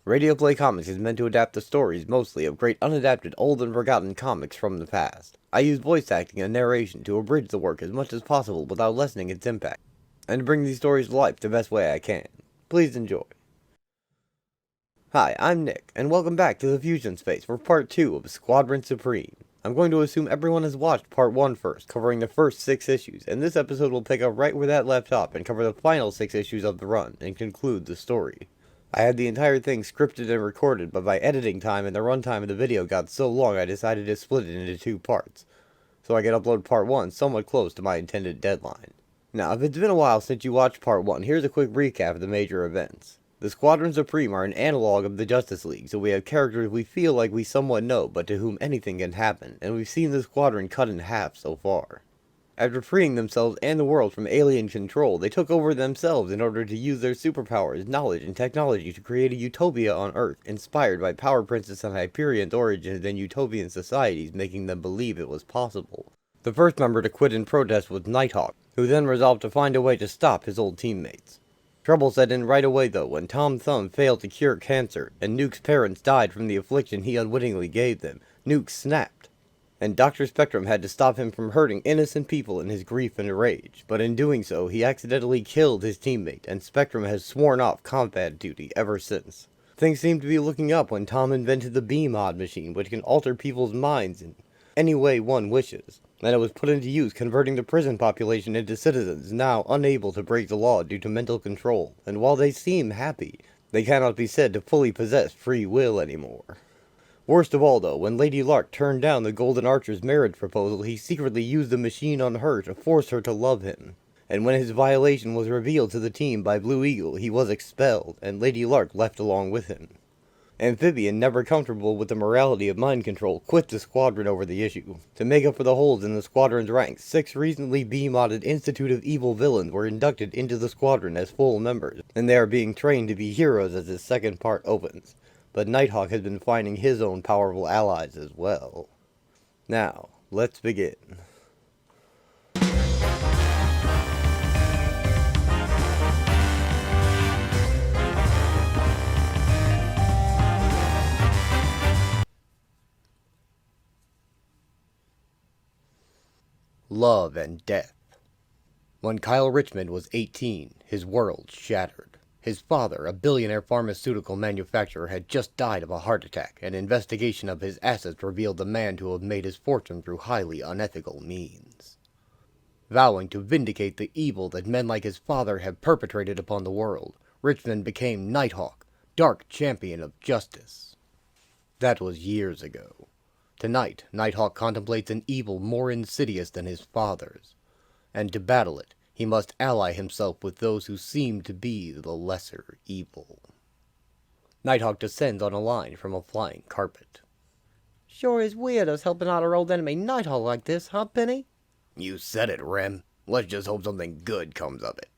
Radio Play Comics is meant to adapt the stories mostly of great unadapted old and forgotten comics from the past. I use voice acting and narration to abridge the work as much as possible without lessening its impact, and to bring these stories to life the best way I can. Please enjoy. Hi, I'm Nick, and welcome back to the Fusion Space for Part 2 of Squadron Supreme. I'm going to assume everyone has watched Part 1 first, covering the first 6 issues, and this episode will pick up right where that left off and cover the final 6 issues of the run, and conclude the story. I had the entire thing scripted and recorded, but my editing time and the runtime of the video got so long I decided to split it into 2 parts, so I could upload Part 1 somewhat close to my intended deadline. Now, if it's been a while since you watched Part 1, here's a quick recap of the major events. The Squadron Supreme are an analog of the Justice League, so we have characters we feel like we somewhat know, but to whom anything can happen, and we've seen the squadron cut in half so far. After freeing themselves and the world from alien control, they took over themselves in order to use their superpowers, knowledge, and technology to create a utopia on Earth, inspired by Power Princess and Hyperion's origins and utopian societies, making them believe it was possible. The first member to quit in protest was Nighthawk, who then resolved to find a way to stop his old teammates. Trouble set in right away though when Tom Thumb failed to cure cancer, and Nuke's parents died from the affliction he unwittingly gave them. Nuke snapped, and Dr. Spectrum had to stop him from hurting innocent people in his grief and rage, but in doing so, he accidentally killed his teammate, and Spectrum has sworn off combat duty ever since. Things seemed to be looking up when Tom invented the B-Mod machine, which can alter people's minds in any way one wishes, and it was put into use converting the prison population into citizens now unable to break the law due to mental control, and while they seem happy, they cannot be said to fully possess free will anymore. Worst of all though, when Lady Lark turned down the Golden Archer's marriage proposal, he secretly used the machine on her to force her to love him. And when his violation was revealed to the team by Blue Eagle, he was expelled, and Lady Lark left along with him. Amphibian, never comfortable with the morality of mind control, quit the squadron over the issue. To make up for the holes in the squadron's ranks, 6 recently B-modded Institute of Evil villains were inducted into the squadron as full members, and they are being trained to be heroes as this second part opens. But Nighthawk has been finding his own powerful allies as well. Now, let's begin. Love and Death. When Kyle Richmond was 18, his world shattered. His father, a billionaire pharmaceutical manufacturer, had just died of a heart attack, and investigation of his assets revealed the man to have made his fortune through highly unethical means. Vowing to vindicate the evil that men like his father have perpetrated upon the world, Richmond became Nighthawk, dark champion of justice. That was years ago. Tonight, Nighthawk contemplates an evil more insidious than his father's, and to battle it, he must ally himself with those who seem to be the lesser evil. Nighthawk descends on a line from a flying carpet. Sure is weird us helping out our old enemy Nighthawk like this, huh, Penny? You said it, Rem. Let's just hope something good comes of it.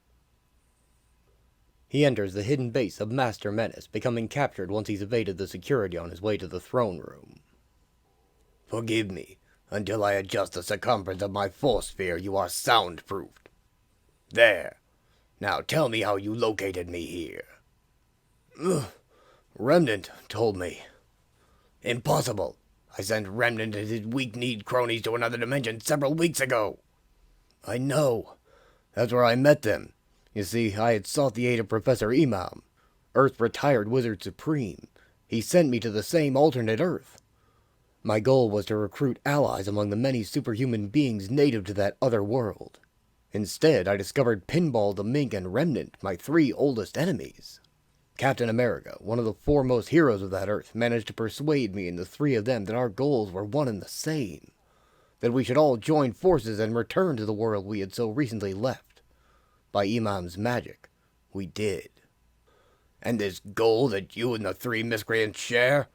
He enters the hidden base of Master Menace, becoming captured once he's evaded the security on his way to the throne room. Forgive me. Until I adjust the circumference of my force sphere, you are soundproofed. There. Now tell me how you located me here. Remnant told me. Impossible. I sent Remnant and his weak-kneed cronies to another dimension several weeks ago. I know. That's where I met them. You see, I had sought the aid of Professor Imam, Earth's retired Wizard Supreme. He sent me to the same alternate Earth. My goal was to recruit allies among the many superhuman beings native to that other world. Instead, I discovered Pinball the Mink and Remnant, my 3 oldest enemies. Captain America, one of the foremost heroes of that Earth, managed to persuade me and the 3 of them that our goals were one and the same. That we should all join forces and return to the world we had so recently left. By Imam's magic, we did. And this goal that you and the 3 miscreants share?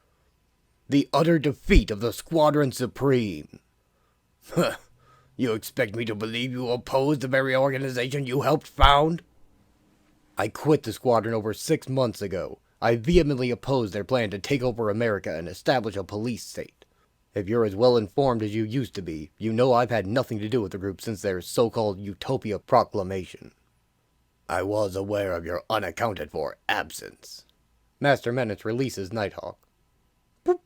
The utter defeat of the Squadron Supreme. Huh. You expect me to believe you oppose the very organization you helped found? I quit the squadron over 6 months ago. I vehemently oppose their plan to take over America and establish a police state. If you're as well informed as you used to be, you know I've had nothing to do with the group since their so-called Utopia proclamation. I was aware of your unaccounted-for absence. Master Menace releases Nighthawk. Boop.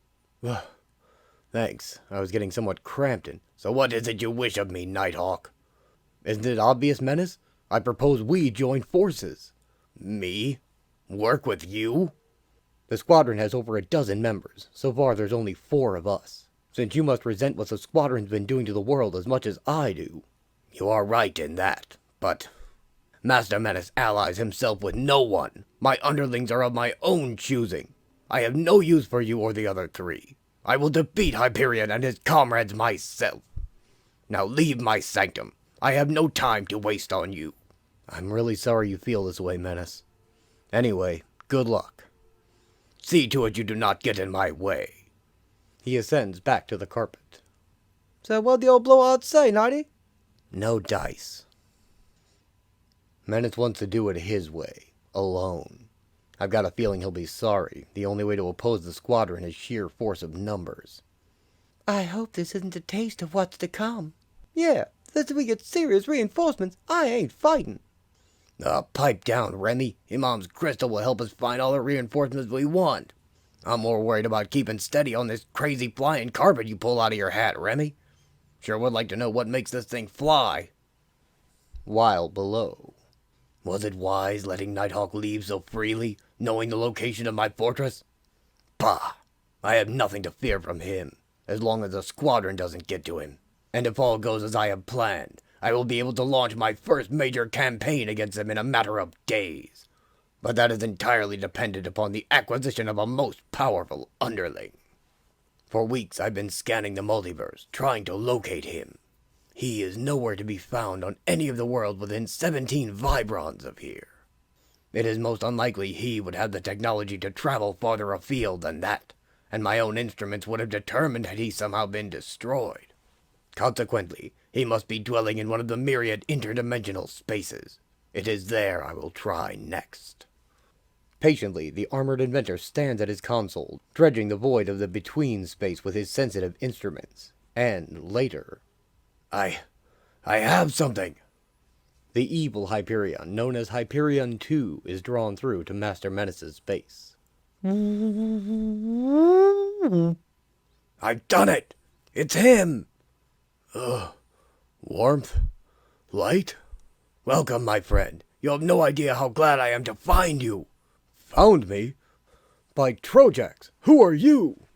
Thanks. I was getting somewhat cramped in. So what is it you wish of me, Nighthawk? Isn't it obvious, Menace? I propose we join forces. Me? Work with you? The squadron has over a dozen members. So far, there's only 4 of us. Since you must resent what the squadron's been doing to the world as much as I do. You are right in that, but Master Menace allies himself with no one. My underlings are of my own choosing. I have no use for you or the other 3. I will defeat Hyperion and his comrades myself. Now leave my sanctum. I have no time to waste on you. I'm really sorry you feel this way, Menace. Anyway, good luck. See to it you do not get in my way. He ascends back to the carpet. So what'd the old blowout say, Nighty? No dice. Menace wants to do it his way, alone. I've got a feeling he'll be sorry. The only way to oppose the squadron is sheer force of numbers. I hope this isn't a taste of what's to come. Yeah, unless we get serious reinforcements, I ain't fighting. Pipe down, Remy. Imam's crystal will help us find all the reinforcements we want. I'm more worried about keeping steady on this crazy flying carpet you pull out of your hat, Remy. Sure would like to know what makes this thing fly. While below. Was it wise letting Nighthawk leave so freely, knowing the location of my fortress? Bah! I have nothing to fear from him, as long as the squadron doesn't get to him. And if all goes as I have planned, I will be able to launch my first major campaign against him in a matter of days. But that is entirely dependent upon the acquisition of a most powerful underling. For weeks I've been scanning the multiverse, trying to locate him. He is nowhere to be found on any of the worlds within 17 vibrons of here. It is most unlikely he would have the technology to travel farther afield than that, and my own instruments would have determined had he somehow been destroyed. Consequently, he must be dwelling in one of the myriad interdimensional spaces. It is there I will try next. Patiently, the armored inventor stands at his console, dredging the void of the between space with his sensitive instruments. And later, I have something. The evil Hyperion, known as Hyperion 2, is drawn through to Master Menace's base. I've done it! It's him! Warmth? Light? Welcome, my friend. You have no idea how glad I am to find you. Found me? By Trojax, who are you?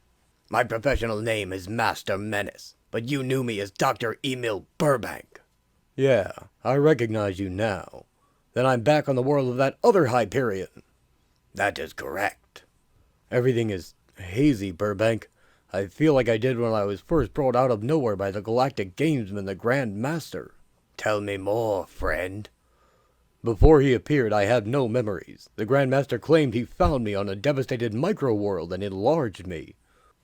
My professional name is Master Menace, but you knew me as Dr. Emil Burbank. Yeah, I recognize you now. Then I'm back on the world of that other Hyperion. That is correct. Everything is hazy, Burbank. I feel like I did when I was first brought out of nowhere by the Galactic Gamesman, the Grand Master. Tell me more, friend. Before he appeared, I had no memories. The Grand Master claimed he found me on a devastated micro-world and enlarged me.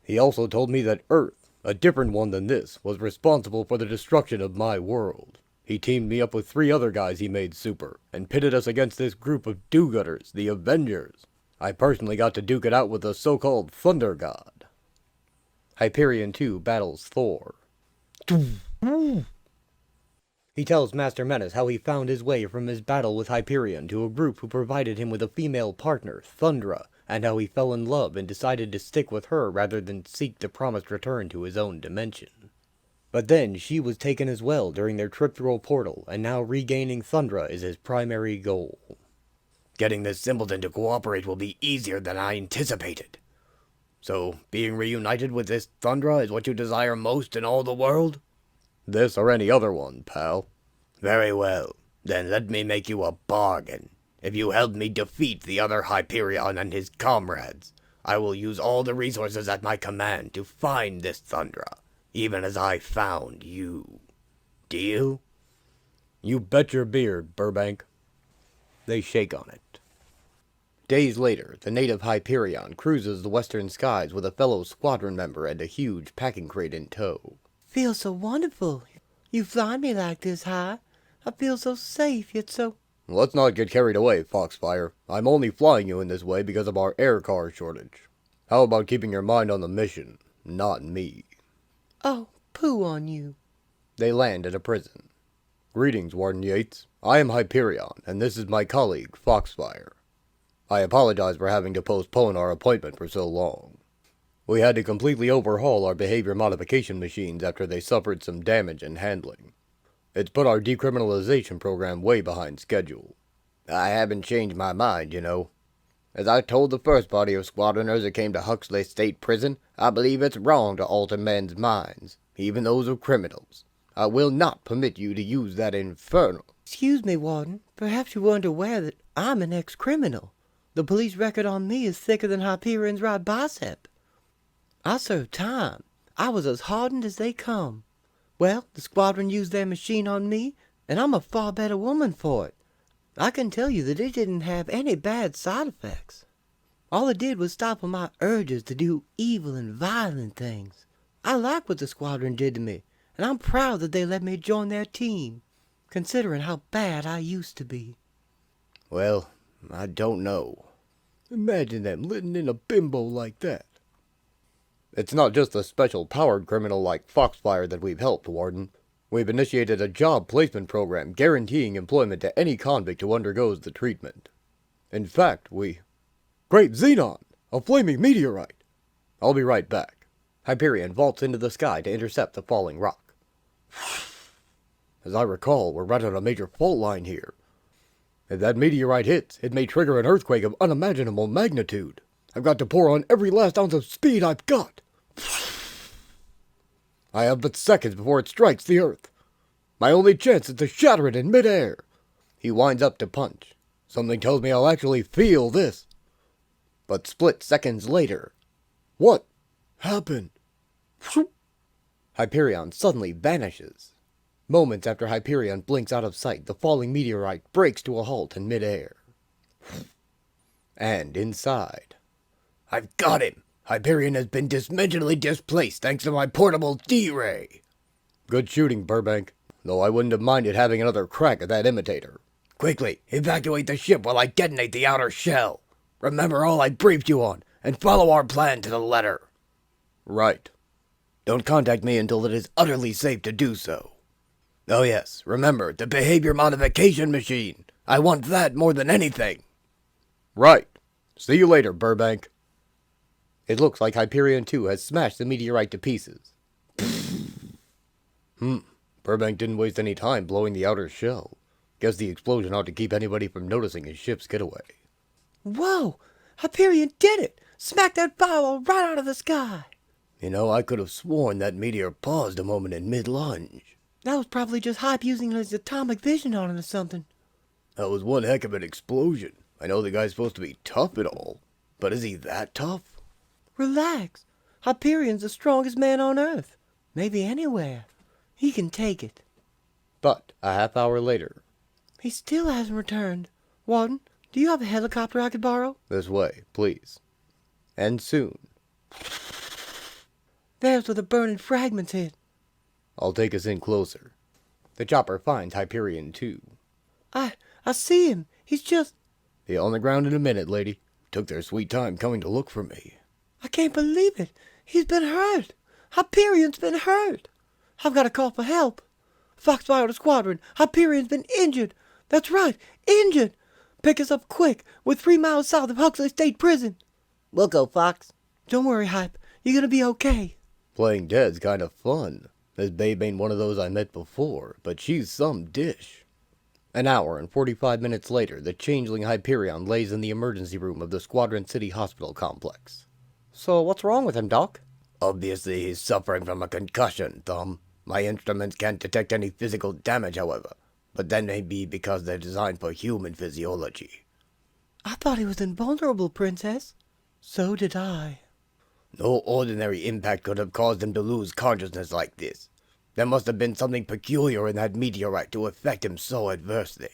He also told me that Earth, a different one than this, was responsible for the destruction of my world. He teamed me up with 3 other guys he made super, and pitted us against this group of do-gooders, the Avengers. I personally got to duke it out with the so-called Thunder God. Hyperion 2 battles Thor. He tells Master Menace how he found his way from his battle with Hyperion to a group who provided him with a female partner, Thundra, and how he fell in love and decided to stick with her rather than seek the promised return to his own dimension. But then she was taken as well during their trip through a portal, and now regaining Thundra is his primary goal. Getting this simpleton to cooperate will be easier than I anticipated. So, being reunited with this Thundra is what you desire most in all the world? This or any other one, pal. Very well. Then let me make you a bargain. If you help me defeat the other Hyperion and his comrades, I will use all the resources at my command to find this Thundra, even as I found you. Deal? You bet your beard, Burbank. They shake on it. Days later, the native Hyperion cruises the western skies with a fellow squadron member and a huge packing crate in tow. Feels so wonderful. You fly me like this high. I feel so safe, yet so... Let's not get carried away, Foxfire. I'm only flying you in this way because of our air car shortage. How about keeping your mind on the mission, not me? Oh, poo on you. They land at a prison. Greetings, Warden Yates. I am Hyperion, and this is my colleague, Foxfire. I apologize for having to postpone our appointment for so long. We had to completely overhaul our behavior modification machines after they suffered some damage in handling. It's put our decriminalization program way behind schedule. I haven't changed my mind, you know. As I told the first party of squadroners that came to Huxley State Prison, I believe it's wrong to alter men's minds, even those of criminals. I will not permit you to use that infernal... Excuse me, Warden. Perhaps you weren't aware that I'm an ex-criminal. The police record on me is thicker than Hyperion's right bicep. I served time. I was as hardened as they come. Well, the squadron used their machine on me, and I'm a far better woman for it. I can tell you that it didn't have any bad side effects. All it did was stifle my urges to do evil and violent things. I like what the squadron did to me, and I'm proud that they let me join their team, considering how bad I used to be. Well, I don't know. Imagine them letting in a bimbo like that. It's not just a special-powered criminal like Foxfire that we've helped, Warden. We've initiated a job placement program guaranteeing employment to any convict who undergoes the treatment. In fact, Great Xenon! A flaming meteorite! I'll be right back. Hyperion vaults into the sky to intercept the falling rock. As I recall, we're right on a major fault line here. If that meteorite hits, it may trigger an earthquake of unimaginable magnitude. I've got to pour on every last ounce of speed I've got. I have but seconds before it strikes the earth. My only chance is to shatter it in midair. He winds up to punch. Something tells me I'll actually feel this. But split seconds later, what happened? Hyperion suddenly vanishes. Moments after Hyperion blinks out of sight, the falling meteorite breaks to a halt in midair. And inside... I've got him! Hyperion has been dimensionally displaced thanks to my portable D-ray! Good shooting, Burbank, though I wouldn't have minded having another crack at that imitator. Quickly, evacuate the ship while I detonate the outer shell. Remember all I briefed you on, and follow our plan to the letter. Right. Don't contact me until it is utterly safe to do so. Oh yes, remember, the behavior modification machine. I want that more than anything. Right. See you later, Burbank. It looks like Hyperion 2 has smashed the meteorite to pieces. Burbank didn't waste any time blowing the outer shell. Guess the explosion ought to keep anybody from noticing his ship's getaway. Whoa! Hyperion did it! Smacked that fireball right out of the sky! You know, I could have sworn that meteor paused a moment in mid-lunge. That was probably just Hype using his atomic vision on it or something. That was one heck of an explosion. I know the guy's supposed to be tough and all, but is he that tough? Relax. Hyperion's the strongest man on Earth. Maybe anywhere. He can take it. But a half hour later... He still hasn't returned. Warden, do you have a helicopter I could borrow? This way, please. And soon. There's where the burning fragments hit. I'll take us in closer. The chopper finds Hyperion 2. I see him. He's just... Be on the ground in a minute, lady. Took their sweet time coming to look for me. I can't believe it. He's been hurt. Hyperion's been hurt. I've got to call for help. Foxfire to Squadron. Hyperion's been injured. That's right, injured. Pick us up quick. We're 3 miles south of Huxley State Prison. We'll go, Fox. Don't worry, Hype. You're gonna be okay. Playing dead's kind of fun. This babe ain't one of those I met before, but she's some dish. An hour and 45 minutes later, the changeling Hyperion lays in the emergency room of the Squadron City Hospital complex. So what's wrong with him, Doc? Obviously, he's suffering from a concussion, Thumb. My instruments can't detect any physical damage, however. But that may be because they're designed for human physiology. I thought he was invulnerable, Princess. So did I. No ordinary impact could have caused him to lose consciousness like this. There must have been something peculiar in that meteorite to affect him so adversely.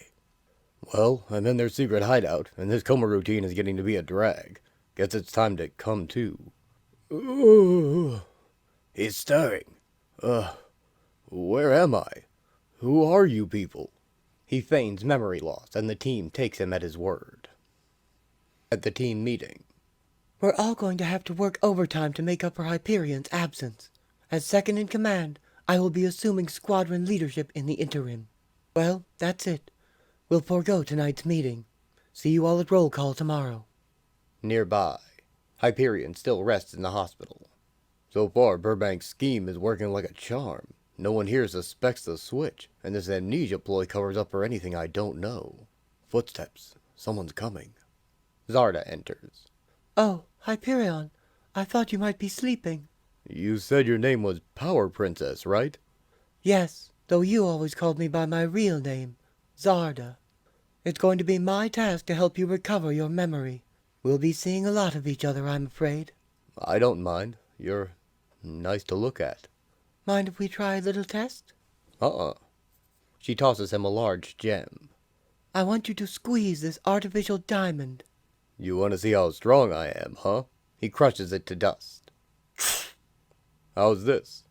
Well, I'm in their secret hideout, and this coma routine is getting to be a drag. Guess it's time to come to. He's stirring. Where am I? Who are you people? He feigns memory loss, and the team takes him at his word. At the team meeting. We're all going to have to work overtime to make up for Hyperion's absence. As second in command, I will be assuming squadron leadership in the interim. Well, that's it. We'll forego tonight's meeting. See you all at roll call tomorrow. Nearby, Hyperion still rests in the hospital. So far, Burbank's scheme is working like a charm. No one here suspects the switch, and this amnesia ploy covers up for anything I don't know. Footsteps. Someone's coming. Zarda enters. Oh, Hyperion. I thought you might be sleeping. You said your name was Power Princess, right? Yes, though you always called me by my real name, Zarda. It's going to be my task to help you recover your memory. We'll be seeing a lot of each other, I'm afraid. I don't mind. You're nice to look at. Mind if we try a little test? She tosses him a large gem. I want you to squeeze this artificial diamond. You want to see how strong I am, huh? He crushes it to dust. How's this?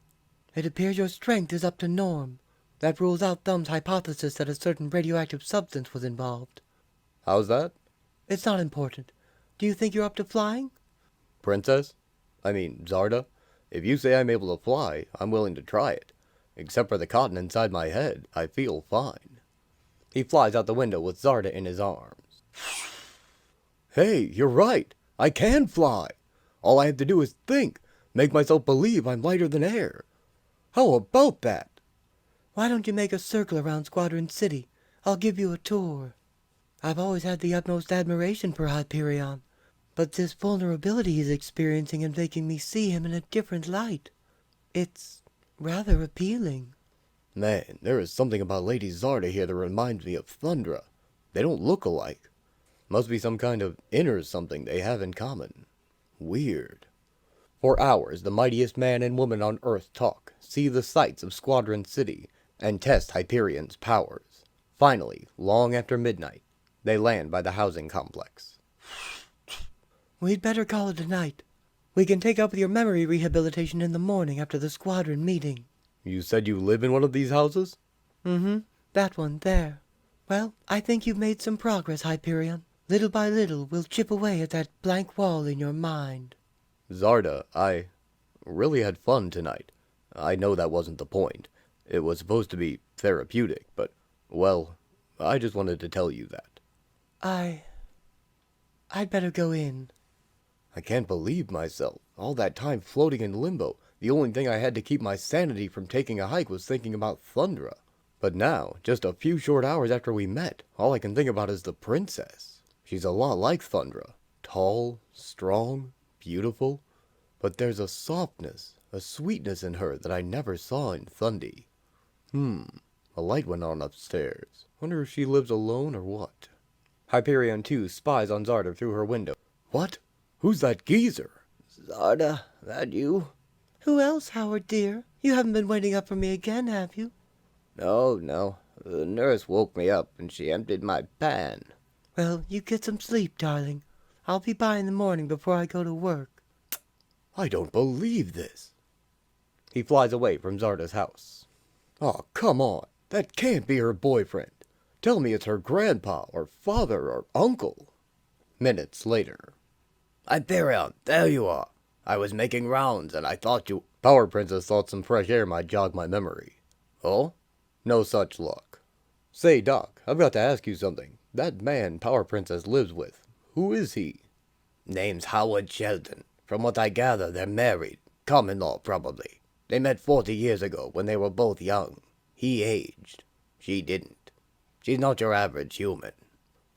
It appears your strength is up to norm. That rules out Thumb's hypothesis that a certain radioactive substance was involved. How's that? It's not important. Do you think you're up to flying? Princess? I mean, Zarda? If you say I'm able to fly, I'm willing to try it. Except for the cotton inside my head, I feel fine. He flies out the window with Zarda in his arms. Hey, you're right. I can fly. All I have to do is think. Make myself believe I'm lighter than air. How about that? Why don't you make a circle around Squadron City? I'll give you a tour. I've always had the utmost admiration for Hyperion, but this vulnerability he's experiencing is making me see him in a different light. It's rather appealing. Man, there is something about Lady Zarda here that reminds me of Thundra. They don't look alike. Must be some kind of inner something they have in common. Weird. For hours, the mightiest man and woman on Earth talk, see the sights of Squadron City, and test Hyperion's powers. Finally, long after midnight, they land by the housing complex. We'd better call it a night. We can take up with your memory rehabilitation in the morning after the squadron meeting. You said you live in one of these houses? Mm-hmm. That one there. Well, I think you've made some progress, Hyperion. Little by little, we'll chip away at that blank wall in your mind. Zarda, I really had fun tonight. I know that wasn't the point. It was supposed to be therapeutic, but, well, I just wanted to tell you that. I'd better go in. I can't believe myself. All that time floating in limbo, the only thing I had to keep my sanity from taking a hike was thinking about Thundra. But now, just a few short hours after we met, all I can think about is the princess. She's a lot like Thundra. Tall, strong, beautiful. But there's a softness, a sweetness in her that I never saw in Thundi. A light went on upstairs. Wonder if she lives alone or what. Hyperion too spies on Zarda through her window. What? Who's that geezer? Zarda, that you? Who else, Howard dear? You haven't been waiting up for me again, have you? No. The nurse woke me up and she emptied my pan. Well, you get some sleep, darling. I'll be by in the morning before I go to work. I don't believe this. He flies away from Zarda's house. Oh, come on. That can't be her boyfriend. Tell me it's her grandpa, or father, or uncle. Minutes later. Hyperion, there you are. I was making rounds and I thought you... Power Princess thought some fresh air might jog my memory. Oh? No such luck. Say, Doc, I've got to ask you something. That man Power Princess lives with, who is he? Name's Howard Sheldon. From what I gather, they're married. Common-law, probably. They met 40 years ago when they were both young. He aged. She didn't. She's not your average human.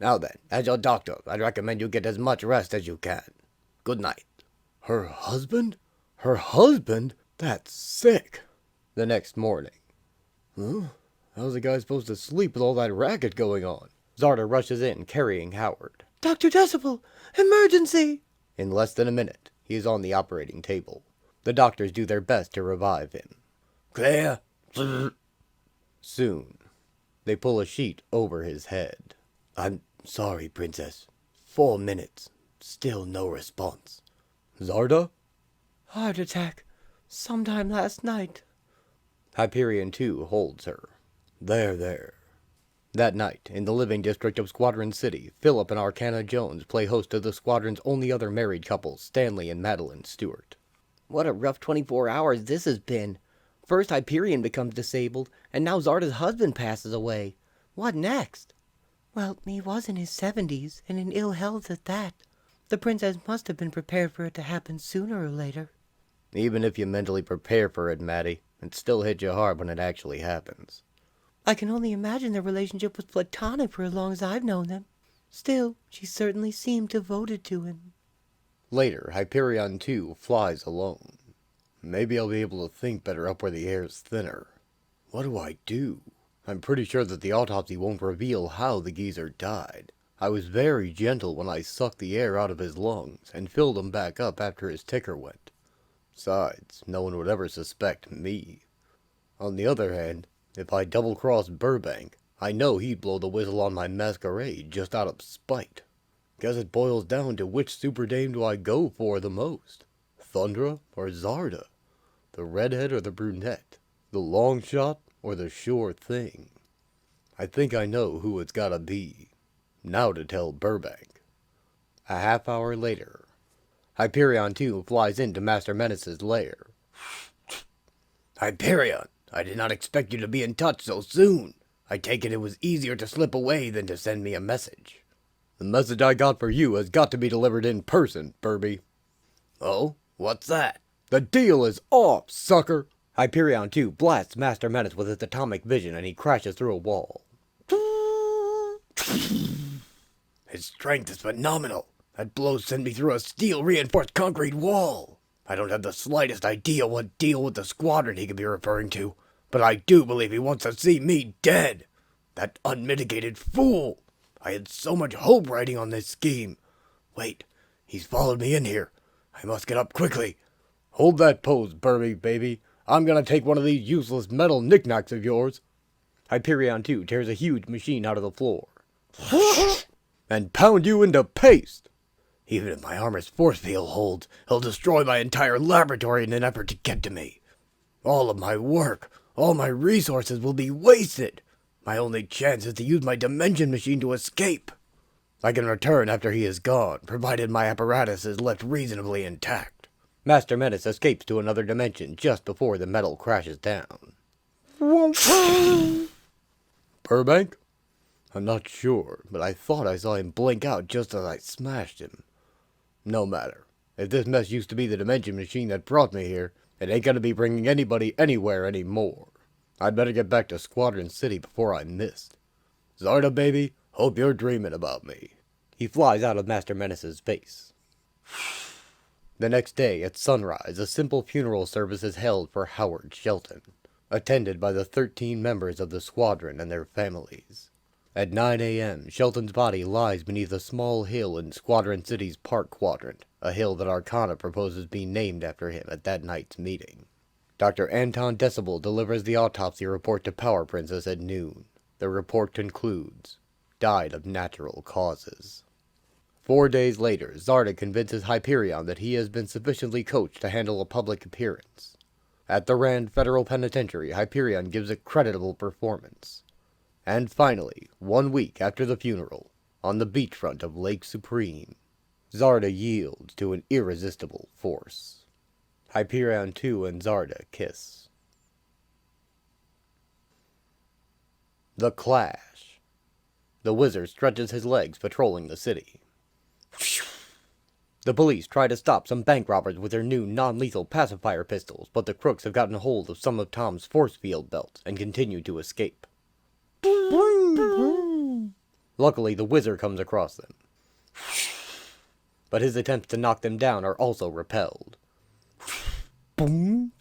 Now then, as your doctor, I'd recommend you get as much rest as you can. Good night. Her husband? Her husband? That's sick. The next morning. Huh? How's a guy supposed to sleep with all that racket going on? Zarda rushes in, carrying Howard. Dr. Decibel! Emergency! In less than a minute, he is on the operating table. The doctors do their best to revive him. Clear. Soon, they pull a sheet over his head. I'm sorry, Princess. 4 minutes. Still no response. Zarda? Heart attack. Sometime last night. Hyperion too holds her. There. That night, in the living district of Squadron City, Philip and Arcana Jones play host to the squadron's only other married couple, Stanley and Madeline Stewart. What a rough 24 hours this has been. First Hyperion becomes disabled, and now Zarda's husband passes away. What next? Well, he was in his 70s, and in ill health at that. The princess must have been prepared for it to happen sooner or later. Even if you mentally prepare for it, Maddie, it still hits you hard when it actually happens. I can only imagine their relationship was platonic for as long as I've known them. Still, she certainly seemed devoted to him. Later, Hyperion 2 flies alone. Maybe I'll be able to think better up where the air's thinner. What do I do? I'm pretty sure that the autopsy won't reveal how the geezer died. I was very gentle when I sucked the air out of his lungs and filled them back up after his ticker went. Besides, no one would ever suspect me. On the other hand, if I double-crossed Burbank, I know he'd blow the whistle on my masquerade just out of spite. Guess it boils down to which super dame do I go for the most? Thundra or Zarda? The redhead or the brunette? The long shot or the sure thing? I think I know who it's gotta be. Now to tell Burbank. A half hour later, Hyperion 2 flies into Master Menace's lair. Hyperion, I did not expect you to be in touch so soon. I take it was easier to slip away than to send me a message. The message I got for you has got to be delivered in person, Burby. Oh? What's that? The deal is off, sucker! Hyperion 2 blasts Master Menace with its atomic vision and he crashes through a wall. His strength is phenomenal. That blow sent me through a steel-reinforced concrete wall. I don't have the slightest idea what deal with the squadron he could be referring to, but I do believe he wants to see me dead. That unmitigated fool! I had so much hope riding on this scheme. Wait, he's followed me in here. I must get up quickly. Hold that pose, Burby, baby. I'm gonna take one of these useless metal knickknacks of yours. Hyperion 2 tears a huge machine out of the floor. And pound you into paste. Even if my armor's force field holds, he'll destroy my entire laboratory in an effort to get to me. All of my work, all my resources will be wasted. My only chance is to use my dimension machine to escape. I can return after he is gone, provided my apparatus is left reasonably intact. Master Menace escapes to another dimension just before the metal crashes down. Burbank? I'm not sure, but I thought I saw him blink out just as I smashed him. No matter. If this mess used to be the dimension machine that brought me here, it ain't gonna be bringing anybody anywhere anymore. I'd better get back to Squadron City before I missed. Zarda, baby, hope you're dreaming about me. He flies out of Master Menace's face. The next day, at sunrise, a simple funeral service is held for Howard Shelton, attended by the 13 members of the squadron and their families. At 9 a.m., Shelton's body lies beneath a small hill in Squadron City's Park Quadrant, a hill that Arcana proposes be named after him at that night's meeting. Dr. Anton Decibel delivers the autopsy report to Power Princess at noon. The report concludes, died of natural causes. 4 days later, Zarda convinces Hyperion that he has been sufficiently coached to handle a public appearance. At the Rand Federal Penitentiary, Hyperion gives a creditable performance. And finally, 1 week after the funeral, on the beachfront of Lake Supreme, Zarda yields to an irresistible force. Hyperion 2 and Zarda kiss. The Clash. The wizard stretches his legs patrolling the city. The police try to stop some bank robbers with their new non-lethal pacifier pistols, but the crooks have gotten hold of some of Tom's force field belts and continue to escape. Luckily, the wizard comes across them. But his attempts to knock them down are also repelled. Once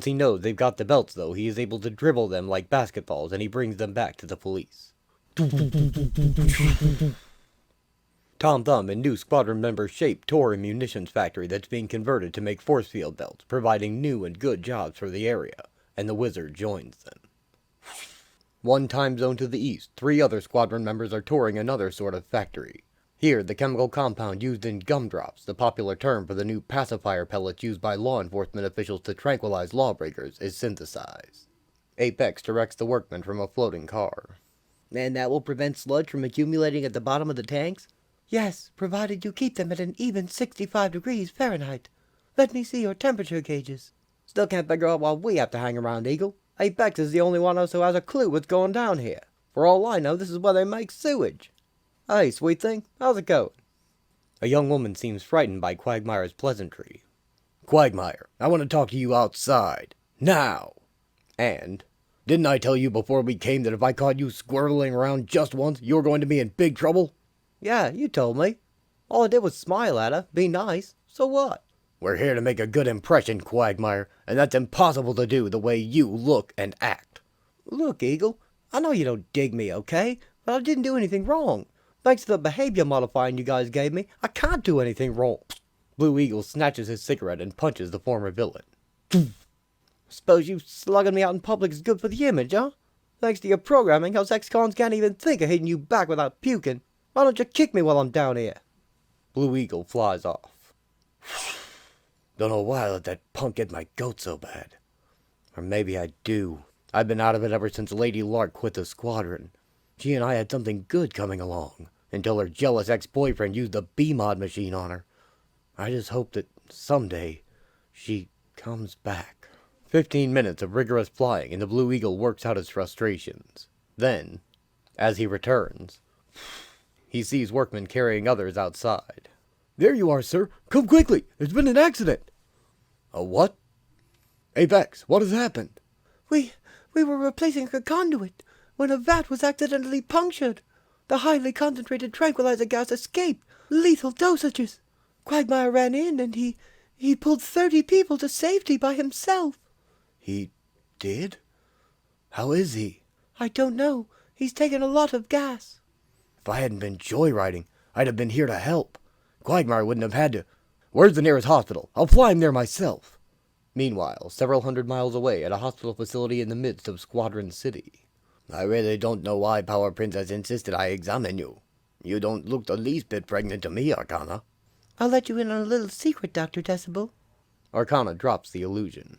he knows they've got the belts, though, he is able to dribble them like basketballs, and he brings them back to the police. Tom Thumb and new squadron member Shape tour a munitions factory that's being converted to make force field belts, providing new and good jobs for the area, and the wizard joins them. One time zone to the east, 3 other squadron members are touring another sort of factory. Here, the chemical compound used in gumdrops, the popular term for the new pacifier pellets used by law enforcement officials to tranquilize lawbreakers, is synthesized. Apex directs the workmen from a floating car. And that will prevent sludge from accumulating at the bottom of the tanks? Yes, provided you keep them at an even 65 degrees Fahrenheit. Let me see your temperature gauges. Still can't figure out why we have to hang around, Eagle. Apex is the only one of us who has a clue what's going down here. For all I know, this is where they make sewage. Hey, sweet thing, how's it going? A young woman seems frightened by Quagmire's pleasantry. Quagmire, I want to talk to you outside. Now! And, Didn't I tell you before we came that if I caught you squirreling around just once, you were going to be in big trouble? yeah, you told me. All I did was smile at her, be nice, so what? We're here to make a good impression, Quagmire, and that's impossible to do the way you look and act. Look, Eagle, I know you don't dig me, okay? But I didn't do anything wrong. Thanks to the behavior modifying you guys gave me, I can't do anything wrong. Blue Eagle snatches his cigarette and punches the former villain. Suppose you slugging me out in public is good for the image, huh? Thanks to your programming, us ex-cons can't even think of hitting you back without puking. Why don't you kick me while I'm down here? Blue Eagle flies off. Don't know why I let that punk get my goat so bad. Or maybe I do. I've been out of it ever since Lady Lark quit the squadron. She and I had something good coming along, until her jealous ex-boyfriend used the B-mod machine on her. I just hope that someday she comes back. 15 minutes of rigorous flying and the Blue Eagle works out his frustrations. Then, as he returns, he sees workmen carrying others outside. There you are, sir. Come quickly. There's been an accident. A what? Apex, what has happened? We were replacing a conduit when a vat was accidentally punctured. The highly concentrated tranquilizer gas escaped. Lethal dosages. Quagmire ran in and he pulled 30 people to safety by himself. He did? How is he? I don't know. He's taken a lot of gas. If I hadn't been joyriding, I'd have been here to help. Quagmire wouldn't have had to. Where's the nearest hospital? I'll fly him there myself. Meanwhile, several hundred miles away at a hospital facility in the midst of Squadron City. I really don't know why Power Princess insisted I examine you. You don't look the least bit pregnant to me, Arcana. I'll let you in on a little secret, Dr. Decibel. Arcana drops the illusion.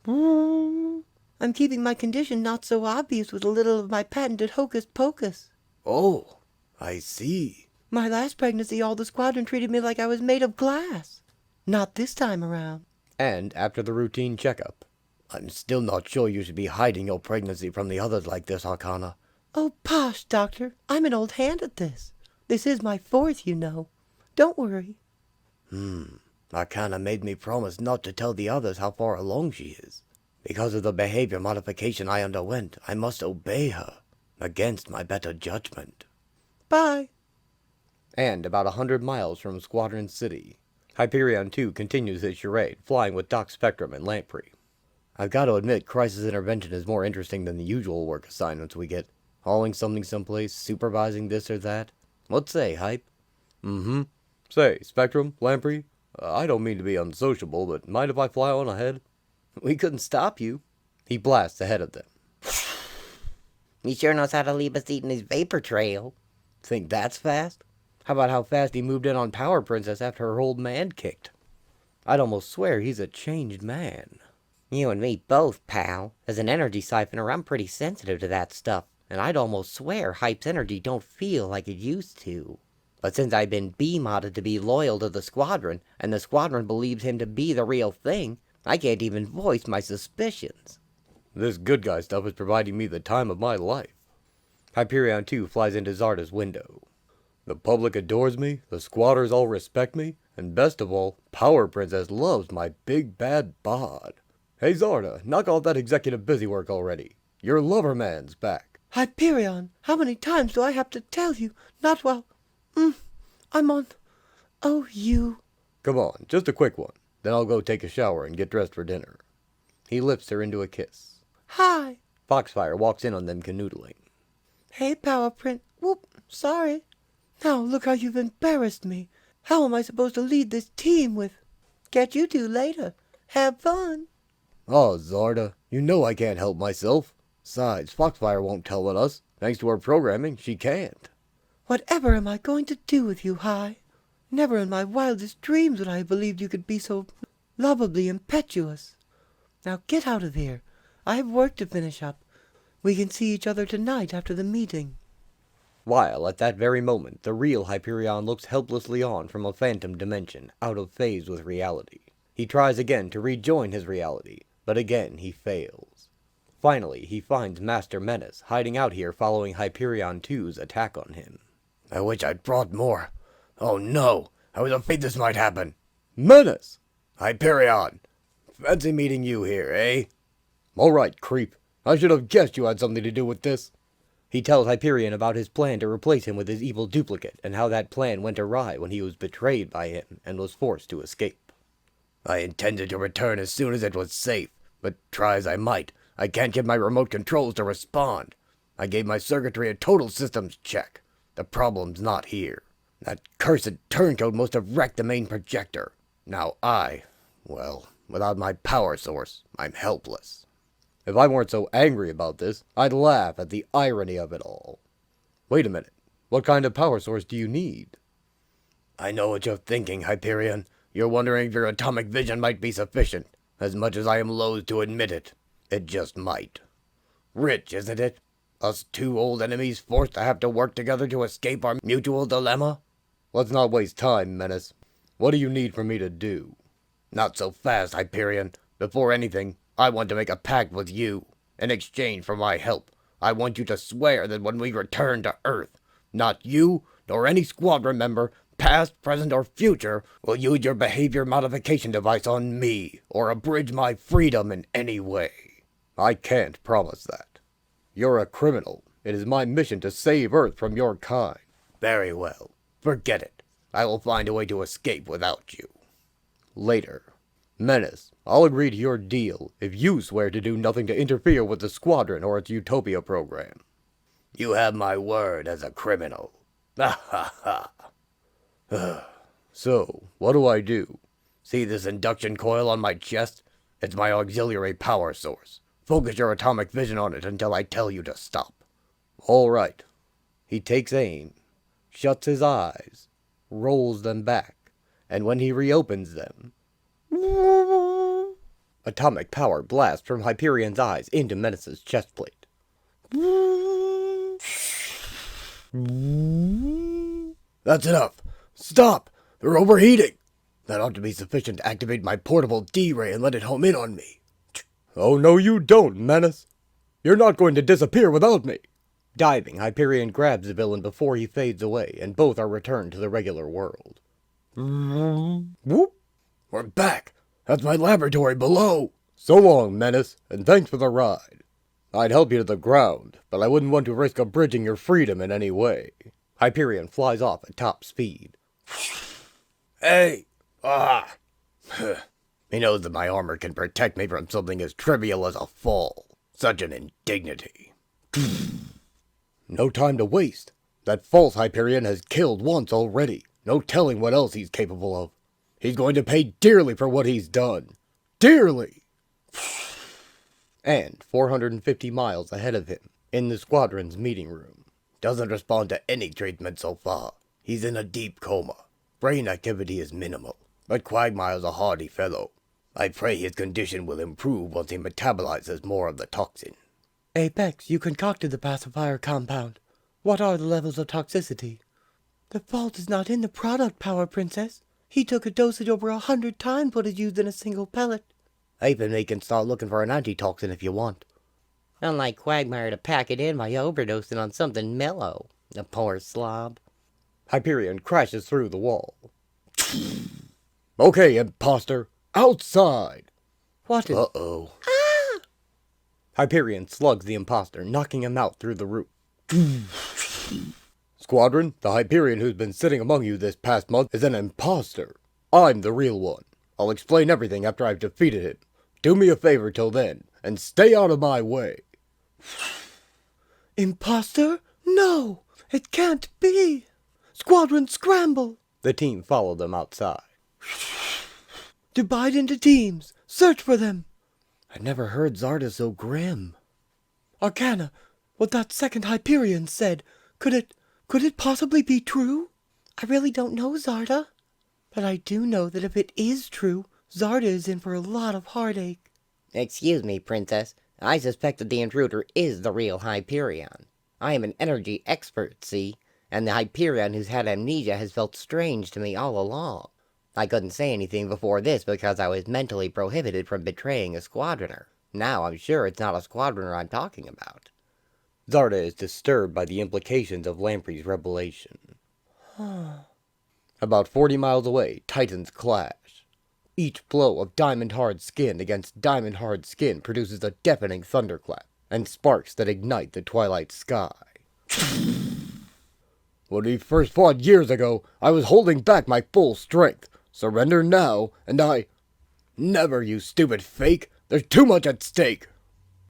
I'm keeping my condition not so obvious with a little of my patented hocus pocus. Oh, I see. My last pregnancy, all the squadron treated me like I was made of glass. Not this time around. And, after the routine checkup, I'm still not sure you should be hiding your pregnancy from the others like this, Arcana. Oh, posh, Doctor. I'm an old hand at this. This is my 4th, you know. Don't worry. Arcana made me promise not to tell the others how far along she is. Because of the behavior modification I underwent, I must obey her, against my better judgment. Bye. And about 100 miles from Squadron City, Hyperion 2 continues his charade, flying with Doc Spectrum and Lamprey. I've got to admit, crisis intervention is more interesting than the usual work assignments we get. Hauling something someplace, supervising this or that. What say, Hype? Say, Spectrum, Lamprey, I don't mean to be unsociable, but mind if I fly on ahead? We couldn't stop you. He blasts ahead of them. He sure knows how to leave us eating his vapor trail. Think that's fast? How about how fast he moved in on Power Princess after her old man kicked? I'd almost swear he's a changed man. You and me both, pal. As an energy siphoner, I'm pretty sensitive to that stuff, and I'd almost swear Hype's energy don't feel like it used to. But since I've been B-modded to be loyal to the Squadron, and the Squadron believes him to be the real thing, I can't even voice my suspicions. This good guy stuff is providing me the time of my life. Hyperion 2 flies into Zarda's window. The public adores me, the squatters all respect me, and best of all, Power Princess loves my big bad bod. Hey Zarda, knock off that executive busywork already. Your lover man's back. Hyperion, how many times do I have to tell you? Not while... I'm on... Oh, you... Come on, just a quick one. Then I'll go take a shower and get dressed for dinner. He lifts her into a kiss. Hi. Foxfire walks in on them canoodling. Hey, Power Print. Whoop, sorry. Now look how you've embarrassed me. How am I supposed to lead this team with... Catch you two later. Have fun. Oh, Zarda, you know I can't help myself. Besides, Foxfire won't tell on us. Thanks to her programming, she can't. Whatever am I going to do with you, Hi? Never in my wildest dreams would I have believed you could be so lovably impetuous. Now get out of here. I have work to finish up. We can see each other tonight after the meeting. While, at that very moment, the real Hyperion looks helplessly on from a phantom dimension, out of phase with reality. He tries again to rejoin his reality, but again he fails. Finally, he finds Master Menace hiding out here following Hyperion 2's attack on him. I wish I'd brought more. Oh no, I was afraid this might happen. Menace! Hyperion! Fancy meeting you here, eh? Alright, creep. I should have guessed you had something to do with this. He tells Hyperion about his plan to replace him with his evil duplicate, and how that plan went awry when he was betrayed by him and was forced to escape. I intended to return as soon as it was safe, but try as I might, I can't get my remote controls to respond. I gave my circuitry a total systems check. The problem's not here. That cursed turncoat must have wrecked the main projector. Now without my power source, I'm helpless. If I weren't so angry about this, I'd laugh at the irony of it all. Wait a minute. What kind of power source do you need? I know what you're thinking, Hyperion. You're wondering if your atomic vision might be sufficient. As much as I am loath to admit it, it just might. Rich, isn't it? Us two old enemies forced to have to work together to escape our mutual dilemma? Let's not waste time, Menace. What do you need for me to do? Not so fast, Hyperion. Before anything, I want to make a pact with you. In exchange for my help, I want you to swear that when we return to Earth, not you, nor any squadron member, past, present, or future, will use your behavior modification device on me, or abridge my freedom in any way. I can't promise that. You're a criminal. It is my mission to save Earth from your kind. Very well. Forget it. I will find a way to escape without you. Later. Menace, I'll agree to your deal if you swear to do nothing to interfere with the Squadron or its Utopia program. You have my word as a criminal. Ha ha ha. So, what do I do? See this induction coil on my chest? It's my auxiliary power source. Focus your atomic vision on it until I tell you to stop. All right. He takes aim, shuts his eyes, rolls them back, and when he reopens them, atomic power blasts from Hyperion's eyes into Menace's chest plate. That's enough. Stop! They're overheating! That ought to be sufficient to activate my portable D-ray and let it home in on me. Oh, no you don't, Menace. You're not going to disappear without me. Diving, Hyperion grabs the villain before he fades away, and both are returned to the regular world. Whoop! We're back! That's my laboratory below! So long, Menace, and thanks for the ride. I'd help you to the ground, but I wouldn't want to risk abridging your freedom in any way. Hyperion flies off at top speed. Hey! Ah! He knows that my armor can protect me from something as trivial as a fall. Such an indignity. No time to waste. That false Hyperion has killed once already. No telling what else he's capable of. He's going to pay dearly for what he's done. Dearly! And 450 miles ahead of him, in the squadron's meeting room. Doesn't respond to any treatment so far. He's in a deep coma. Brain activity is minimal, but Quagmire's a hardy fellow. I pray his condition will improve once he metabolizes more of the toxin. Apex, you concocted the pacifier compound. What are the levels of toxicity? The fault is not in the product, Power Princess. He took a dosage over 100 times what is used in a single pellet. Even they can start looking for an antitoxin if you want. Unlike Quagmire to pack it in by overdosing on something mellow. The poor slob. Hyperion crashes through the wall. Okay, imposter. Outside! What is... Uh-oh. Ah! Hyperion slugs the imposter, knocking him out through the roof. Squadron, the Hyperion who's been sitting among you this past month is an imposter. I'm the real one. I'll explain everything after I've defeated him. Do me a favor till then, and stay out of my way. Imposter? No! It can't be! Squadron, scramble! The team followed them outside. Divide into teams. Search for them. I never heard Zarda so grim. Arcana, what that second Hyperion said, could it possibly be true? I really don't know, Zarda. But I do know that if it is true, Zarda is in for a lot of heartache. Excuse me, Princess. I suspect that the intruder is the real Hyperion. I am an energy expert, see? And the Hyperion who's had amnesia has felt strange to me all along. I couldn't say anything before this because I was mentally prohibited from betraying a squadroner. Now I'm sure it's not a squadroner I'm talking about. Zarda is disturbed by the implications of Lamprey's revelation. About 40 miles away, titans clash. Each blow of diamond-hard skin against diamond-hard skin produces a deafening thunderclap, and sparks that ignite the twilight sky. When we first fought years ago, I was holding back my full strength. Surrender now, and I... Never, you stupid fake! There's too much at stake!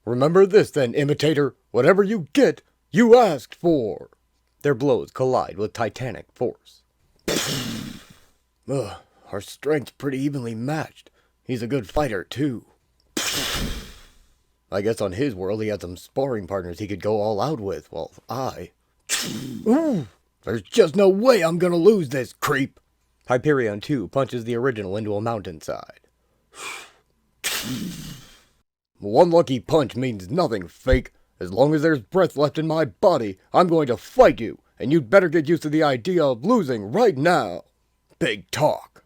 Remember this then, imitator. Whatever you get, you asked for. Their blows collide with titanic force. Ugh, our strength's pretty evenly matched. He's a good fighter, too. I guess on his world he had some sparring partners he could go all out with, while I... Ooh, there's just no way I'm gonna lose this, creep! Hyperion 2 punches the original into a mountainside. One lucky punch means nothing, fake. As long as there's breath left in my body, I'm going to fight you, and you'd better get used to the idea of losing right now. Big talk.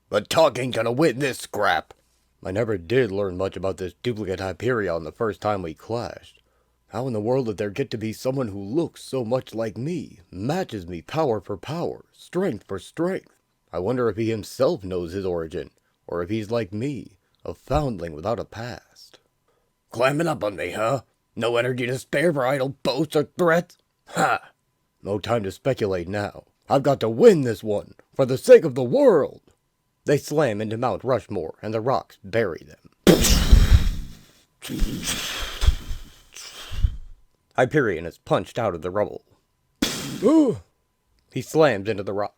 But talk ain't gonna win this scrap. I never did learn much about this duplicate Hyperion the first time we clashed. How in the world did there get to be someone who looks so much like me, matches me power for power, strength for strength? I wonder if he himself knows his origin, or if he's like me, a foundling without a past. Climbing up on me, huh? No energy to spare for idle boasts or threats? Ha! No time to speculate now. I've got to win this one, for the sake of the world! They slam into Mount Rushmore, and the rocks bury them. Hyperion is punched out of the rubble. Ooh! He slams into the rock.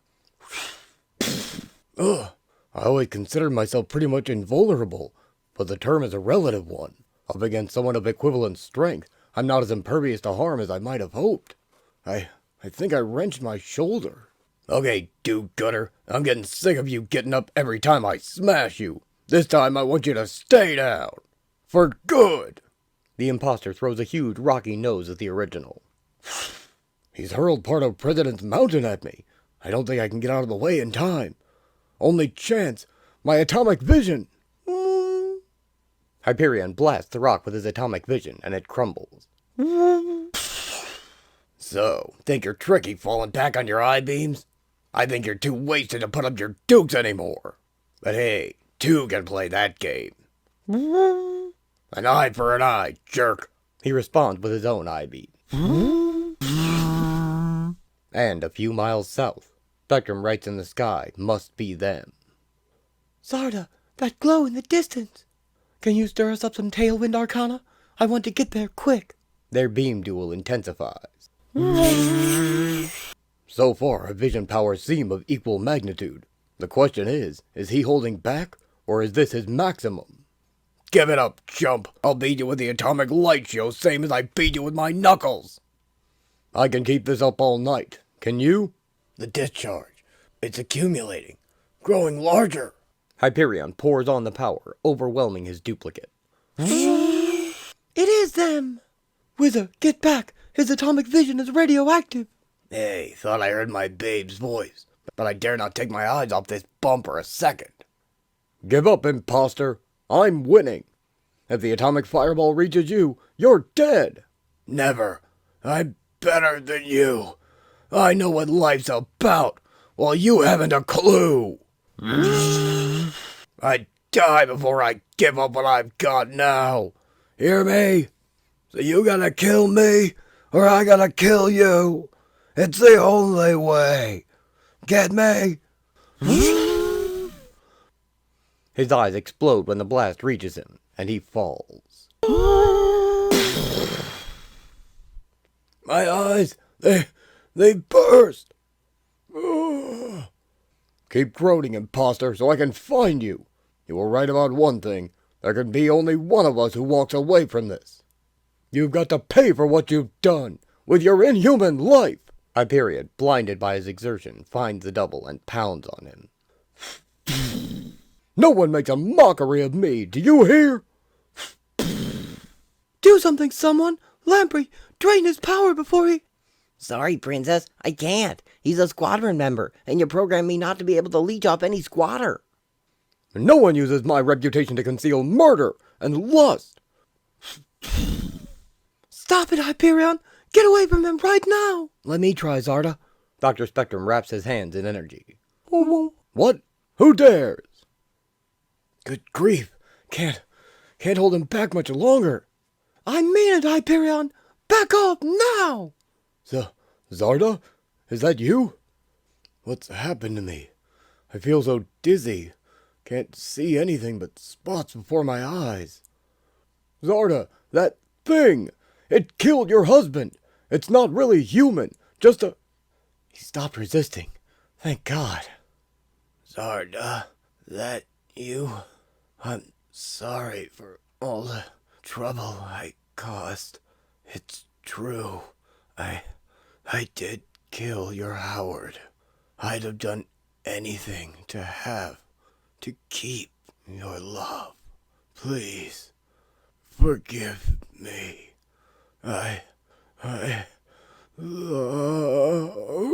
Ugh! I always considered myself pretty much invulnerable, but the term is a relative one. Up against someone of equivalent strength, I'm not as impervious to harm as I might have hoped. I think I wrenched my shoulder. Okay, do-gooder, I'm getting sick of you getting up every time I smash you. This time I want you to stay down. For good. The imposter throws a huge rocky nose at the original. He's hurled part of President's Mountain at me. I don't think I can get out of the way in time. Only chance, my atomic vision. Hyperion blasts the rock with his atomic vision, and it crumbles. So, think you're tricky falling back on your I-beams? I think you're too wasted to put up your dukes anymore. But hey, two can play that game. An eye for an eye, jerk. He responds with his own I-beam. And a few miles south, Spectrum writes in the sky, must be them. Zarda, that glow in the distance. Can you stir us up some tailwind arcana? I want to get there quick. Their beam duel intensifies. So far, our vision powers seem of equal magnitude. The question is he holding back, or is this his maximum? Give it up, chump. I'll beat you with the atomic light show, same as I beat you with my knuckles. I can keep this up all night. Can you? The discharge. It's accumulating. Growing larger. Hyperion pours on the power, overwhelming his duplicate. It is them! Wither, get back! His atomic vision is radioactive! Hey, thought I heard my babe's voice, but I dare not take my eyes off this bump for a second. Give up, imposter. I'm winning. If the atomic fireball reaches you, you're dead. Never. I'm better than you. I know what life's about, while you haven't a clue. I'd die before I give up what I've got now. Hear me? So you gotta kill me, or I gotta kill you. It's the only way. Get me? His eyes explode when the blast reaches him, and he falls. My eyes, they burst. Keep groaning, imposter, so I can find you. You were right about one thing. There can be only one of us who walks away from this. You've got to pay for what you've done, with your inhuman life. Hyperion, blinded by his exertion, finds the double and pounds on him. No one makes a mockery of me, do you hear? Do something, someone! Lamprey, drain his power before he... Sorry, Princess, I can't. He's a squadron member, and you programmed me not to be able to leech off any squatter. No one uses my reputation to conceal murder and lust. Stop it, Hyperion! Get away from him right now! Let me try, Zarda. Dr. Spectrum wraps his hands in energy. What? Who dares? Good grief. Can't hold him back much longer. I mean it, Hyperion! Back off now! Zarda? Is that you? What's happened to me? I feel so dizzy. Can't see anything but spots before my eyes. Zarda, that thing! It killed your husband! It's not really human, just a... He stopped resisting. Thank God. Zarda, that you? I'm sorry for all the trouble I caused. It's true. I did kill your Howard. I'd have done anything to keep your love. Please, forgive me. I love...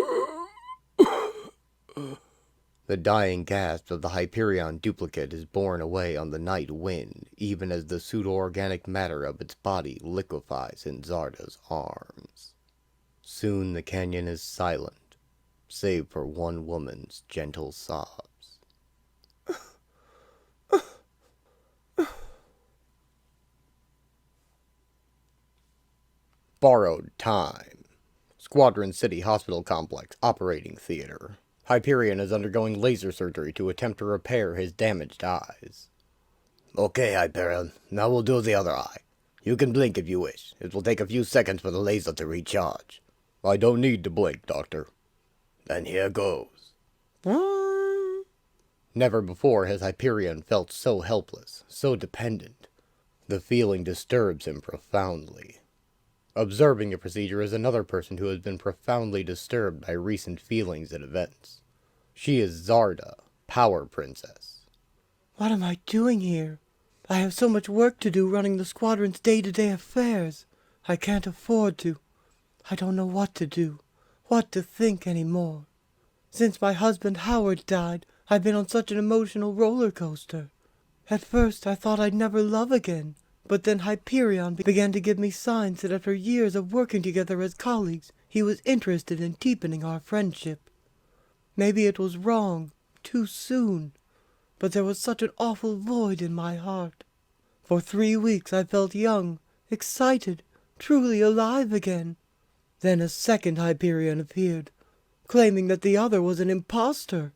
The dying gasp of the Hyperion duplicate is borne away on the night wind, even as the pseudo-organic matter of its body liquefies in Zarda's arms. Soon the canyon is silent, save for one woman's gentle sobs. Borrowed time. Squadron City Hospital Complex Operating Theater. Hyperion is undergoing laser surgery to attempt to repair his damaged eyes. Okay, Hyperion. Now we'll do the other eye. You can blink if you wish. It will take a few seconds for the laser to recharge. I don't need to blink, Doctor. Then here goes. Never before has Hyperion felt so helpless, so dependent. The feeling disturbs him profoundly. Observing the procedure is another person who has been profoundly disturbed by recent feelings and events. She is Zarda, Power Princess. What am I doing here? I have so much work to do running the squadron's day-to-day affairs. I can't afford to. I don't know what to do, what to think anymore. Since my husband Howard died, I've been on such an emotional roller coaster. At first I thought I'd never love again, but then Hyperion began to give me signs that after years of working together as colleagues, he was interested in deepening our friendship. Maybe it was wrong, too soon, but there was such an awful void in my heart. For 3 weeks I felt young, excited, truly alive again. Then a second Hyperion appeared, claiming that the other was an impostor,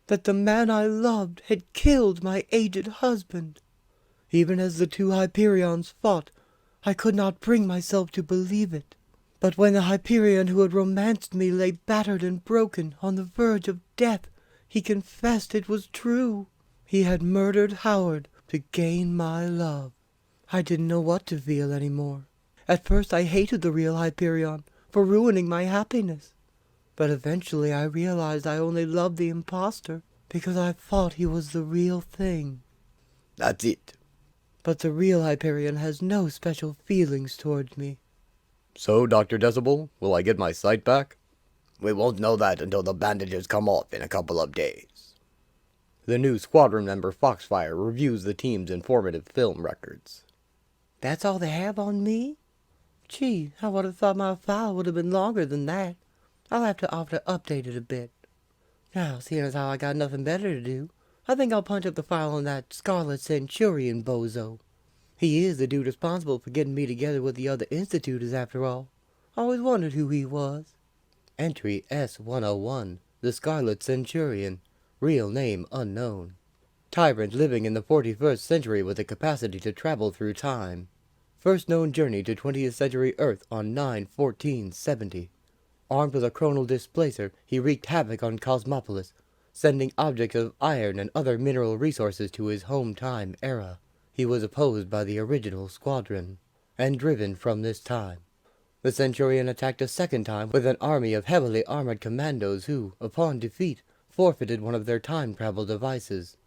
that the man I loved had killed my aged husband. Even as the two Hyperions fought, I could not bring myself to believe it. But when the Hyperion who had romanced me lay battered and broken on the verge of death, he confessed it was true. He had murdered Howard to gain my love. I didn't know what to feel anymore. At first I hated the real Hyperion for ruining my happiness. But eventually I realized I only loved the impostor because I thought he was the real thing. That's it. But the real Hyperion has no special feelings towards me. So, Dr. Decibel, will I get my sight back? We won't know that until the bandages come off in a couple of days. The new squadron member Foxfire reviews the team's informative film records. That's all they have on me? Gee, I would have thought my file would have been longer than that. I'll have to update it a bit. Now, seeing as how I got nothing better to do, I think I'll punch up the file on that Scarlet Centurion bozo. He is the dude responsible for getting me together with the other institutors, after all. Always wondered who he was. Entry S-101, the Scarlet Centurion. Real name unknown. Tyrant living in the 41st century with the capacity to travel through time. First known journey to 20th century Earth on 9/14/70. Armed with a chronal displacer, he wreaked havoc on Cosmopolis, sending objects of iron and other mineral resources to his home time era. He was opposed by the original squadron, and driven from this time. The Centurion attacked a second time with an army of heavily armored commandos who, upon defeat, forfeited one of their time travel devices.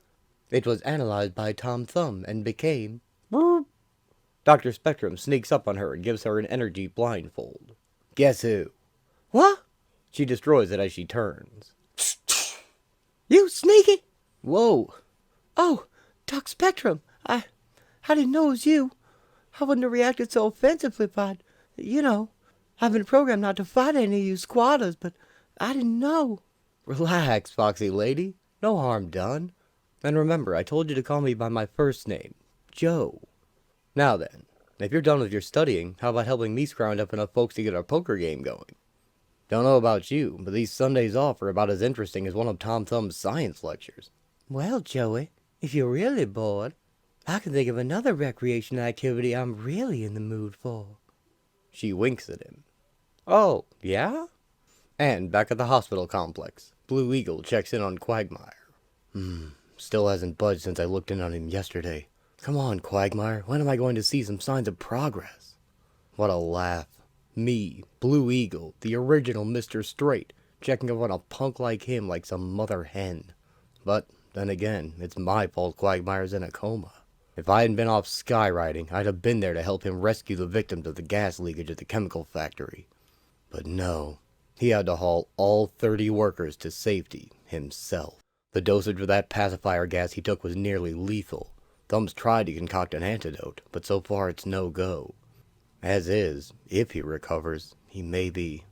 It was analyzed by Tom Thumb and became... Dr. Spectrum sneaks up on her and gives her an energy blindfold. Guess who? What? She destroys it as she turns. You sneaky! Whoa! Oh, Doc Spectrum, I didn't know it was you. I wouldn't have reacted so offensively if I'd, I've been programmed not to fight any of you squatters, but I didn't know. Relax, Foxy Lady. No harm done. And remember, I told you to call me by my first name, Joe. Now then, if you're done with your studying, how about helping me scrounge up enough folks to get our poker game going? Don't know about you, but these Sundays off are about as interesting as one of Tom Thumb's science lectures. Well, Joey, if you're really bored, I can think of another recreation activity I'm really in the mood for. She winks at him. Oh, yeah? And back at the hospital complex, Blue Eagle checks in on Quagmire. Still hasn't budged since I looked in on him yesterday. Come on, Quagmire, when am I going to see some signs of progress? What a laugh. Me, Blue Eagle, the original Mr. Straight, checking up on a punk like him like some mother hen. But, then again, it's my fault Quagmire's in a coma. If I hadn't been off skywriting, I'd have been there to help him rescue the victims of the gas leakage at the chemical factory. But no, he had to haul all 30 workers to safety himself. The dosage of that pacifier gas he took was nearly lethal. Thumbs tried to concoct an antidote, but so far it's no go. As is, if he recovers, he may be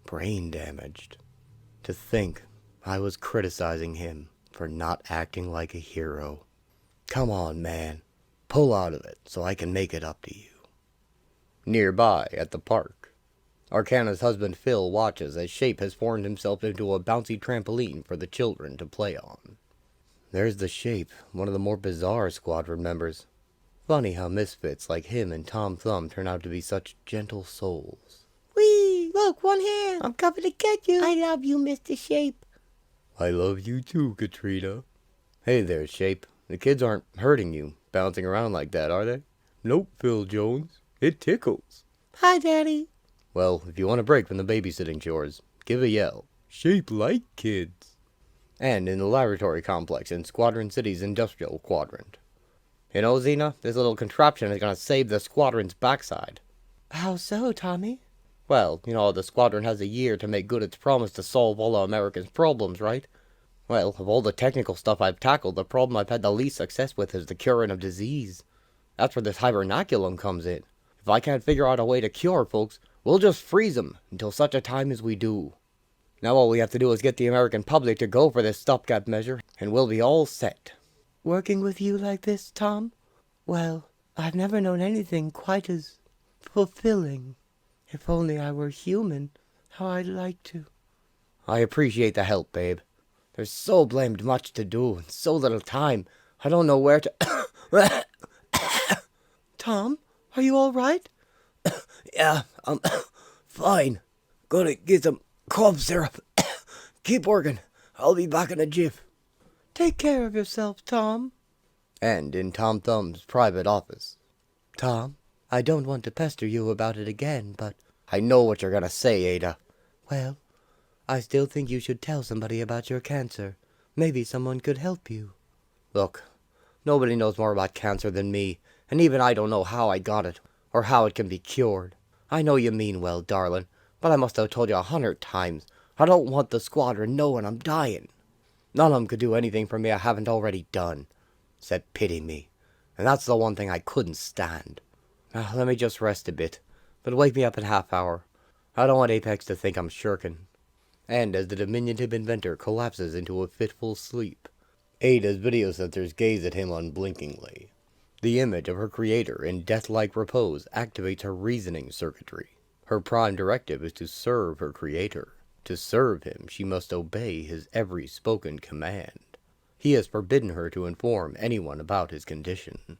brain damaged. To think I was criticizing him for not acting like a hero. Come on, man. Pull out of it so I can make it up to you. Nearby, at the park, Arcana's husband Phil watches as Shape has formed himself into a bouncy trampoline for the children to play on. There's the Shape, one of the more bizarre squadron members. Funny how misfits like him and Tom Thumb turn out to be such gentle souls. Whee! Look, one hand! I'm coming to get you! I love you, Mr. Shape. I love you too, Katrina. Hey there, Shape. The kids aren't hurting you, bouncing around like that, are they? Nope, Phil Jones. It tickles. Hi, Daddy. Well, if you want a break from the babysitting chores, give a yell. Shape like kids. And in the laboratory complex in Squadron City's industrial quadrant. You know, Xena, this little contraption is going to save the squadron's backside. How so, Tommy? Well, you know, the squadron has a year to make good its promise to solve all of America's problems, right? Well, of all the technical stuff I've tackled, the problem I've had the least success with is the curing of disease. That's where this hibernaculum comes in. If I can't figure out a way to cure folks, we'll just freeze them until such a time as we do. Now all we have to do is get the American public to go for this stopgap measure, and we'll be all set. Working with you like this, Tom? Well, I've never known anything quite as fulfilling. If only I were human, how I'd like to. I appreciate the help, babe. There's so blamed much to do, and so little time. I don't know where to... Tom, are you all right? Yeah, I'm fine. Gonna get some cough syrup. Keep working. I'll be back in a jiff. Take care of yourself, Tom. And in Tom Thumb's private office. Tom, I don't want to pester you about it again, but... I know what you're gonna say, Ada. Well, I still think you should tell somebody about your cancer. Maybe someone could help you. Look, nobody knows more about cancer than me, and even I don't know how I got it, or how it can be cured. I know you mean well, darling, but I must have told you 100 times. I don't want the squadron knowing I'm dying. None of them could do anything for me I haven't already done, except pity me. And that's the one thing I couldn't stand. Now, let me just rest a bit, but wake me up in half hour. I don't want Apex to think I'm shirking. And as the diminutive inventor collapses into a fitful sleep, Ada's video sensors gaze at him unblinkingly. The image of her creator in death-like repose activates her reasoning circuitry. Her prime directive is to serve her creator. To serve him, she must obey his every spoken command. He has forbidden her to inform anyone about his condition.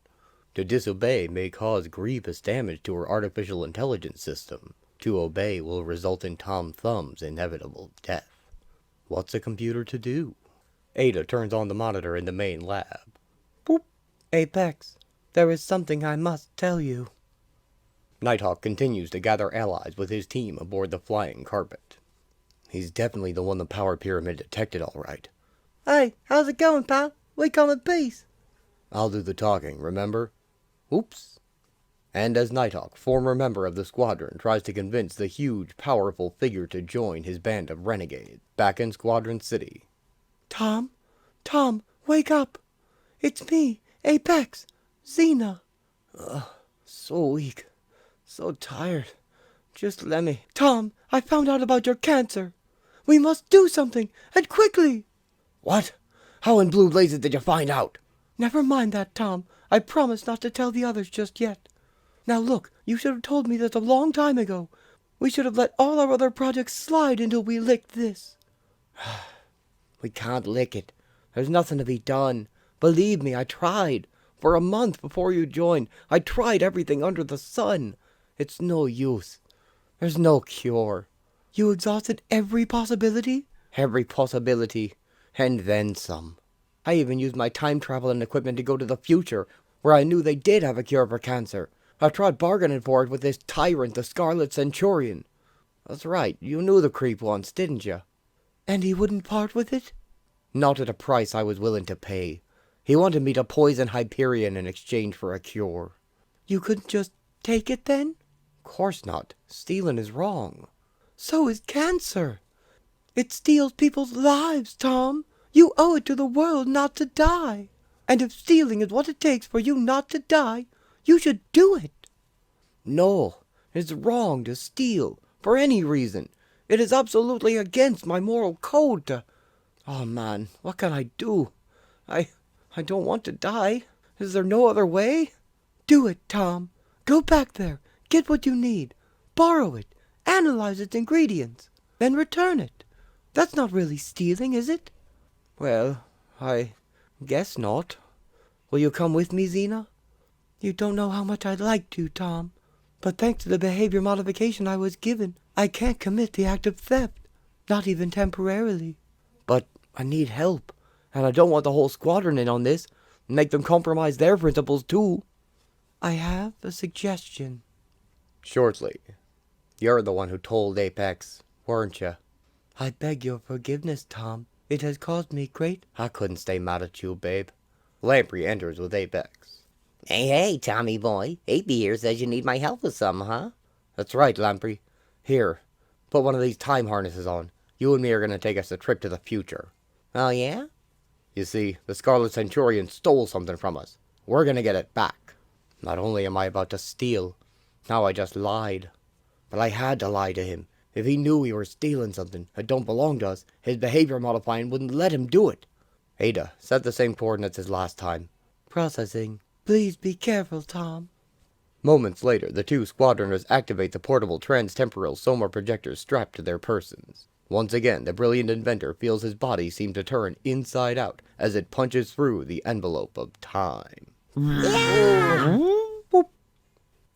To disobey may cause grievous damage to her artificial intelligence system. To obey will result in Tom Thumb's inevitable death. What's a computer to do? Ada turns on the monitor in the main lab. Boop. Apex, there is something I must tell you. Nighthawk continues to gather allies with his team aboard the flying carpet. He's definitely the one the power pyramid detected, all right. Hey, how's it going, pal? We come in peace. I'll do the talking, remember? Oops. And as Nighthawk, former member of the squadron, tries to convince the huge, powerful figure to join his band of renegades back in Squadron City. Tom, wake up. It's me, Apex, Xena. So weak. So tired. Just let me... Tom, I found out about your cancer. We must do something, and quickly. What? How in blue blazes did you find out? Never mind that, Tom. I promise not to tell the others just yet. Now look, you should have told me this a long time ago. We should have let all our other projects slide until we licked this. We can't lick it. There's nothing to be done. Believe me, I tried. For a month before you joined, I tried everything under the sun. It's no use. There's no cure. You exhausted every possibility? Every possibility, and then some. I even used my time traveling equipment to go to the future, where I knew they did have a cure for cancer. I tried bargaining for it with this tyrant, the Scarlet Centurion. That's right, you knew the creep once, didn't you? And he wouldn't part with it? Not at a price I was willing to pay. He wanted me to poison Hyperion in exchange for a cure. You couldn't just take it then? Of course not. Stealing is wrong. So is cancer. It steals people's lives, Tom. You owe it to the world not to die. And if stealing is what it takes for you not to die, you should do it. No, it's wrong to steal, for any reason. It is absolutely against my moral code to... Oh man, what can I do? I don't want to die. Is there no other way? Do it, Tom. Go back there, get what you need, borrow it, analyze its ingredients, then return it. That's not really stealing, is it? Well, I guess not. Will you come with me, Xena? You don't know how much I'd like to, Tom. But thanks to the behavior modification I was given, I can't commit the act of theft. Not even temporarily. But I need help. And I don't want the whole squadron in on this. And make them compromise their principles, too. I have a suggestion. Shortly. You're the one who told Apex, weren't you? I beg your forgiveness, Tom. It has caused me great... I couldn't stay mad at you, babe. Lamprey enters with Apex. Hey, Tommy boy. AP here says you need my help with something, huh? That's right, Lamprey. Here, put one of these time harnesses on. You and me are going to take us a trip to the future. Oh, yeah? You see, the Scarlet Centurion stole something from us. We're going to get it back. Not only am I about to steal, now I just lied. But I had to lie to him. If he knew we were stealing something that don't belong to us, his behavior modifying wouldn't let him do it. Ada, set the same coordinates as last time. Processing. Please be careful, Tom. Moments later, the two squadroners activate the portable trans-temporal sonar projectors strapped to their persons. Once again, the brilliant inventor feels his body seem to turn inside out as it punches through the envelope of time.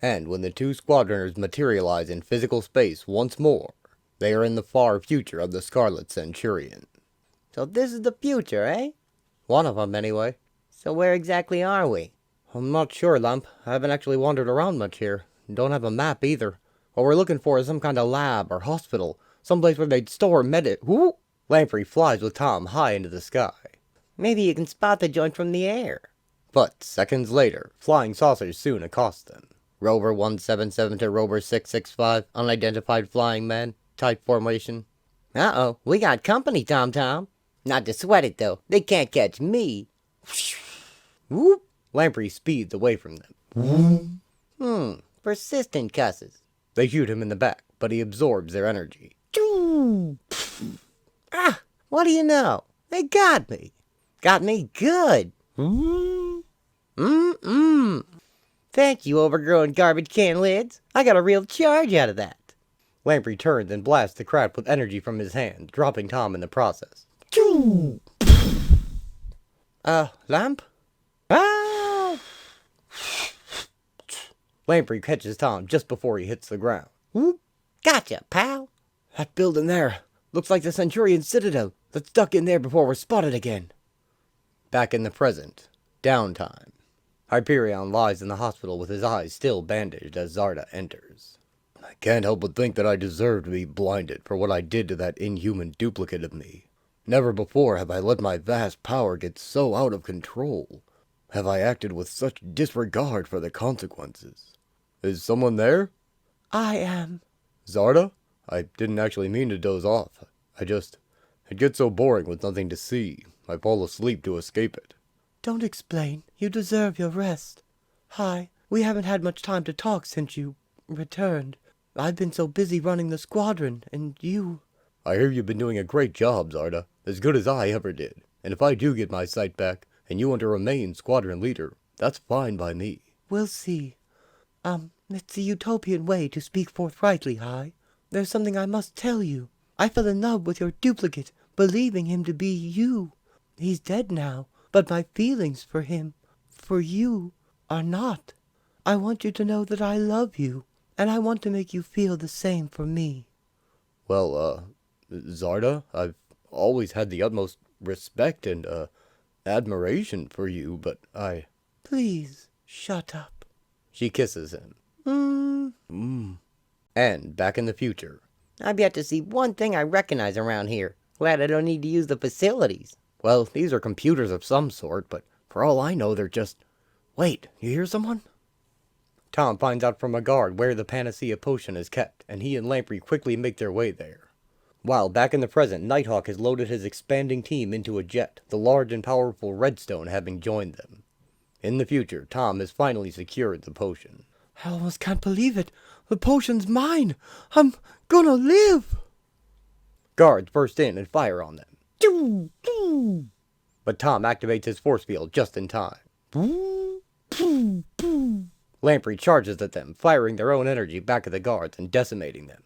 And when the two squadroners materialize in physical space once more, they are in the far future of the Scarlet Centurion. So this is the future, eh? One of them, anyway. So where exactly are we? I'm not sure, Lamp. I haven't actually wandered around much here. Don't have a map either. What we're looking for is some kind of lab or hospital. Someplace where they'd store Whoop! Lamprey flies with Tom high into the sky. Maybe you can spot the joint from the air. But seconds later, flying saucers soon accost them. Rover 177 to Rover 665, unidentified flying man, type formation. Uh-oh, we got company, Tom. Not to sweat it, though. They can't catch me. Whoop! Lamprey speeds away from them. Persistent cusses. They shoot him in the back, but he absorbs their energy. Ah, what do you know? They got me. Got me good. Thank you, overgrown garbage can lids. I got a real charge out of that. Lamprey turns and blasts the crowd with energy from his hand, dropping Tom in the process. Lamp? Ah! Lamprey catches Tom just before he hits the ground. Gotcha, pal. That building there looks like the Centurion Citadel. Let's duck in there before we're spotted again. Back in the present, downtime. Hyperion lies in the hospital with his eyes still bandaged as Zarda enters. I can't help but think that I deserve to be blinded for what I did to that inhuman duplicate of me. Never before have I let my vast power get so out of control. Have I acted with such disregard for the consequences? Is someone there? I am. Zarda? I didn't actually mean to doze off. It gets so boring with nothing to see. I fall asleep to escape it. Don't explain. You deserve your rest. Hi, we haven't had much time to talk since you returned. I've been so busy running the squadron, and you... I hear you've been doing a great job, Zarda. As good as I ever did. And if I do get my sight back, and you want to remain squadron leader, that's fine by me. We'll see. It's the Utopian way to speak forthrightly, Hi. There's something I must tell you. I fell in love with your duplicate, believing him to be you. He's dead now, but my feelings for him, for you, are not. I want you to know that I love you, and I want to make you feel the same for me. Well, Zarda, I've always had the utmost respect and, admiration for you, but I... Please, shut up. She kisses him. And back in the future. I've yet to see one thing I recognize around here. Glad I don't need to use the facilities. Well, these are computers of some sort, but for all I know, they're just... Wait, you hear someone? Tom finds out from a guard where the Panacea potion is kept, and he and Lamprey quickly make their way there. While back in the present, Nighthawk has loaded his expanding team into a jet, the large and powerful Redstone having joined them. In the future, Tom has finally secured the potion. I almost can't believe it. The potion's mine. I'm gonna live. Guards burst in and fire on them. But Tom activates his force field just in time. Lamprey charges at them, firing their own energy back at the guards and decimating them.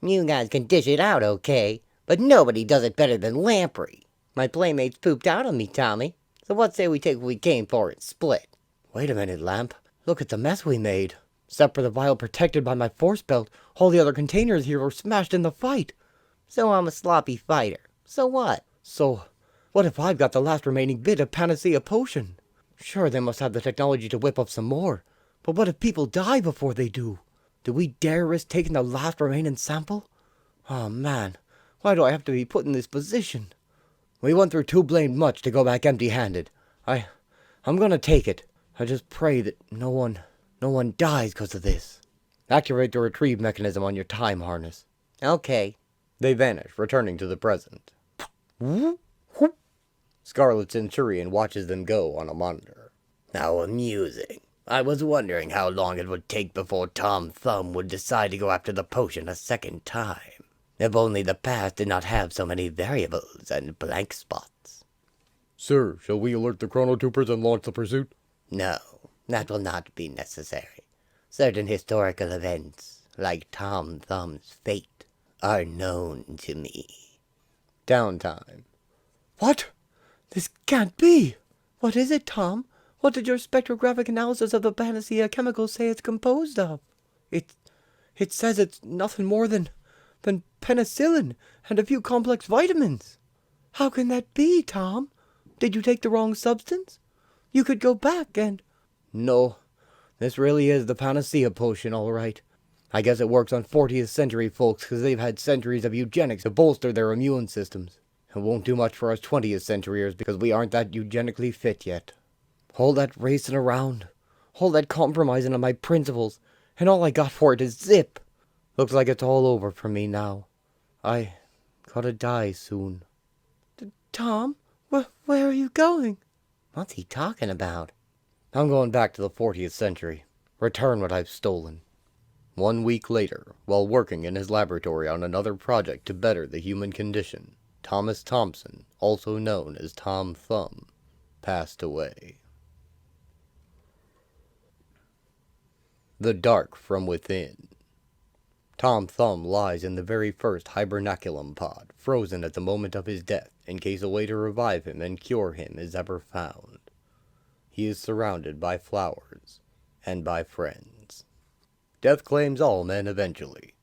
You guys can dish it out, okay? But nobody does it better than Lamprey. My playmates pooped out on me, Tommy. So what say we take what we came for and split? Wait a minute, Lamp. Look at the mess we made. Except for the vial protected by my force belt, all the other containers here were smashed in the fight. So I'm a sloppy fighter. So what? So, what if I've got the last remaining bit of Panacea potion? Sure, they must have the technology to whip up some more. But what if people die before they do? Do we dare risk taking the last remaining sample? Oh man, why do I have to be put in this position? We went through too blamed much to go back empty-handed. I'm gonna take it. I just pray that no one dies because of this. Activate the retrieve mechanism on your time harness. Okay. They vanish, returning to the present. Scarlet Centurion watches them go on a monitor. How amusing. I was wondering how long it would take before Tom Thumb would decide to go after the potion a second time. If only the past did not have so many variables and blank spots. Sir, shall we alert the chronotroopers and launch the pursuit? No, that will not be necessary. Certain historical events, like Tom Thumb's fate, are known to me. Downtime. What? This can't be. What is it, Tom? What did your spectrographic analysis of the Panacea chemicals say it's composed of? It says it's nothing more than penicillin and a few complex vitamins. How can that be, Tom? Did you take the wrong substance? You could go back and... No, this really is the Panacea potion, all right. I guess it works on 40th century folks because they've had centuries of eugenics to bolster their immune systems. It won't do much for us 20th centuryers because we aren't that eugenically fit yet. All that racing around, all that compromising on my principles, and all I got for it is zip. Looks like it's all over for me now. I gotta die soon. Tom, where are you going? What's he talking about? I'm going back to the 40th century. Return what I've stolen. 1 week later, while working in his laboratory on another project to better the human condition, Thomas Thompson, also known as Tom Thumb, passed away. The Dark from Within. Tom Thumb lies in the very first hibernaculum pod, frozen at the moment of his death, in case a way to revive him and cure him is ever found. He is surrounded by flowers, and by friends. Death claims all men eventually,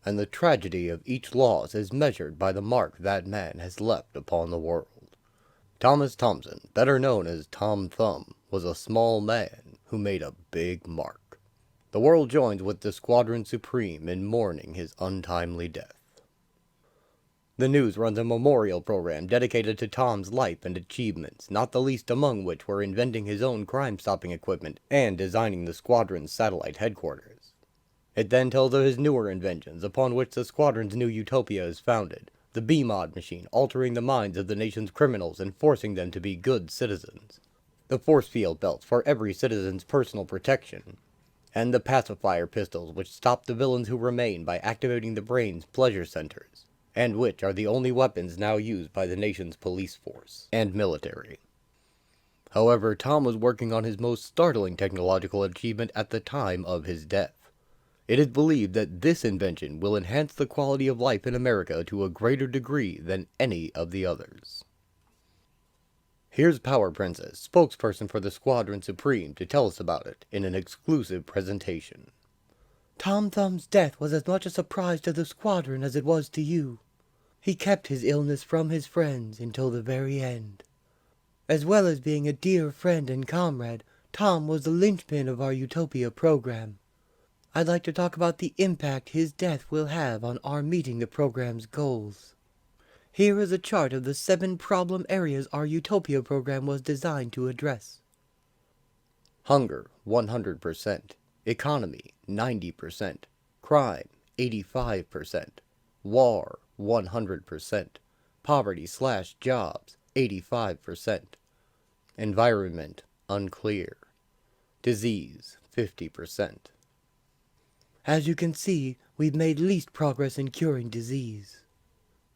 and the tragedy of each loss is measured by the mark that man has left upon the world. Thomas Thompson, better known as Tom Thumb, was a small man who made a big mark. The world joins with the Squadron Supreme in mourning his untimely death. The news runs a memorial program dedicated to Tom's life and achievements, not the least among which were inventing his own crime-stopping equipment and designing the Squadron's satellite headquarters. It then tells of his newer inventions, upon which the Squadron's new Utopia is founded, the B-Mod machine altering the minds of the nation's criminals and forcing them to be good citizens. the force field belts for every citizen's personal protection, and the pacifier pistols which stop the villains who remain by activating the brain's pleasure centers, and which are the only weapons now used by the nation's police force and military. However, Tom was working on his most startling technological achievement at the time of his death. It is believed that this invention will enhance the quality of life in America to a greater degree than any of the others. Here's Power Princess, spokesperson for the Squadron Supreme, to tell us about it in an exclusive presentation. Tom Thumb's death was as much a surprise to the squadron as it was to you. He kept his illness from his friends until the very end. As well as being a dear friend and comrade, Tom was the linchpin of our Utopia program. I'd like to talk about the impact his death will have on our meeting the program's goals. Here is a chart of the 7 problem areas our Utopia program was designed to address. Hunger, 100%. Economy, 90%. Crime, 85%. War, 100%. Poverty/jobs, 85%. Environment, unclear. Disease, 50%. As you can see, we've made least progress in curing disease.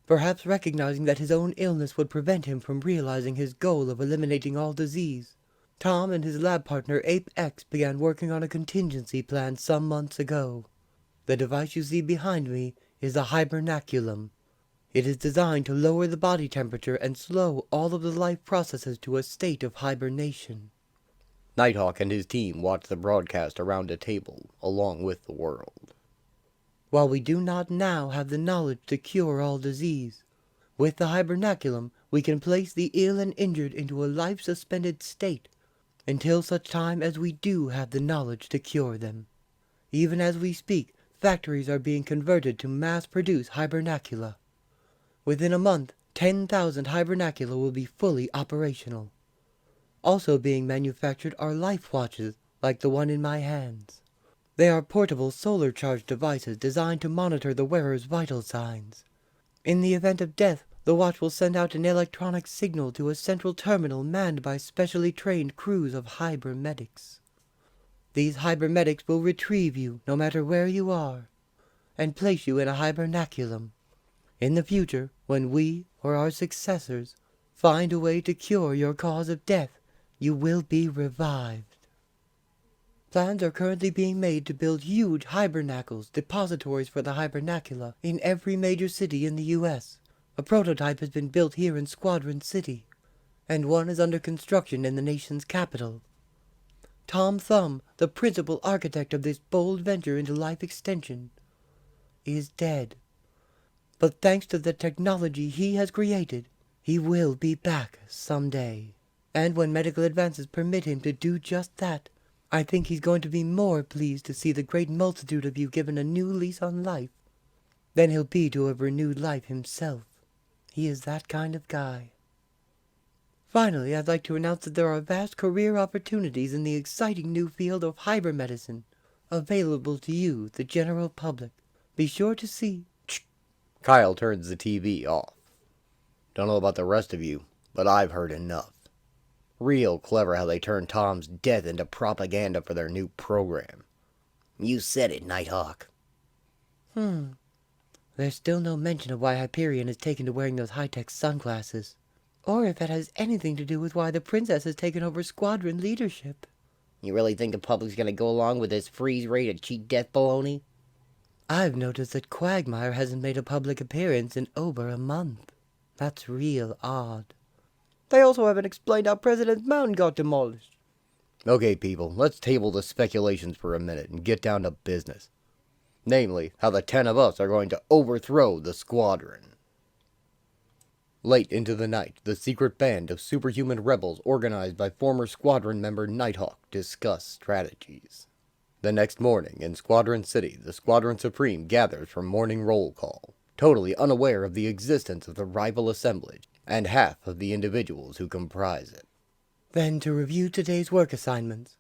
Perhaps recognizing that his own illness would prevent him from realizing his goal of eliminating all disease, Tom and his lab partner Ape X began working on a contingency plan some months ago. The device you see behind me is a Hibernaculum. It is designed to lower the body temperature and slow all of the life processes to a state of hibernation. Nighthawk and his team watched the broadcast around a table, along with the world. While we do not now have the knowledge to cure all disease, with the Hibernaculum we can place the ill and injured into a life-suspended state until such time as we do have the knowledge to cure them. Even as we speak, factories are being converted to mass-produce Hibernacula. Within a month, 10,000 Hibernacula will be fully operational. Also being manufactured are life watches like the one in my hands. They are portable solar-charged devices designed to monitor the wearer's vital signs. In the event of death, the watch will send out an electronic signal to a central terminal manned by specially trained crews of Hibernetics. These Hibernetics will retrieve you no matter where you are, and place you in a Hibernaculum. In the future, when we, or our successors, find a way to cure your cause of death, you will be revived. Plans are currently being made to build huge Hibernacles, depositories for the Hibernacula, in every major city in the U.S. A prototype has been built here in Squadron City, and one is under construction in the nation's capital. Tom Thumb, the principal architect of this bold venture into life extension, is dead. But thanks to the technology he has created, he will be back someday. And when medical advances permit him to do just that, I think he's going to be more pleased to see the great multitude of you given a new lease on life than he'll be to have renewed life himself. He is that kind of guy. Finally, I'd like to announce that there are vast career opportunities in the exciting new field of hybermedicine available to you, the general public. Be sure to see... Kyle turns the TV off. Don't know about the rest of you, but I've heard enough. Real clever how they turned Tom's death into propaganda for their new program. You said it, Nighthawk. There's still no mention of why Hyperion is taken to wearing those high-tech sunglasses, or if it has anything to do with why the princess has taken over squadron leadership. You really think the public's gonna go along with this freeze-rated cheat death baloney? I've noticed that Quagmire hasn't made a public appearance in over a month. That's real odd. They also haven't explained how President's Mountain got demolished. Okay, people, let's table the speculations for a minute and get down to business. Namely, how the 10 of us are going to overthrow the squadron. Late into the night, the secret band of superhuman rebels organized by former squadron member Nighthawk discuss strategies. The next morning, in Squadron City, the Squadron Supreme gathers for morning roll call, totally unaware of the existence of the rival assemblage and half of the individuals who comprise it. Then, to review today's work assignments,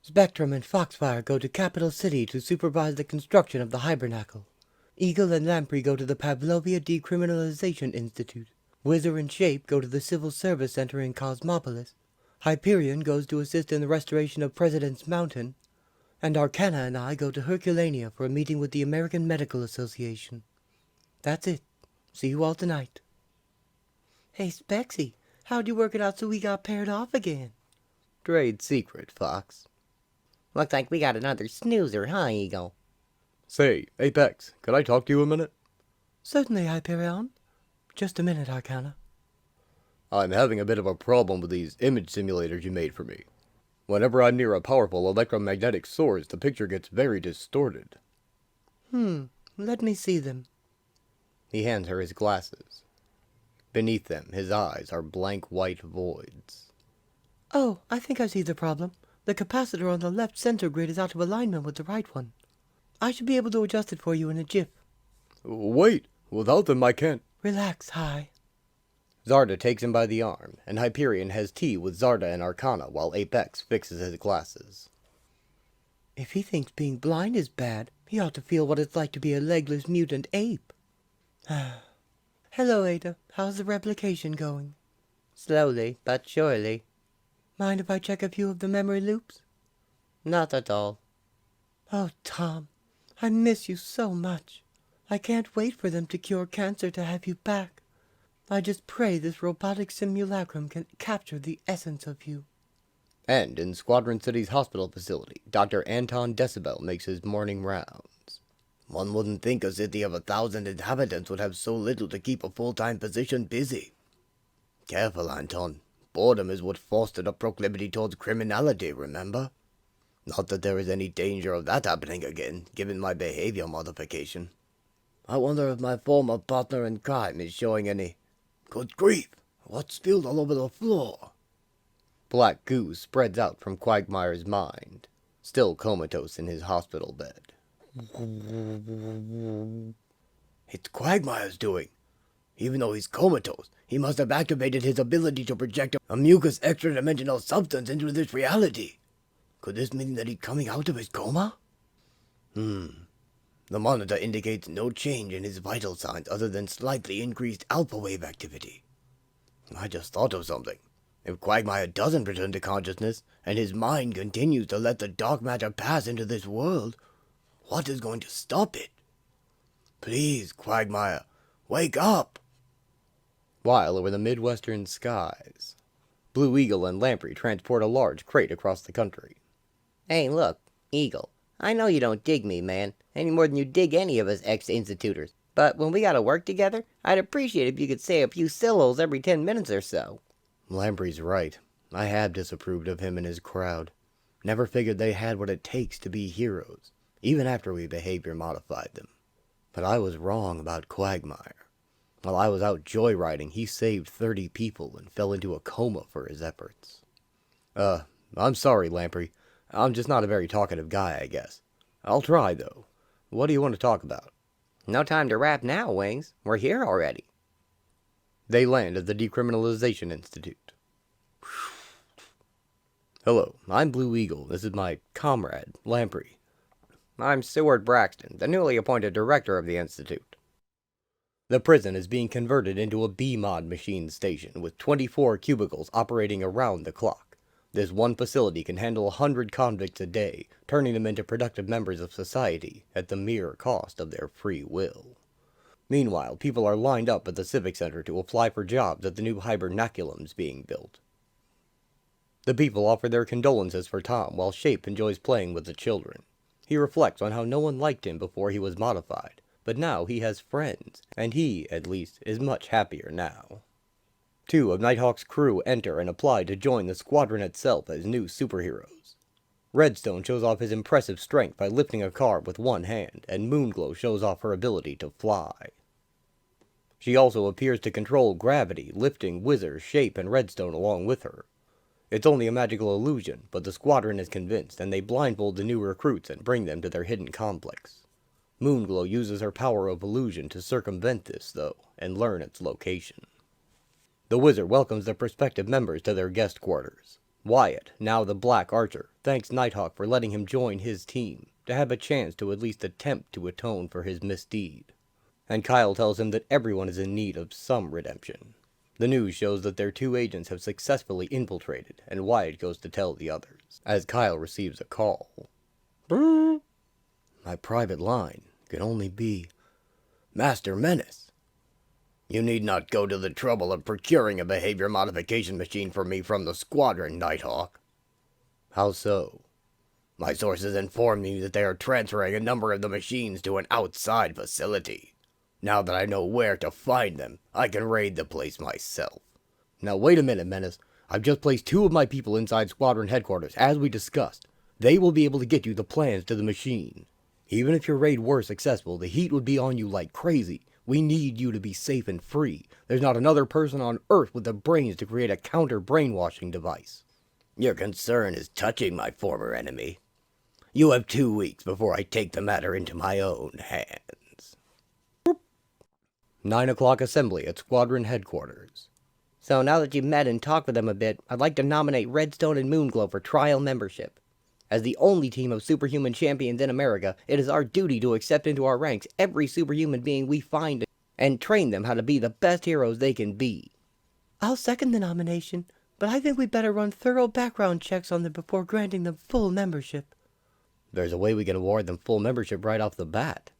Spectrum and Foxfire go to Capital City to supervise the construction of the Hibernacle. Eagle and Lamprey go to the Pavlovia Decriminalization Institute. Whizzer and Shape go to the Civil Service Center in Cosmopolis. Hyperion goes to assist in the restoration of President's Mountain, and Arcana and I go to Herculania for a meeting with the American Medical Association. That's it. See you all tonight. Hey, Spexy, how'd you work it out so we got paired off again? Trade secret, Fox. Looks like we got another snoozer, huh, Eagle? Say, Apex, could I talk to you a minute? Certainly, Hyperion. Just a minute, Arcana. I'm having a bit of a problem with these image simulators you made for me. Whenever I'm near a powerful electromagnetic source, the picture gets very distorted. Let me see them. He hands her his glasses. Beneath them, his eyes are blank white voids. Oh, I think I see the problem. The capacitor on the left center grid is out of alignment with the right one. I should be able to adjust it for you in a jiff. Wait, without them I can't. Relax, Hi. Zarda takes him by the arm, and Hyperion has tea with Zarda and Arcana while Apex fixes his glasses. If he thinks being blind is bad, he ought to feel what it's like to be a legless mutant ape. Hello, Ada. How's the replication going? Slowly, but surely. Mind if I check a few of the memory loops? Not at all. Oh, Tom, I miss you so much. I can't wait for them to cure cancer to have you back. I just pray this robotic simulacrum can capture the essence of you. And in Squadron City's hospital facility, Dr. Anton Decibel makes his morning rounds. One wouldn't think a city of 1,000 inhabitants would have so little to keep a full-time physician busy. Careful, Anton. Boredom is what fostered a proclivity towards criminality, remember? Not that there is any danger of that happening again, given my behavior modification. I wonder if my former partner in crime is showing any... Good grief! What's spilled all over the floor? Black goo spreads out from Quagmire's mind, still comatose in his hospital bed. It's Quagmire's doing. Even though he's comatose, he must have activated his ability to project a mucus extra-dimensional substance into this reality. Could this mean that he's coming out of his coma? The monitor indicates no change in his vital signs other than slightly increased alpha wave activity. I just thought of something. If Quagmire doesn't return to consciousness, and his mind continues to let the dark matter pass into this world, what is going to stop it? Please, Quagmire, wake up! While over the Midwestern skies, Blue Eagle and Lamprey transport a large crate across the country. Hey, look, Eagle. I know you don't dig me, man, any more than you dig any of us ex-institutors. But when we gotta work together, I'd appreciate if you could say a few syllables every 10 minutes or so. Lamprey's right. I have disapproved of him and his crowd. Never figured they had what it takes to be heroes, even after we behavior modified them. But I was wrong about Quagmire. While I was out joyriding, he saved 30 people and fell into a coma for his efforts. I'm sorry, Lamprey. I'm just not a very talkative guy, I guess. I'll try, though. What do you want to talk about? No time to rap now, Wings. We're here already. They land at the Decriminalization Institute. Hello, I'm Blue Eagle. This is my comrade, Lamprey. I'm Seward Braxton, the newly appointed director of the Institute. The prison is being converted into a B-mod machine station with 24 cubicles operating around the clock. This one facility can handle 100 convicts a day, turning them into productive members of society at the mere cost of their free will. Meanwhile, people are lined up at the Civic Center to apply for jobs at the new Hibernaculums being built. The people offer their condolences for Tom while Shape enjoys playing with the children. He reflects on how no one liked him before he was modified, but now he has friends, and he, at least, is much happier now. 2 of Nighthawk's crew enter and apply to join the squadron itself as new superheroes. Redstone shows off his impressive strength by lifting a car with one hand, and Moonglow shows off her ability to fly. She also appears to control gravity, lifting Whizzer, Shape, and Redstone along with her. It's only a magical illusion, but the squadron is convinced, and they blindfold the new recruits and bring them to their hidden complex. Moonglow uses her power of illusion to circumvent this, though, and learn its location. The Wizard welcomes the prospective members to their guest quarters. Wyatt, now the Black Archer, thanks Nighthawk for letting him join his team, to have a chance to at least attempt to atone for his misdeed. And Kyle tells him that everyone is in need of some redemption. The news shows that their 2 agents have successfully infiltrated, and Wyatt goes to tell the others, as Kyle receives a call. Brrr. My private line can only be Master Menace. You need not go to the trouble of procuring a behavior modification machine for me from the Squadron, Nighthawk. How so? My sources inform me that they are transferring a number of the machines to an outside facility. Now that I know where to find them, I can raid the place myself. Now wait a minute, Menace. I've just placed 2 of my people inside Squadron headquarters, as we discussed. They will be able to get you the plans to the machine. Even if your raid were successful, the heat would be on you like crazy. We need you to be safe and free. There's not another person on Earth with the brains to create a counter-brainwashing device. Your concern is touching my former enemy. You have 2 weeks before I take the matter into my own hands. 9 o'clock assembly at Squadron headquarters. So now that you've met and talked with them a bit, I'd like to nominate Redstone and Moonglow for trial membership. As the only team of superhuman champions in America, it is our duty to accept into our ranks every superhuman being we find and train them how to be the best heroes they can be. I'll second the nomination, but I think we better run thorough background checks on them before granting them full membership. There's a way we can award them full membership right off the bat,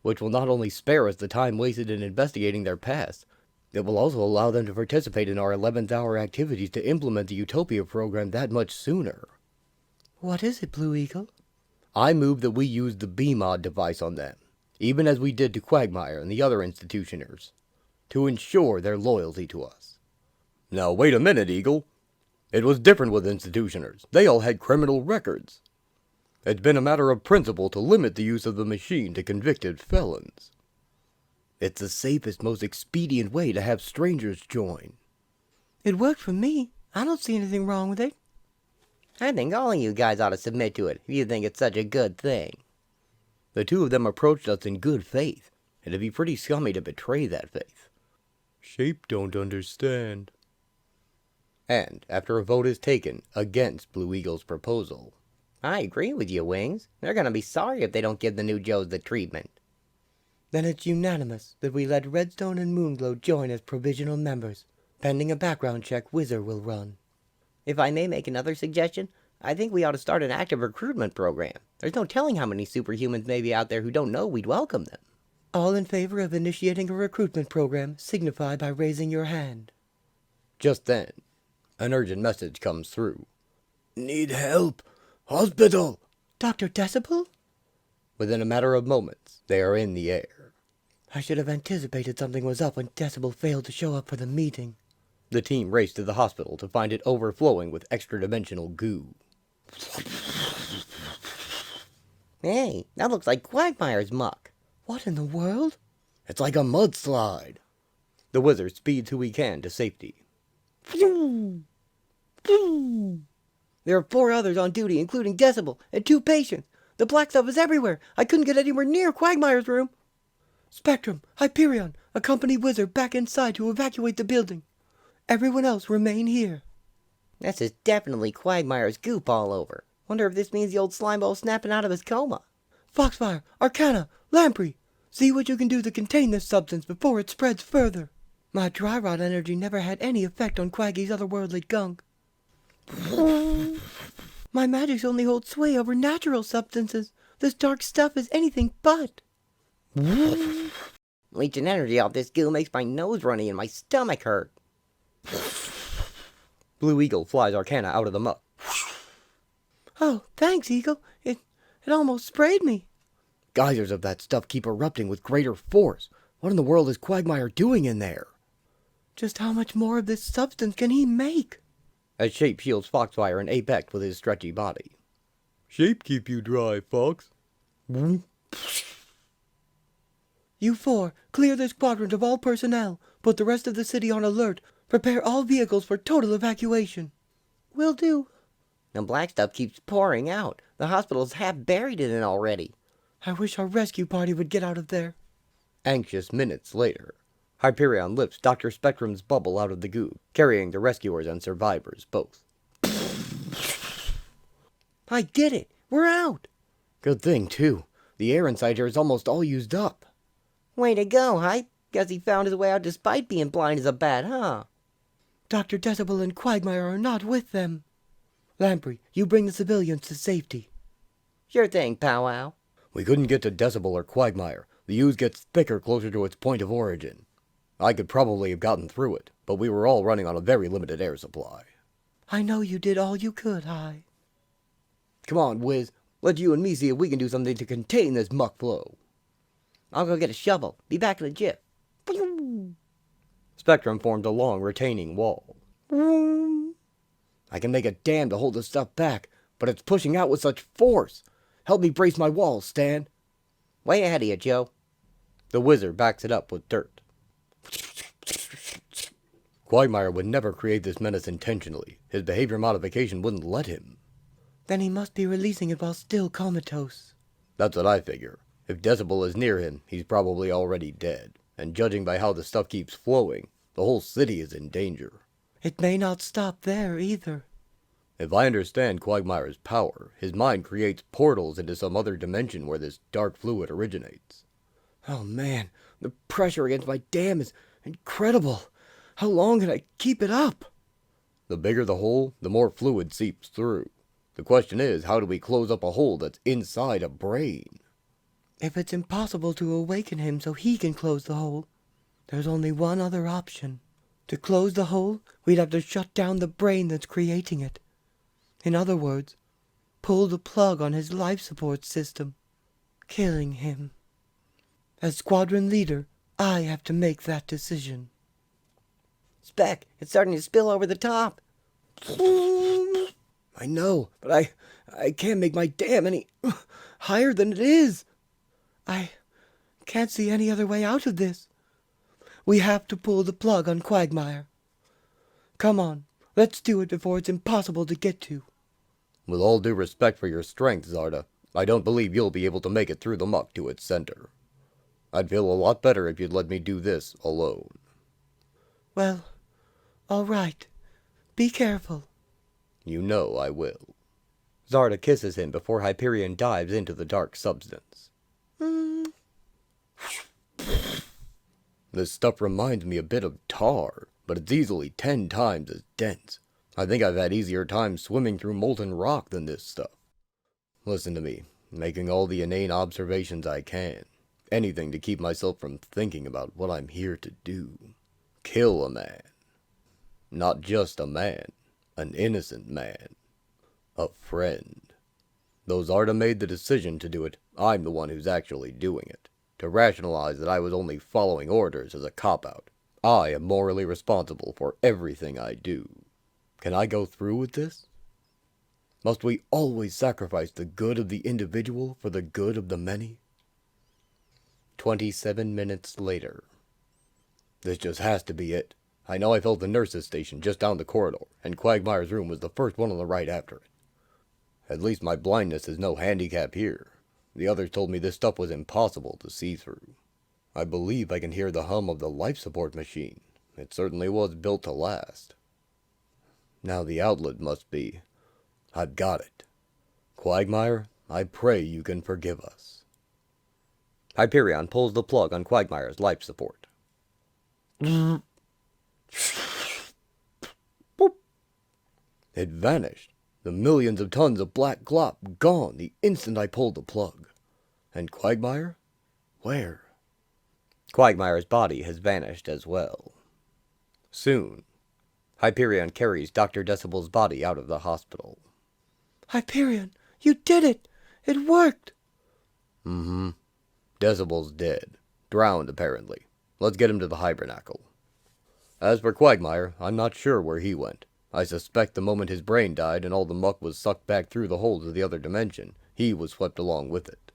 which will not only spare us the time wasted in investigating their past, it will also allow them to participate in our 11th hour activities to implement the Utopia program that much sooner. What is it, Blue Eagle? I move that we use the BMod device on them, even as we did to Quagmire and the other institutioners, to ensure their loyalty to us. Now wait a minute, Eagle. It was different with institutioners. They all had criminal records. It's been a matter of principle to limit the use of the machine to convicted felons. It's the safest, most expedient way to have strangers join. It worked for me. I don't see anything wrong with it. I think all of you guys ought to submit to it if you think it's such a good thing. The 2 of them approached us in good faith. It'd be pretty scummy to betray that faith. Shape don't understand. And, after a vote is taken against Blue Eagle's proposal. I agree with you, Wings. They're gonna be sorry if they don't give the new Joes the treatment. Then it's unanimous that we let Redstone and Moonglow join as provisional members. Pending a background check Whizzer will run. If I may make another suggestion, I think we ought to start an active recruitment program. There's no telling how many superhumans may be out there who don't know we'd welcome them. All in favor of initiating a recruitment program, signify by raising your hand. Just then, an urgent message comes through. Need help? Hospital! Dr. Decibel? Within a matter of moments, they are in the air. I should have anticipated something was up when Decibel failed to show up for the meeting. The team raced to the hospital to find it overflowing with extra-dimensional goo. Hey, that looks like Quagmire's muck. What in the world? It's like a mudslide. The wizard speeds who he can to safety. There are 4 others on duty, including Decibel, and 2 patients. The black stuff is everywhere. I couldn't get anywhere near Quagmire's room. Spectrum, Hyperion, accompany Wizard back inside to evacuate the building. Everyone else remain here. This is definitely Quagmire's goop all over. Wonder if this means the old slimeball's snapping out of his coma. Foxfire, Arcana, Lamprey, see what you can do to contain this substance before it spreads further. My dry rot energy never had any effect on Quaggy's otherworldly gunk. My magics only hold sway over natural substances. This dark stuff is anything but. Leeching energy off this goo makes my nose runny and my stomach hurt. Blue Eagle flies Arcana out of the muck. Oh, thanks, Eagle. It almost sprayed me. Geysers of that stuff keep erupting with greater force. What in the world is Quagmire doing in there? Just how much more of this substance can he make? As Shape shields Foxfire and Apex with his stretchy body. Shape keep you dry, Fox. You 4, clear this quadrant of all personnel. Put the rest of the city on alert. Prepare all vehicles for total evacuation. Will do. The black stuff keeps pouring out. The hospital's half buried in it already. I wish our rescue party would get out of there. Anxious minutes later, Hyperion lifts Dr. Spectrum's bubble out of the goo, carrying the rescuers and survivors both. I did it! We're out! Good thing, too. The air inside here is almost all used up. Way to go, Hype. Guess he found his way out despite being blind as a bat, huh? Dr. Decibel and Quagmire are not with them. Lamprey, you bring the civilians to safety. Sure thing, powwow. We couldn't get to Decibel or Quagmire. The ooze gets thicker closer to its point of origin. I could probably have gotten through it, but we were all running on a very limited air supply. I know you did all you could, Hi. Come on, Wiz. Let you and me see if we can do something to contain this muck flow. I'll go get a shovel. Be back in a jiff. Spectrum formed a long retaining wall. I can make a dam to hold the stuff back, but it's pushing out with such force. Help me brace my walls, Stan. Way ahead of you, Joe. The wizard backs it up with dirt. Quagmire would never create this menace intentionally. His behavior modification wouldn't let him. Then he must be releasing it while still comatose. That's what I figure. If Decibel is near him, he's probably already dead. And judging by how the stuff keeps flowing, the whole city is in danger. It may not stop there, either. If I understand Quagmire's power, his mind creates portals into some other dimension where this dark fluid originates. Oh man, the pressure against my dam is incredible. How long can I keep it up? The bigger the hole, the more fluid seeps through. The question is, how do we close up a hole that's inside a brain? If it's impossible to awaken him so he can close the hole, there's only one other option. To close the hole, we'd have to shut down the brain that's creating it. In other words, pull the plug on his life support system, killing him. As squadron leader, I have to make that decision. Spec, it's starting to spill over the top. I know, but I can't make my dam any higher than it is. I can't see any other way out of this. We have to pull the plug on Quagmire. Come on, let's do it before it's impossible to get to. With all due respect for your strength, Zarda, I don't believe you'll be able to make it through the muck to its center. I'd feel a lot better if you'd let me do this alone. Well, all right. Be careful. You know I will. Zarda kisses him before Hyperion dives into the dark substance. This stuff reminds me a bit of tar, but it's easily 10 times as dense. I think I've had easier times swimming through molten rock than this stuff. Listen to me, making all the inane observations I can. Anything to keep myself from thinking about what I'm here to do. Kill a man. Not just a man. An innocent man. A friend. Though Zarda made the decision to do it, I'm the one who's actually doing it. To rationalize that I was only following orders is a cop-out. I am morally responsible for everything I do. Can I go through with this? Must we always sacrifice the good of the individual for the good of the many? 27 minutes later. This just has to be it. I know I felt the nurse's station just down the corridor, and Quagmire's room was the first one on the right after it. At least my blindness is no handicap here. The others told me this stuff was impossible to see through. I believe I can hear the hum of the life support machine. It certainly was built to last. Now the outlet must be... I've got it. Quagmire, I pray you can forgive us. Hyperion pulls the plug on Quagmire's life support. It vanished. The millions of tons of black glop gone the instant I pulled the plug. And Quagmire? Where? Quagmire's body has vanished as well. Soon, Hyperion carries Dr. Decibel's body out of the hospital. Hyperion, you did it! It worked! Mm-hmm. Decibel's dead. Drowned, apparently. Let's get him to the Hibernacle. As for Quagmire, I'm not sure where he went. I suspect the moment his brain died and all the muck was sucked back through the hole to the other dimension, he was swept along with it.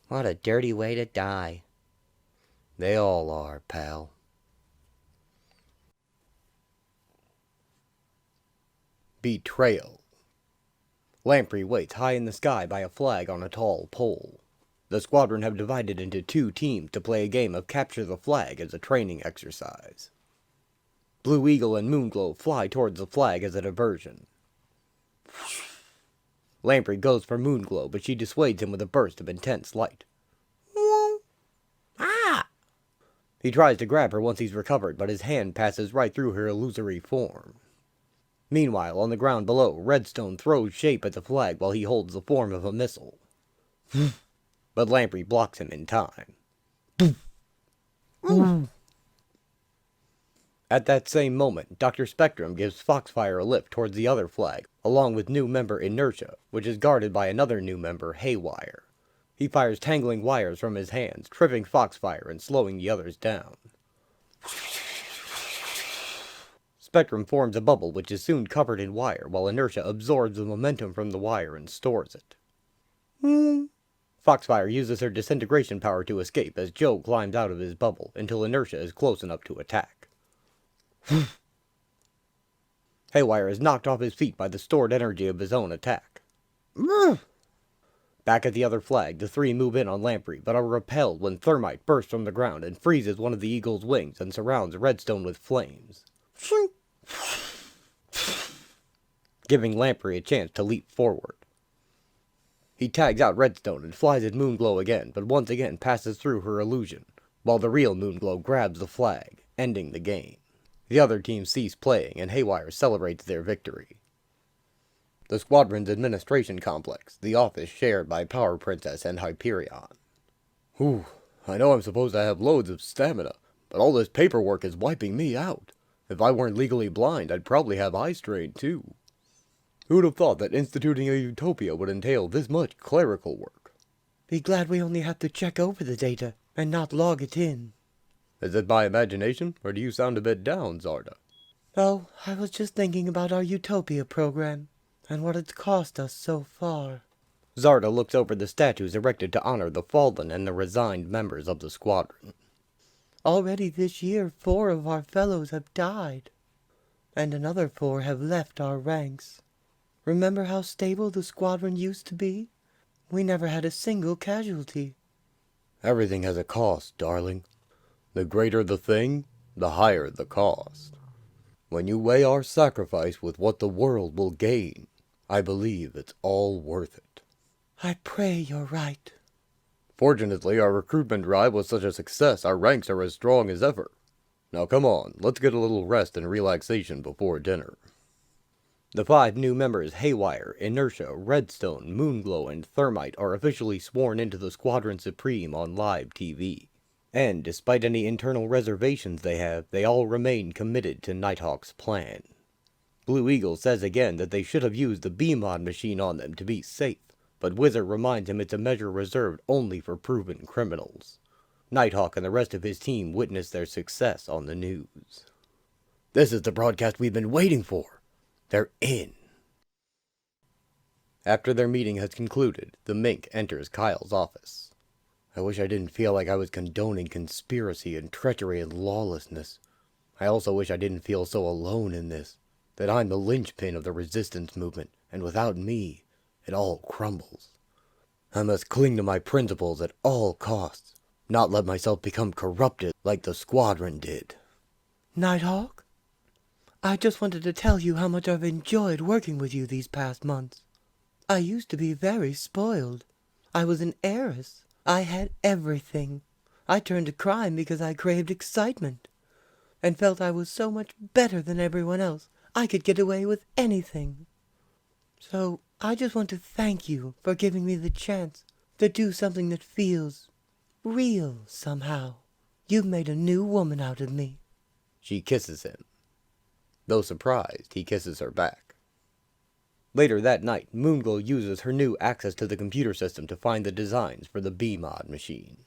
What a dirty way to die. They all are, pal. Betrayal. Lamprey waits high in the sky by a flag on a tall pole. The squadron have divided into 2 teams to play a game of capture the flag as a training exercise. Blue Eagle and Moonglow fly towards the flag as a diversion. Lamprey goes for Moonglow, but she dissuades him with a burst of intense light. He tries to grab her once he's recovered, but his hand passes right through her illusory form. Meanwhile, on the ground below, Redstone throws shape at the flag while he holds the form of a missile. But Lamprey blocks him in time. At that same moment, Dr. Spectrum gives Foxfire a lift towards the other flag, along with new member Inertia, which is guarded by another new member, Haywire. He fires tangling wires from his hands, tripping Foxfire and slowing the others down. Spectrum forms a bubble which is soon covered in wire, while Inertia absorbs the momentum from the wire and stores it. Foxfire uses her disintegration power to escape as Joe climbs out of his bubble until Inertia is close enough to attack. Haywire is knocked off his feet by the stored energy of his own attack. Back at the other flag, the three move in on Lamprey, but are repelled when thermite bursts from the ground and freezes one of the eagle's wings and surrounds Redstone with flames, giving Lamprey a chance to leap forward. He tags out Redstone and flies at Moonglow again, but once again passes through her illusion, while the real Moonglow grabs the flag, ending the game. The other teams cease playing, and Haywire celebrates their victory. The Squadron's administration complex, the office shared by Power Princess and Hyperion. Whew, I know I'm supposed to have loads of stamina, but all this paperwork is wiping me out. If I weren't legally blind, I'd probably have eye strain too. Who'd have thought that instituting a utopia would entail this much clerical work? Be glad we only have to check over the data and not log it in. Is it my imagination, or do you sound a bit down, Zarda? Oh, I was just thinking about our Utopia program, and what it's cost us so far. Zarda looks over the statues erected to honor the fallen and the resigned members of the squadron. Already this year, 4 of our fellows have died, and another 4 have left our ranks. Remember how stable the squadron used to be? We never had a single casualty. Everything has a cost, darling. The greater the thing, the higher the cost. When you weigh our sacrifice with what the world will gain, I believe it's all worth it. I pray you're right. Fortunately, our recruitment drive was such a success, our ranks are as strong as ever. Now come on, let's get a little rest and relaxation before dinner. The 5 new members, Haywire, Inertia, Redstone, Moonglow, and Thermite, are officially sworn into the Squadron Supreme on live TV. And, despite any internal reservations they have, they all remain committed to Nighthawk's plan. Blue Eagle says again that they should have used the BMod machine on them to be safe, but Wizard reminds him it's a measure reserved only for proven criminals. Nighthawk and the rest of his team witness their success on the news. This is the broadcast we've been waiting for. They're in. After their meeting has concluded, the Mink enters Kyle's office. I wish I didn't feel like I was condoning conspiracy and treachery and lawlessness. I also wish I didn't feel so alone in this, that I'm the linchpin of the resistance movement, and without me, it all crumbles. I must cling to my principles at all costs, not let myself become corrupted like the Squadron did. Nighthawk? I just wanted to tell you how much I've enjoyed working with you these past months. I used to be very spoiled. I was an heiress. I had everything. I turned to crime because I craved excitement, and felt I was so much better than everyone else, I could get away with anything. So, I just want to thank you for giving me the chance to do something that feels real somehow. You've made a new woman out of me. She kisses him. Though surprised, he kisses her back. Later that night, Moonglow uses her new access to the computer system to find the designs for the BMod machine.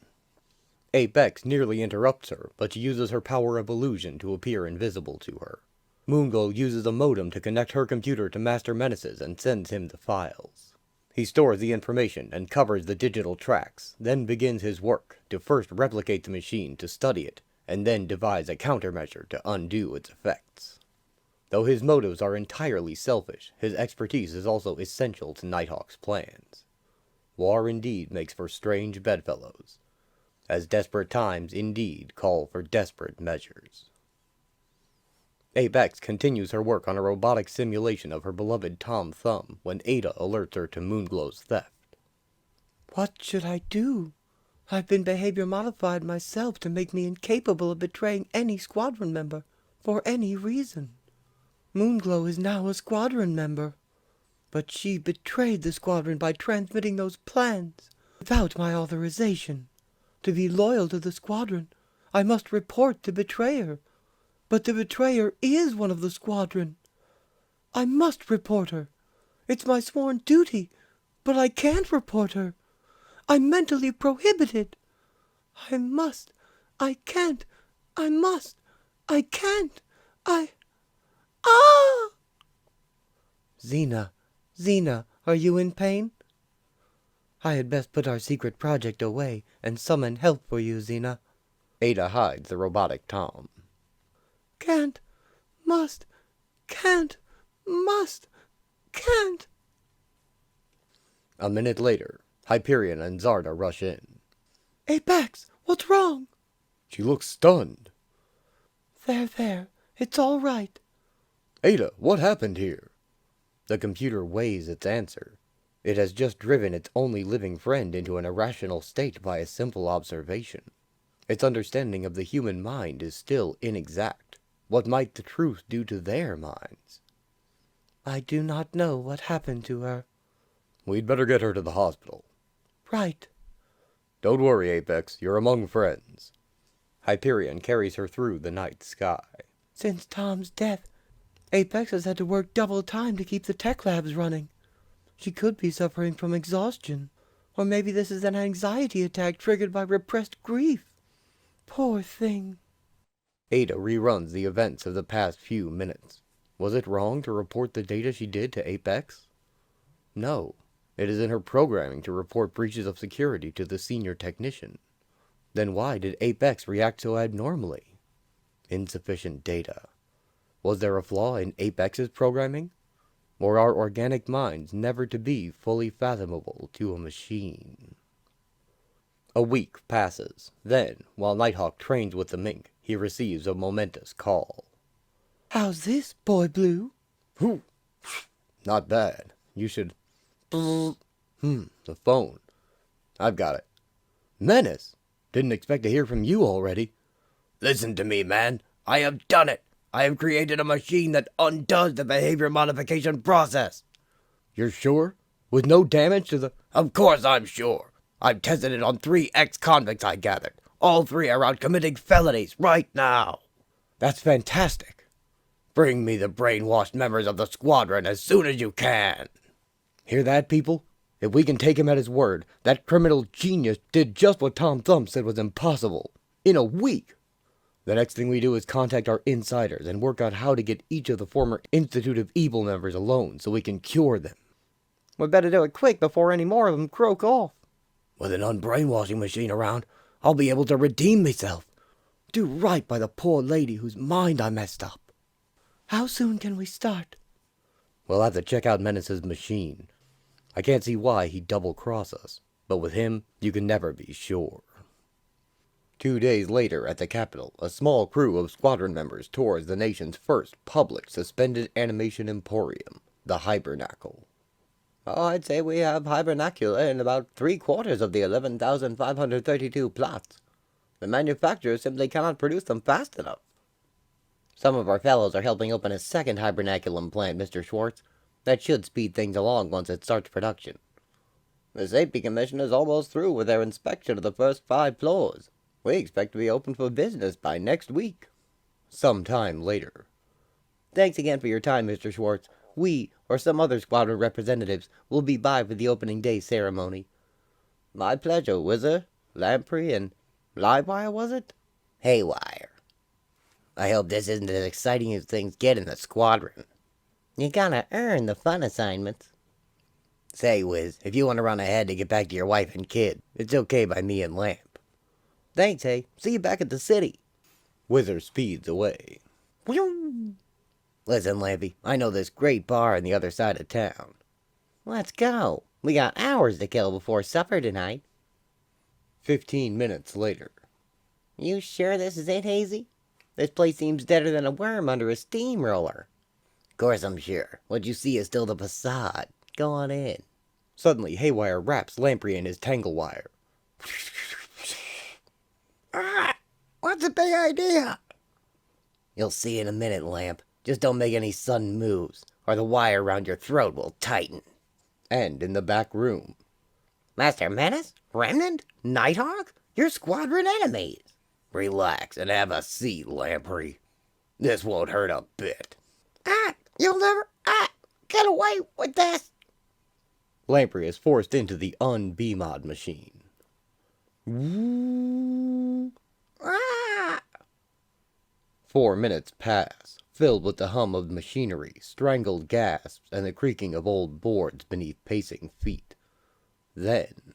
Apex nearly interrupts her, but she uses her power of illusion to appear invisible to her. Moonglow uses a modem to connect her computer to Master Menace's and sends him the files. He stores the information and covers the digital tracks, then begins his work to first replicate the machine to study it, and then devise a countermeasure to undo its effects. Though his motives are entirely selfish, his expertise is also essential to Nighthawk's plans. War indeed makes for strange bedfellows, as desperate times indeed call for desperate measures. Apex continues her work on a robotic simulation of her beloved Tom Thumb when Ada alerts her to Moonglow's theft. What should I do? I've been behavior modified myself to make me incapable of betraying any squadron member, for any reason. Moonglow is now a squadron member, but she betrayed the squadron by transmitting those plans without my authorization. To be loyal to the squadron, I must report the betrayer. But the betrayer is one of the squadron. I must report her. It's my sworn duty, but I can't report her. I'm mentally prohibited. I must. I can't. I must. I can't. Ah! Xena, are you in pain? I had best put our secret project away and summon help for you, Xena. Ada hides the robotic Tom. Can't. Must. Can't. Must. Can't. A minute later, Hyperion and Zarda rush in. Apex, what's wrong? She looks stunned. There. It's all right. Ada, what happened here? The computer weighs its answer. It has just driven its only living friend into an irrational state by a simple observation. Its understanding of the human mind is still inexact. What might the truth do to their minds? I do not know what happened to her. We'd better get her to the hospital. Right. Don't worry, Apex. You're among friends. Hyperion carries her through the night sky. Since Tom's death, Apex has had to work double time to keep the tech labs running. She could be suffering from exhaustion. Or maybe this is an anxiety attack triggered by repressed grief. Poor thing. Ada reruns the events of the past few minutes. Was it wrong to report the data she did to Apex? No. It is in her programming to report breaches of security to the senior technician. Then why did Apex react so abnormally? Insufficient data. Was there a flaw in Apex's programming? Or are organic minds never to be fully fathomable to a machine? A week passes. Then, while Nighthawk trains with the mink, he receives a momentous call. How's this, Boy Blue? Whew. Not bad. You should... The phone. I've got it. Menace! Didn't expect to hear from you already. Listen to me, man. I have done it. I have created a machine that undoes the behavior modification process. You're sure? With no damage to the... Of course I'm sure. I've tested it on 3 ex-convicts I gathered. All 3 are out committing felonies right now. That's fantastic. Bring me the brainwashed members of the squadron as soon as you can. Hear that, people? If we can take him at his word, that criminal genius did just what Tom Thumb said was impossible. In a week. The next thing we do is contact our insiders and work out how to get each of the former Institute of Evil members alone so we can cure them. We better do it quick before any more of them croak off. With an unbrainwashing machine around, I'll be able to redeem myself. Do right by the poor lady whose mind I messed up. How soon can we start? We'll have to check out Menace's machine. I can't see why he'd double-cross us, but with him, you can never be sure. 2 days later at the Capitol, a small crew of squadron members tours the nation's first public suspended animation emporium, the Hibernacle. Oh, I'd say we have Hibernacle in about 3/4 of the 11,532 plots. The manufacturer simply cannot produce them fast enough. Some of our fellows are helping open a second hibernaculum plant, Mr. Schwartz. That should speed things along once it starts production. The Safety Commission is almost through with their inspection of the first 5 floors. We expect to be open for business by next week. Some time later. Thanks again for your time, Mr. Schwartz. We, or some other squadron representatives, will be by for the opening day ceremony. My pleasure, Whizzer, Lamprey, and Livewire, was it? Haywire. I hope this isn't as exciting as things get in the squadron. You gotta earn the fun assignments. Say, Wiz, if you want to run ahead to get back to your wife and kid, it's okay by me and Lamp. Thanks, Hay. See you back at the city. Whizzer speeds away. Listen, Lampy, I know this great bar on the other side of town. Let's go. We got hours to kill before supper tonight. 15 minutes later. You sure this is it, Hazy? This place seems deader than a worm under a steamroller. Course I'm sure. What you see is still the facade. Go on in. Suddenly, Haywire wraps Lamprey in his tangle wire. That's a big idea. You'll see in a minute, Lamp. Just don't make any sudden moves, or the wire around your throat will tighten. And in the back room, Master Menace? Remnant? Nighthawk? You're squadron enemies. Relax and have a seat, Lamprey. This won't hurt a bit. You'll never, get away with this. Lamprey is forced into the un-BMod machine. Ah! 4 minutes pass, filled with the hum of machinery, strangled gasps, and the creaking of old boards beneath pacing feet. Then,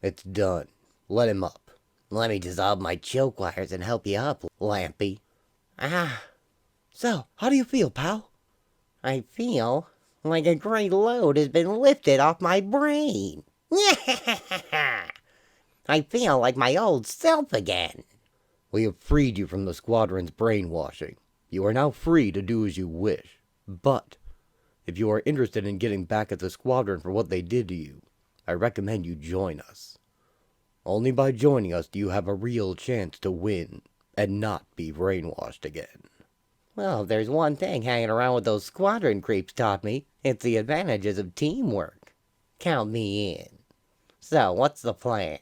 it's done. Let him up. Let me dissolve my choke wires and help you up, Lampy. So, how do you feel, pal? I feel like a great load has been lifted off my brain. I feel like my old self again. We have freed you from the squadron's brainwashing. You are now free to do as you wish. But, if you are interested in getting back at the squadron for what they did to you, I recommend you join us. Only by joining us do you have a real chance to win, and not be brainwashed again. Well, if there's one thing hanging around with those squadron creeps taught me, it's the advantages of teamwork. Count me in. So, what's the plan?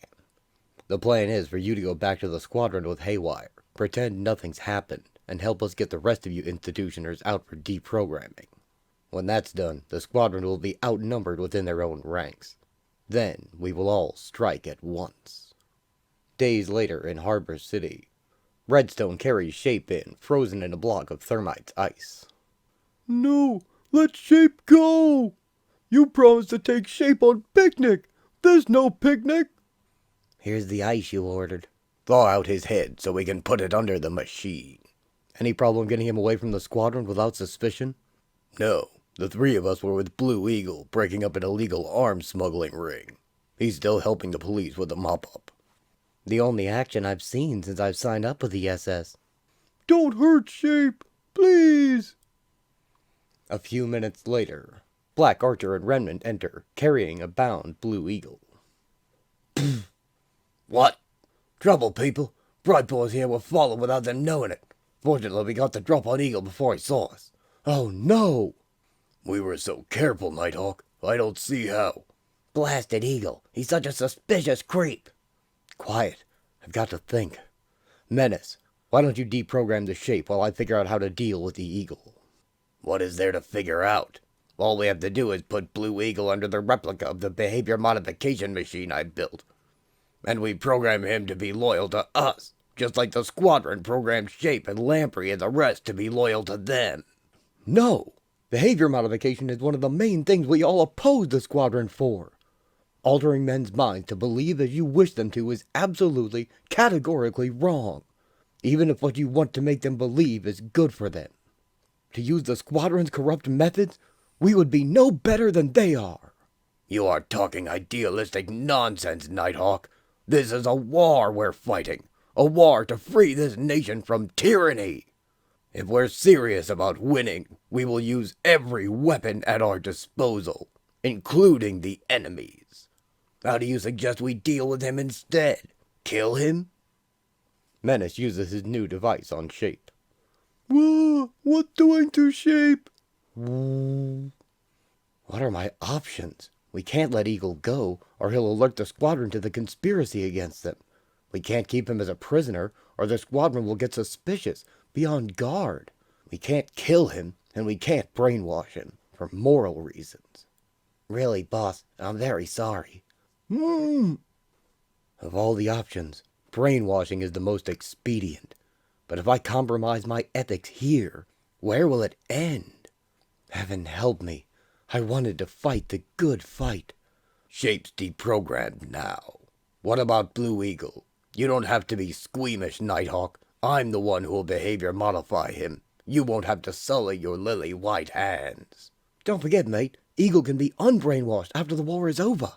The plan is for you to go back to the squadron with Haywire, pretend nothing's happened, and help us get the rest of you institutioners out for deprogramming. When that's done, the squadron will be outnumbered within their own ranks. Then we will all strike at once. Days later in Harbor City, Redstone carries Shape in, frozen in a block of Thermite's ice. No, let Shape go! You promised to take Shape on picnic! There's no picnic! Here's the ice you ordered. Thaw out his head so we can put it under the machine. Any problem getting him away from the squadron without suspicion? No, the three of us were with Blue Eagle, breaking up an illegal arms smuggling ring. He's still helping the police with the mop-up. The only action I've seen since I've signed up with the SS. Don't hurt Shape, please! A few minutes later, Black Archer and Remnant enter, carrying a bound Blue Eagle. What? Trouble, people. Bright Boys here were followed without them knowing it. Fortunately, we got the drop on Eagle before he saw us. Oh no! We were so careful, Nighthawk. I don't see how. Blasted Eagle. He's such a suspicious creep. Quiet. I've got to think. Menace, why don't you deprogram the Shape while I figure out how to deal with the Eagle? What is there to figure out? All we have to do is put Blue Eagle under the replica of the behavior modification machine I built. And we program him to be loyal to us, just like the squadron programmed Shape and Lamprey and the rest to be loyal to them. No! Behavior modification is one of the main things we all oppose the squadron for. Altering men's minds to believe as you wish them to is absolutely, categorically wrong, even if what you want to make them believe is good for them. To use the squadron's corrupt methods, we would be no better than they are. You are talking idealistic nonsense, Nighthawk. This is a war we're fighting. A war to free this nation from tyranny. If we're serious about winning, we will use every weapon at our disposal, including the enemy's. How do you suggest we deal with him instead? Kill him? Menace uses his new device on Shape. Whoa, what doing to Shape? What are my options? We can't let Eagle go, or he'll alert the squadron to the conspiracy against them. We can't keep him as a prisoner, or the squadron will get suspicious, be on guard. We can't kill him, and we can't brainwash him, for moral reasons. Really, boss, I'm very sorry. Of all the options, brainwashing is the most expedient. But if I compromise my ethics here, where will it end? Heaven help me. I wanted to fight the good fight. Shape's deprogrammed now. What about Blue Eagle? You don't have to be squeamish, Nighthawk. I'm the one who will behavior modify him. You won't have to sully your lily white hands. Don't forget, mate, Eagle can be unbrainwashed after the war is over.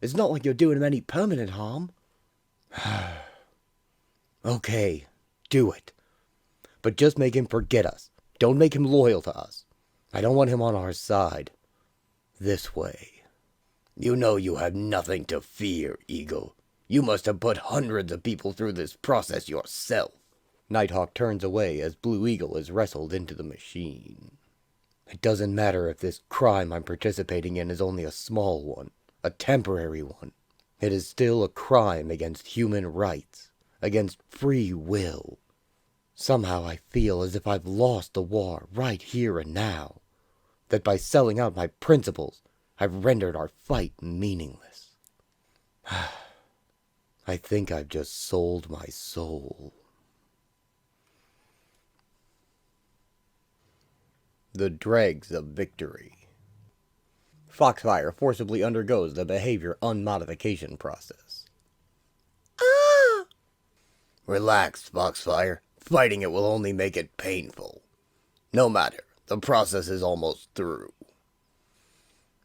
It's not like you're doing him any permanent harm. Okay, do it. But just make him forget us. Don't make him loyal to us. I don't want him on our side. This way. You know you have nothing to fear, Eagle. You must have put hundreds of people through this process yourself. Nighthawk turns away as Blue Eagle is wrestled into the machine. It doesn't matter if this crime I'm participating in is only a small one, a temporary one. It is still a crime against human rights, against free will. Somehow I feel as if I've lost the war right here and now, that by selling out my principles, I've rendered our fight meaningless. I think I've just sold my soul. The Dregs of Victory. Foxfire forcibly undergoes the behavior unmodification process. Relax, Foxfire. Fighting it will only make it painful. No matter, the process is almost through.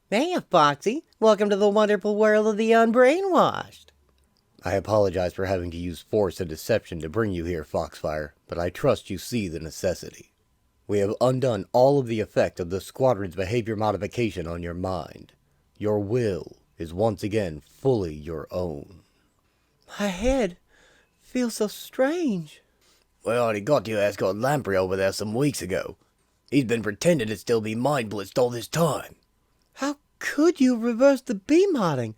Hey, Foxy. Welcome to the wonderful world of the unbrainwashed. I apologize for having to use force and deception to bring you here, Foxfire, but I trust you see the necessity. We have undone all of the effect of the Squadron's behavior modification on your mind. Your will is once again fully your own. My head feels so strange. We already got your escort Lamprey over there some weeks ago. He's been pretending to still be mind-blitzed all this time. How could you reverse the B-modding?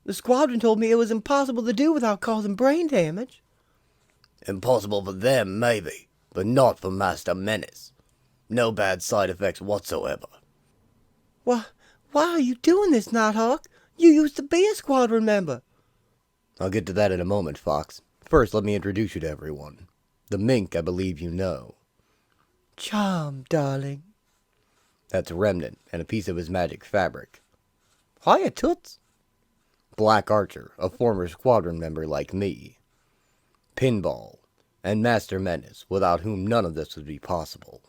The Squadron told me it was impossible to do without causing brain damage. Impossible for them, maybe, but not for Master Menace. No bad side effects whatsoever. Why are you doing this, Nighthawk? You used to be a Squadron member. I'll get to that in a moment, Fox. First, let me introduce you to everyone. The mink, I believe you know. Charm, darling. That's Remnant, and a piece of his magic fabric. Hiya, Toots. Black Archer, a former Squadron member like me. Pinball, and Master Menace, without whom none of this would be possible.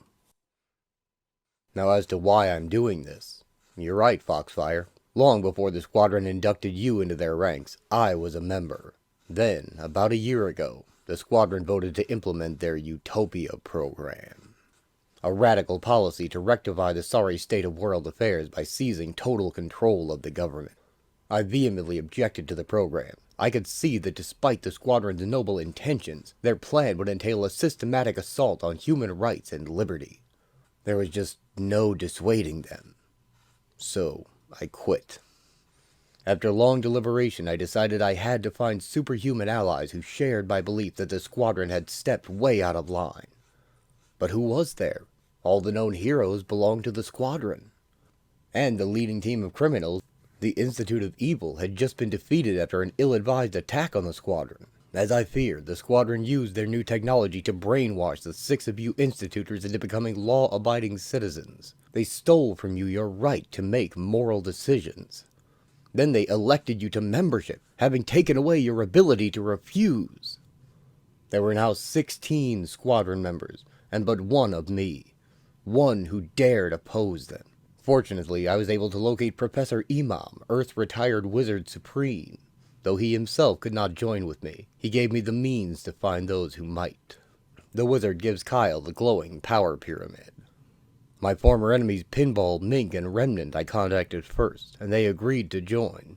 Now as to why I'm doing this, you're right, Foxfire. Long before the Squadron inducted you into their ranks, I was a member. Then, about a year ago, the Squadron voted to implement their Utopia program. A radical policy to rectify the sorry state of world affairs by seizing total control of the government. I vehemently objected to the program. I could see that despite the Squadron's noble intentions, their plan would entail a systematic assault on human rights and liberty. There was just no dissuading them. So, I quit. After long deliberation, I decided I had to find superhuman allies who shared my belief that the Squadron had stepped way out of line. But who was there? All the known heroes belonged to the Squadron. And the leading team of criminals, the Institute of Evil, had just been defeated after an ill-advised attack on the Squadron. As I feared, the Squadron used their new technology to brainwash the 6 of you Institutors into becoming law-abiding citizens. They stole from you your right to make moral decisions. Then they elected you to membership, having taken away your ability to refuse. There were now 16 Squadron members, and but one of me. One who dared oppose them. Fortunately, I was able to locate Professor Imam, Earth-retired Wizard Supreme. Though he himself could not join with me, he gave me the means to find those who might. The wizard gives Kyle the glowing power pyramid. My former enemies Pinball, Mink, and Remnant I contacted first, and they agreed to join.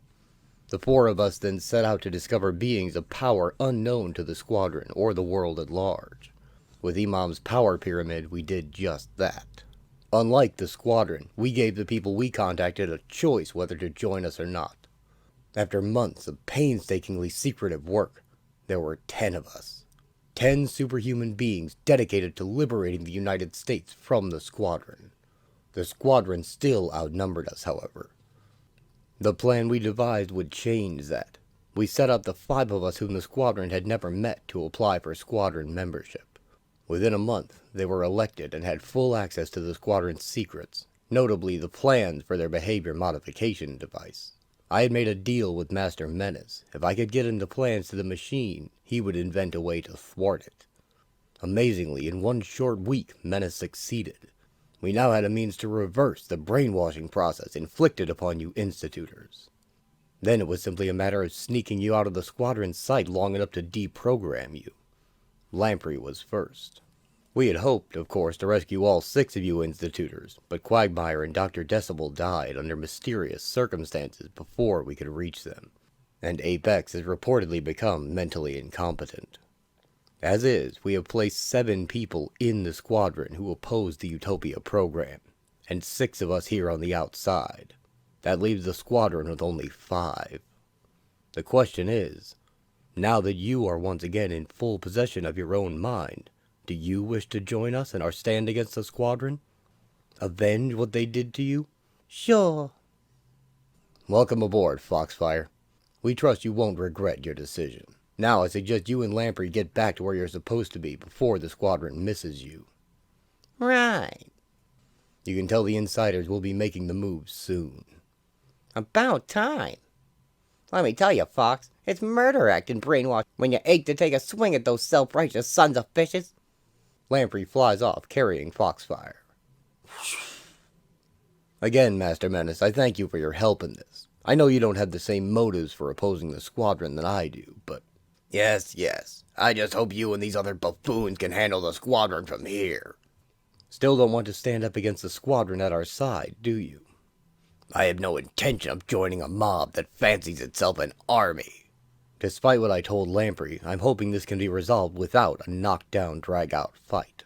The 4 of us then set out to discover beings of power unknown to the Squadron or the world at large. With Imam's power pyramid, we did just that. Unlike the Squadron, we gave the people we contacted a choice whether to join us or not. After months of painstakingly secretive work, there were 10 of us. 10 superhuman beings dedicated to liberating the United States from the Squadron. The Squadron still outnumbered us, however. The plan we devised would change that. We set up the 5 of us whom the Squadron had never met to apply for Squadron membership. Within a month, they were elected and had full access to the Squadron's secrets, notably the plans for their behavior modification device. I had made a deal with Master Menace. If I could get him the plans to the machine, he would invent a way to thwart it. Amazingly, in one short week, Menace succeeded. We now had a means to reverse the brainwashing process inflicted upon you Institutors. Then it was simply a matter of sneaking you out of the Squadron's sight long enough to deprogram you. Lamprey was first. We had hoped, of course, to rescue all 6 of you Institutors, but Quagmire and Dr. Decibel died under mysterious circumstances before we could reach them, and Apex has reportedly become mentally incompetent. As is, we have placed 7 people in the squadron who oppose the Utopia program, and 6 of us here on the outside. That leaves the squadron with only 5. The question is, now that you are once again in full possession of your own mind, do you wish to join us in our stand against the squadron? Avenge what they did to you? Sure. Welcome aboard, Foxfire. We trust you won't regret your decision. Now I suggest you and Lamprey get back to where you're supposed to be before the squadron misses you. Right. You can tell the insiders we'll be making the move soon. About time. Let me tell you, Fox, it's murder acting brainwash when you ache to take a swing at those self-righteous sons of fishes. Lamprey flies off, carrying Foxfire. Again, Master Menace, I thank you for your help in this. I know you don't have the same motives for opposing the squadron that I do, but... Yes, yes. I just hope you and these other buffoons can handle the squadron from here. Still don't want to stand up against the squadron at our side, do you? I have no intention of joining a mob that fancies itself an army. Despite what I told Lamprey, I'm hoping this can be resolved without a knockdown, drag-out fight.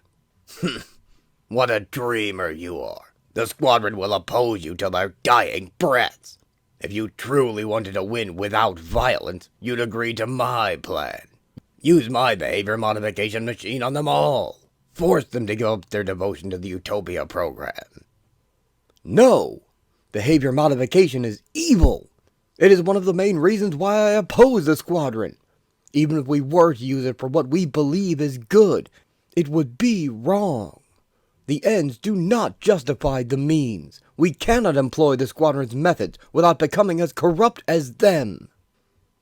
What a dreamer you are. The squadron will oppose you till their dying breaths. If you truly wanted to win without violence, you'd agree to my plan. Use my behavior modification machine on them all. Force them to give up their devotion to the Utopia program. No! Behavior modification is evil! It is one of the main reasons why I oppose the squadron. Even if we were to use it for what we believe is good, it would be wrong. The ends do not justify the means. We cannot employ the squadron's methods without becoming as corrupt as them.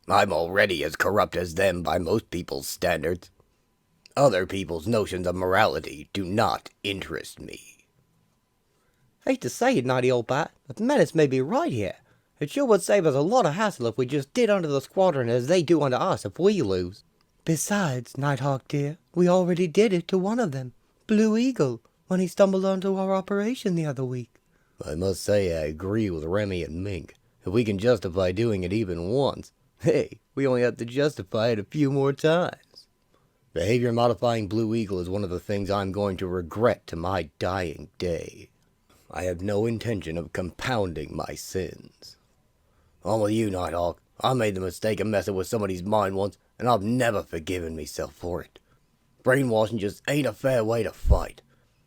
I'm already as corrupt as them by most people's standards. Other people's notions of morality do not interest me. Hate to say it, naughty old bat, but Menace may be right here. It sure would save us a lot of hassle if we just did unto the squadron as they do unto us if we lose. Besides, Nighthawk dear, we already did it to one of them, Blue Eagle, when he stumbled onto our operation the other week. I must say I agree with Remy and Mink. If we can justify doing it even once, hey, we only have to justify it a few more times. Behavior modifying Blue Eagle is one of the things I'm going to regret to my dying day. I have no intention of compounding my sins. I'm with you, Nighthawk. I made the mistake of messing with somebody's mind once, and I've never forgiven myself for it. Brainwashing just ain't a fair way to fight,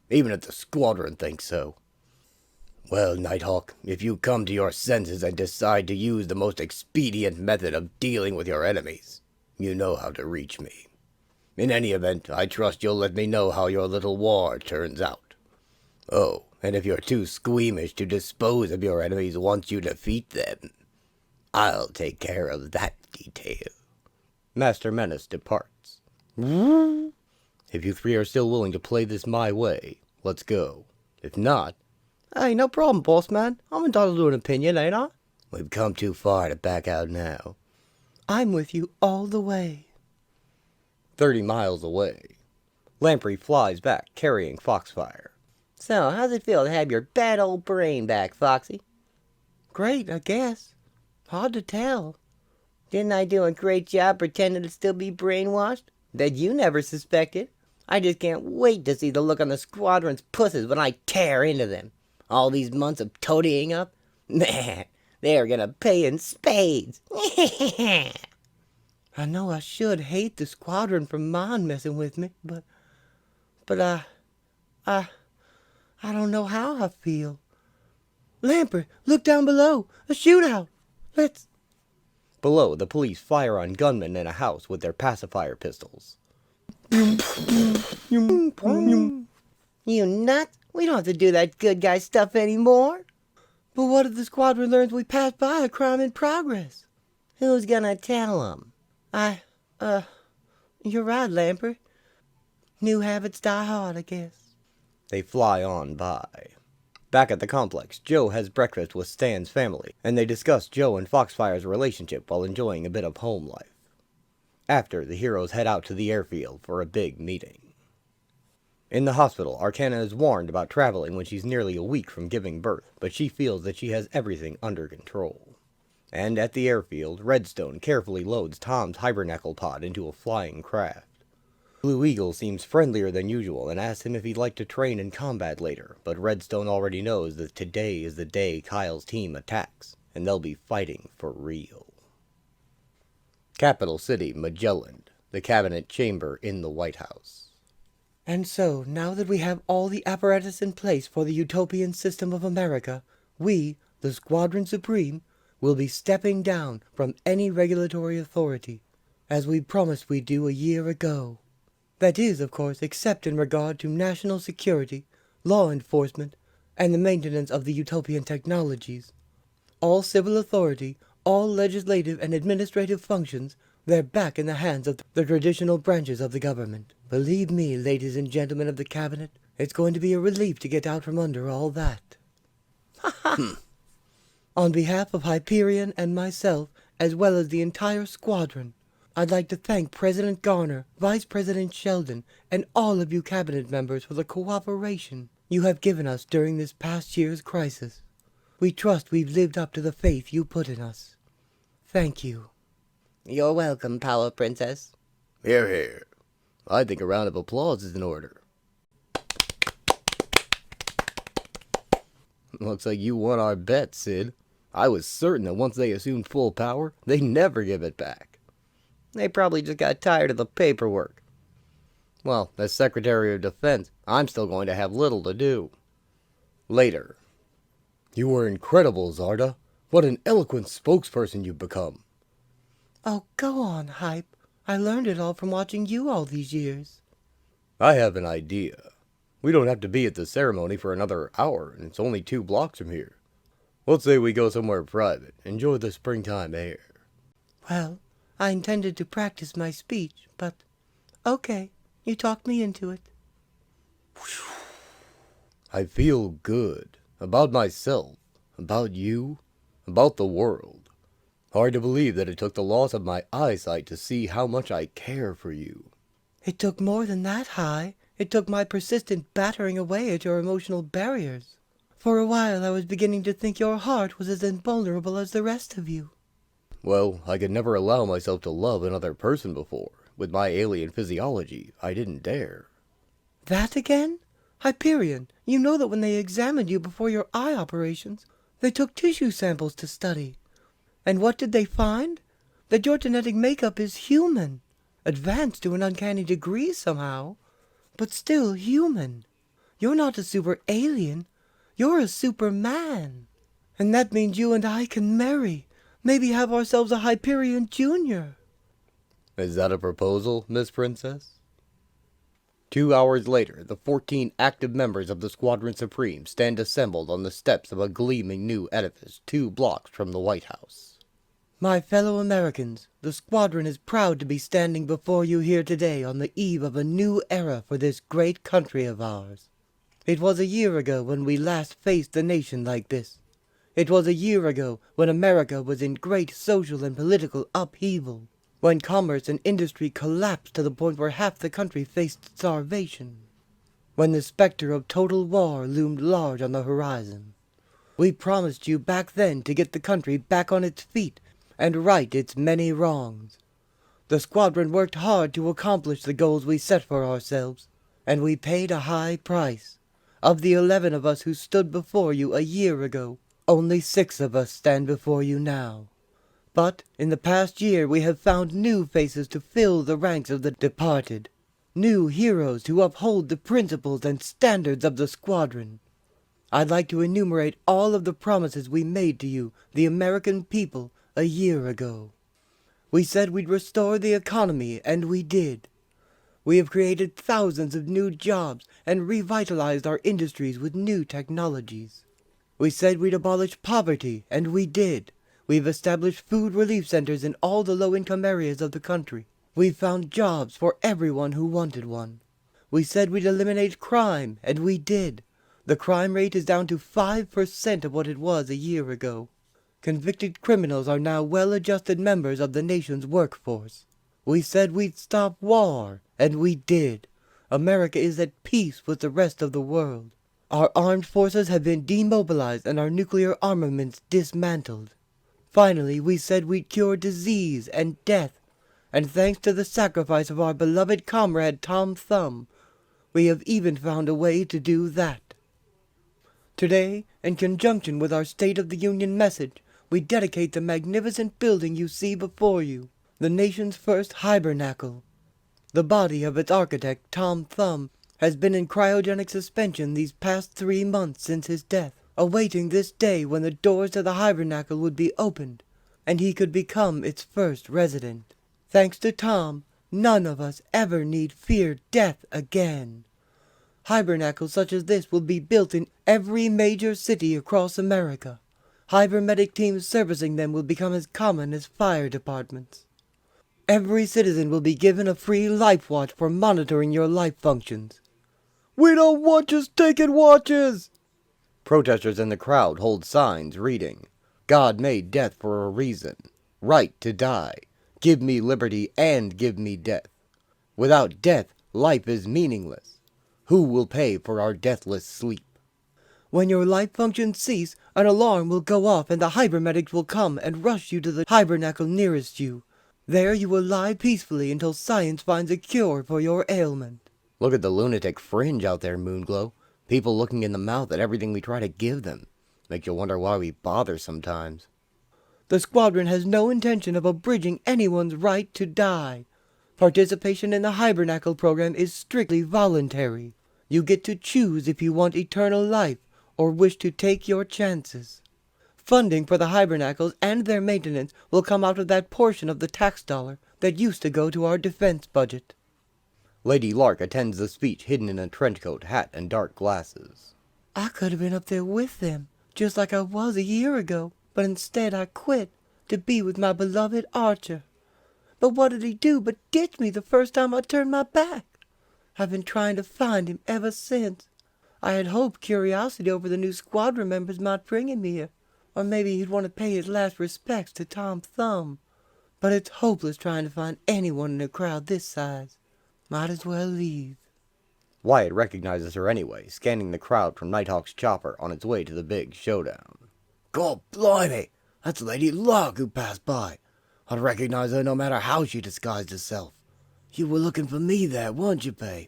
even if the squadron thinks so. Well, Nighthawk, if you come to your senses and decide to use the most expedient method of dealing with your enemies, you know how to reach me. In any event, I trust you'll let me know how your little war turns out. Oh, and if you're too squeamish to dispose of your enemies once you defeat them, I'll take care of that detail. Master Menace departs. If you 3 are still willing to play this my way, let's go. If not... Hey, no problem, boss man. I'm entitled to an opinion, ain't I? We've come too far to back out now. I'm with you all the way. 30 miles away. Lamprey flies back, carrying Foxfire. So, how's it feel to have your bad old brain back, Foxy? Great, I guess. Hard to tell. Didn't I do a great job pretending to still be brainwashed? That you never suspected. I just can't wait to see the look on the squadron's pusses when I tear into them. All these months of toadying up? Man, they're gonna pay in spades. I know I should hate the squadron for mind messing with me, but I don't know how I feel. Lamprey, look down below. A shootout. Let's... Below, the police fire on gunmen in a house with their pacifier pistols. You nut? We don't have to do that good guy stuff anymore. But what if the squadron learns we passed by a crime in progress? Who's gonna tell them? You're right, Lamprey. New habits die hard, I guess. They fly on by. Back at the complex, Joe has breakfast with Stan's family, and they discuss Joe and Foxfire's relationship while enjoying a bit of home life. After, the heroes head out to the airfield for a big meeting. In the hospital, Arcana is warned about traveling when she's nearly a week from giving birth, but she feels that she has everything under control. And at the airfield, Redstone carefully loads Tom's Hibernacle pod into a flying craft. Blue Eagle seems friendlier than usual and asks him if he'd like to train in combat later, but Redstone already knows that today is the day Kyle's team attacks, and they'll be fighting for real. Capital City, Magellan, the cabinet chamber in the White House. And so, now that we have all the apparatus in place for the utopian system of America, we, the Squadron Supreme, will be stepping down from any regulatory authority, as we promised we'd do a year ago. That is, of course, except in regard to national security, law enforcement, and the maintenance of the utopian technologies. All civil authority, all legislative and administrative functions, they're back in the hands of the traditional branches of the government. Believe me, ladies and gentlemen of the cabinet, it's going to be a relief to get out from under all that. On behalf of Hyperion and myself, as well as the entire squadron, I'd like to thank President Garner, Vice President Sheldon, and all of you cabinet members for the cooperation you have given us during this past year's crisis. We trust we've lived up to the faith you put in us. Thank you. You're welcome, Power Princess. Hear, hear. I think a round of applause is in order. Looks like you won our bet, Sid. I was certain that once they assumed full power, they'd never give it back. They probably just got tired of the paperwork. Well, as Secretary of Defense, I'm still going to have little to do. Later. You were incredible, Zarda. What an eloquent spokesperson you've become. Oh, go on, Hype. I learned it all from watching you all these years. I have an idea. We don't have to be at the ceremony for another hour, and it's only 2 blocks from here. Let's say we go somewhere private, enjoy the springtime air. Well, I intended to practice my speech, but okay, you talked me into it. I feel good. About myself. About you. About the world. Hard to believe that it took the loss of my eyesight to see how much I care for you. It took more than that, Hy. It took my persistent battering away at your emotional barriers. For a while I was beginning to think your heart was as invulnerable as the rest of you. Well, I could never allow myself to love another person before. With my alien physiology, I didn't dare. That again? Hyperion, you know that when they examined you before your eye operations, they took tissue samples to study. And what did they find? That your genetic makeup is human. Advanced to an uncanny degree somehow, but still human. You're not a super alien. You're a Superman. And that means you and I can marry. Maybe have ourselves a Hyperion Jr. Is that a proposal, Miss Princess? 2 hours later, the 14 active members of the Squadron Supreme stand assembled on the steps of a gleaming new edifice 2 blocks from the White House. My fellow Americans, the Squadron is proud to be standing before you here today on the eve of a new era for this great country of ours. It was a year ago when we last faced the nation like this. It was a year ago when America was in great social and political upheaval, when commerce and industry collapsed to the point where half the country faced starvation, when the specter of total war loomed large on the horizon. We promised you back then to get the country back on its feet and right its many wrongs. The Squadron worked hard to accomplish the goals we set for ourselves, and we paid a high price. Of the 11 of us who stood before you a year ago, only 6 of us stand before you now. But in the past year we have found new faces to fill the ranks of the departed, new heroes to uphold the principles and standards of the Squadron. I'd like to enumerate all of the promises we made to you, the American people, a year ago. We said we'd restore the economy, and we did. We have created thousands of new jobs and revitalized our industries with new technologies. We said we'd abolish poverty, and we did. We've established food relief centers in all the low-income areas of the country. We've found jobs for everyone who wanted one. We said we'd eliminate crime, and we did. The crime rate is down to 5% of what it was a year ago. Convicted criminals are now well-adjusted members of the nation's workforce. We said we'd stop war, and we did. America is at peace with the rest of the world. Our armed forces have been demobilized and our nuclear armaments dismantled. Finally, we said we'd cure disease and death, and thanks to the sacrifice of our beloved comrade Tom Thumb, we have even found a way to do that. Today, in conjunction with our State of the Union message, we dedicate the magnificent building you see before you, the nation's first Hibernacle. The body of its architect, Tom Thumb, has been in cryogenic suspension these past 3 months since his death, awaiting this day when the doors to the Hibernacle would be opened, and he could become its first resident. Thanks to Tom, none of us ever need fear death again. Hibernacles such as this will be built in every major city across America. Hybermedic teams servicing them will become as common as fire departments. Every citizen will be given a free life watch for monitoring your life functions. We don't want just taking watches! Protesters in the crowd hold signs reading, God made death for a reason. Right to die. Give me liberty and give me death. Without death, life is meaningless. Who will pay for our deathless sleep? When your life functions cease, an alarm will go off and the Hybermedics will come and rush you to the Hibernacle nearest you. There you will lie peacefully until science finds a cure for your ailment. Look at the lunatic fringe out there, Moonglow. People looking in the mouth at everything we try to give them. Makes you wonder why we bother sometimes. The squadron has no intention of abridging anyone's right to die. Participation in the Hibernacle program is strictly voluntary. You get to choose if you want eternal life or wish to take your chances. Funding for the Hibernacles and their maintenance will come out of that portion of the tax dollar that used to go to our defense budget. Lady Lark attends the speech hidden in a trench coat, hat, and dark glasses. I could have been up there with them, just like I was a year ago, but instead I quit to be with my beloved Archer. But what did he do but ditch me the first time I turned my back? I've been trying to find him ever since. I had hoped curiosity over the new squadron members might bring him here, or maybe he'd want to pay his last respects to Tom Thumb. But it's hopeless trying to find anyone in a crowd this size. Might as well leave. Wyatt recognizes her anyway, scanning the crowd from Nighthawk's chopper on its way to the big showdown. God blimey, that's Lady Lark who passed by. I'd recognize her no matter how she disguised herself. You were looking for me there, weren't you, babe?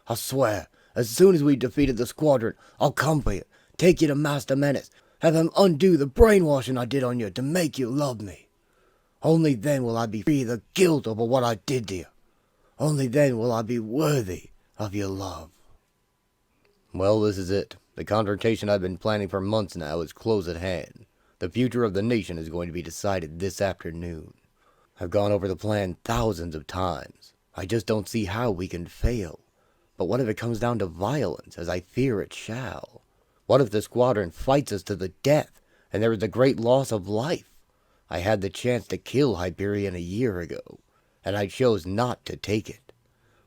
I swear, as soon as we defeated the squadron, I'll come for you, take you to Master Menace, have him undo the brainwashing I did on you to make you love me. Only then will I be free of the guilt over what I did to you. Only then will I be worthy of your love. Well, this is it. The confrontation I've been planning for months now is close at hand. The future of the nation is going to be decided this afternoon. I've gone over the plan thousands of times. I just don't see how we can fail. But what if it comes down to violence, as I fear it shall? What if the squadron fights us to the death, and there is a great loss of life? I had the chance to kill Hyperion a year ago, and I chose not to take it.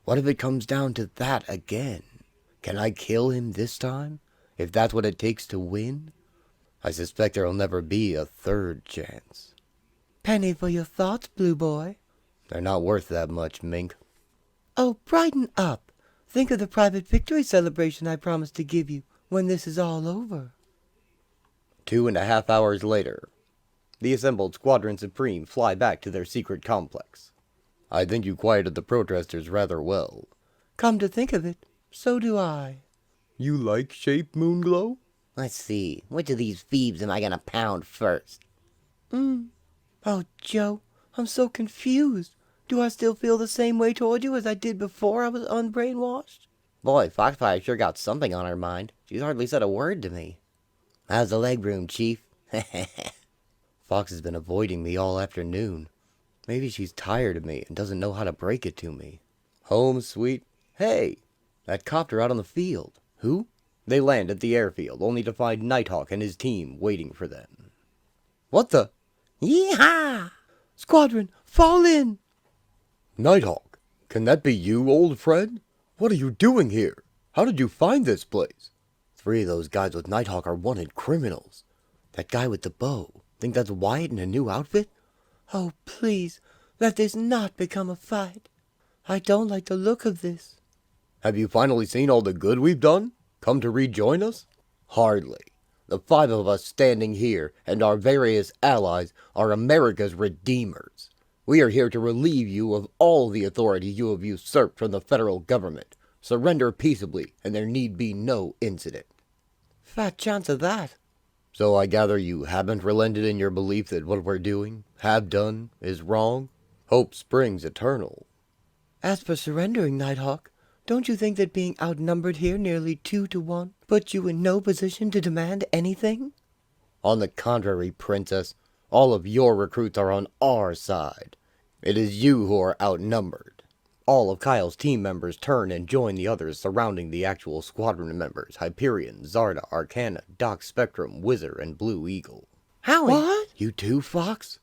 What if it comes down to that again? Can I kill him this time, if that's what it takes to win? I suspect there'll never be a third chance. Penny for your thoughts, Blue Boy. They're not worth that much, Mink. Oh, brighten up. Think of the private victory celebration I promised to give you when this is all over. 2.5 hours later, the assembled Squadron Supreme fly back to their secret complex. I think you quieted the protesters rather well. Come to think of it, so do I. You like shape, Moonglow? Let's see, which of these thieves am I gonna pound first? Oh, Joe, I'm so confused. Do I still feel the same way toward you as I did before I was unbrainwashed? Boy, Foxfire sure got something on her mind. She's hardly said a word to me. How's the leg room, Chief? Fox has been avoiding me all afternoon. Maybe she's tired of me and doesn't know how to break it to me. Home, sweet. Hey, that copter out on the field. Who? They land at the airfield, only to find Nighthawk and his team waiting for them. What the? Yee-haw! Squadron, fall in! Nighthawk, can that be you, old friend? What are you doing here? How did you find this place? 3 of those guys with Nighthawk are wanted criminals. That guy with the bow. Think that's Wyatt in a new outfit? Oh, please, let this not become a fight. I don't like the look of this. Have you finally seen all the good we've done? Come to rejoin us? Hardly. The 5 of us standing here and our various allies are America's redeemers. We are here to relieve you of all the authority you have usurped from the federal government. Surrender peaceably, and there need be no incident. Fat chance of that. So I gather you haven't relented in your belief that what we're doing, have done, is wrong? Hope springs eternal. As for surrendering, Nighthawk, don't you think that being outnumbered here nearly 2-1 puts you in no position to demand anything? On the contrary, Princess, all of your recruits are on our side. It is you who are outnumbered. All of Kyle's team members turn and join the others surrounding the actual squadron members, Hyperion, Zarda, Arcana, Doc Spectrum, Whizzer, and Blue Eagle. Howie! What? You too, Fox?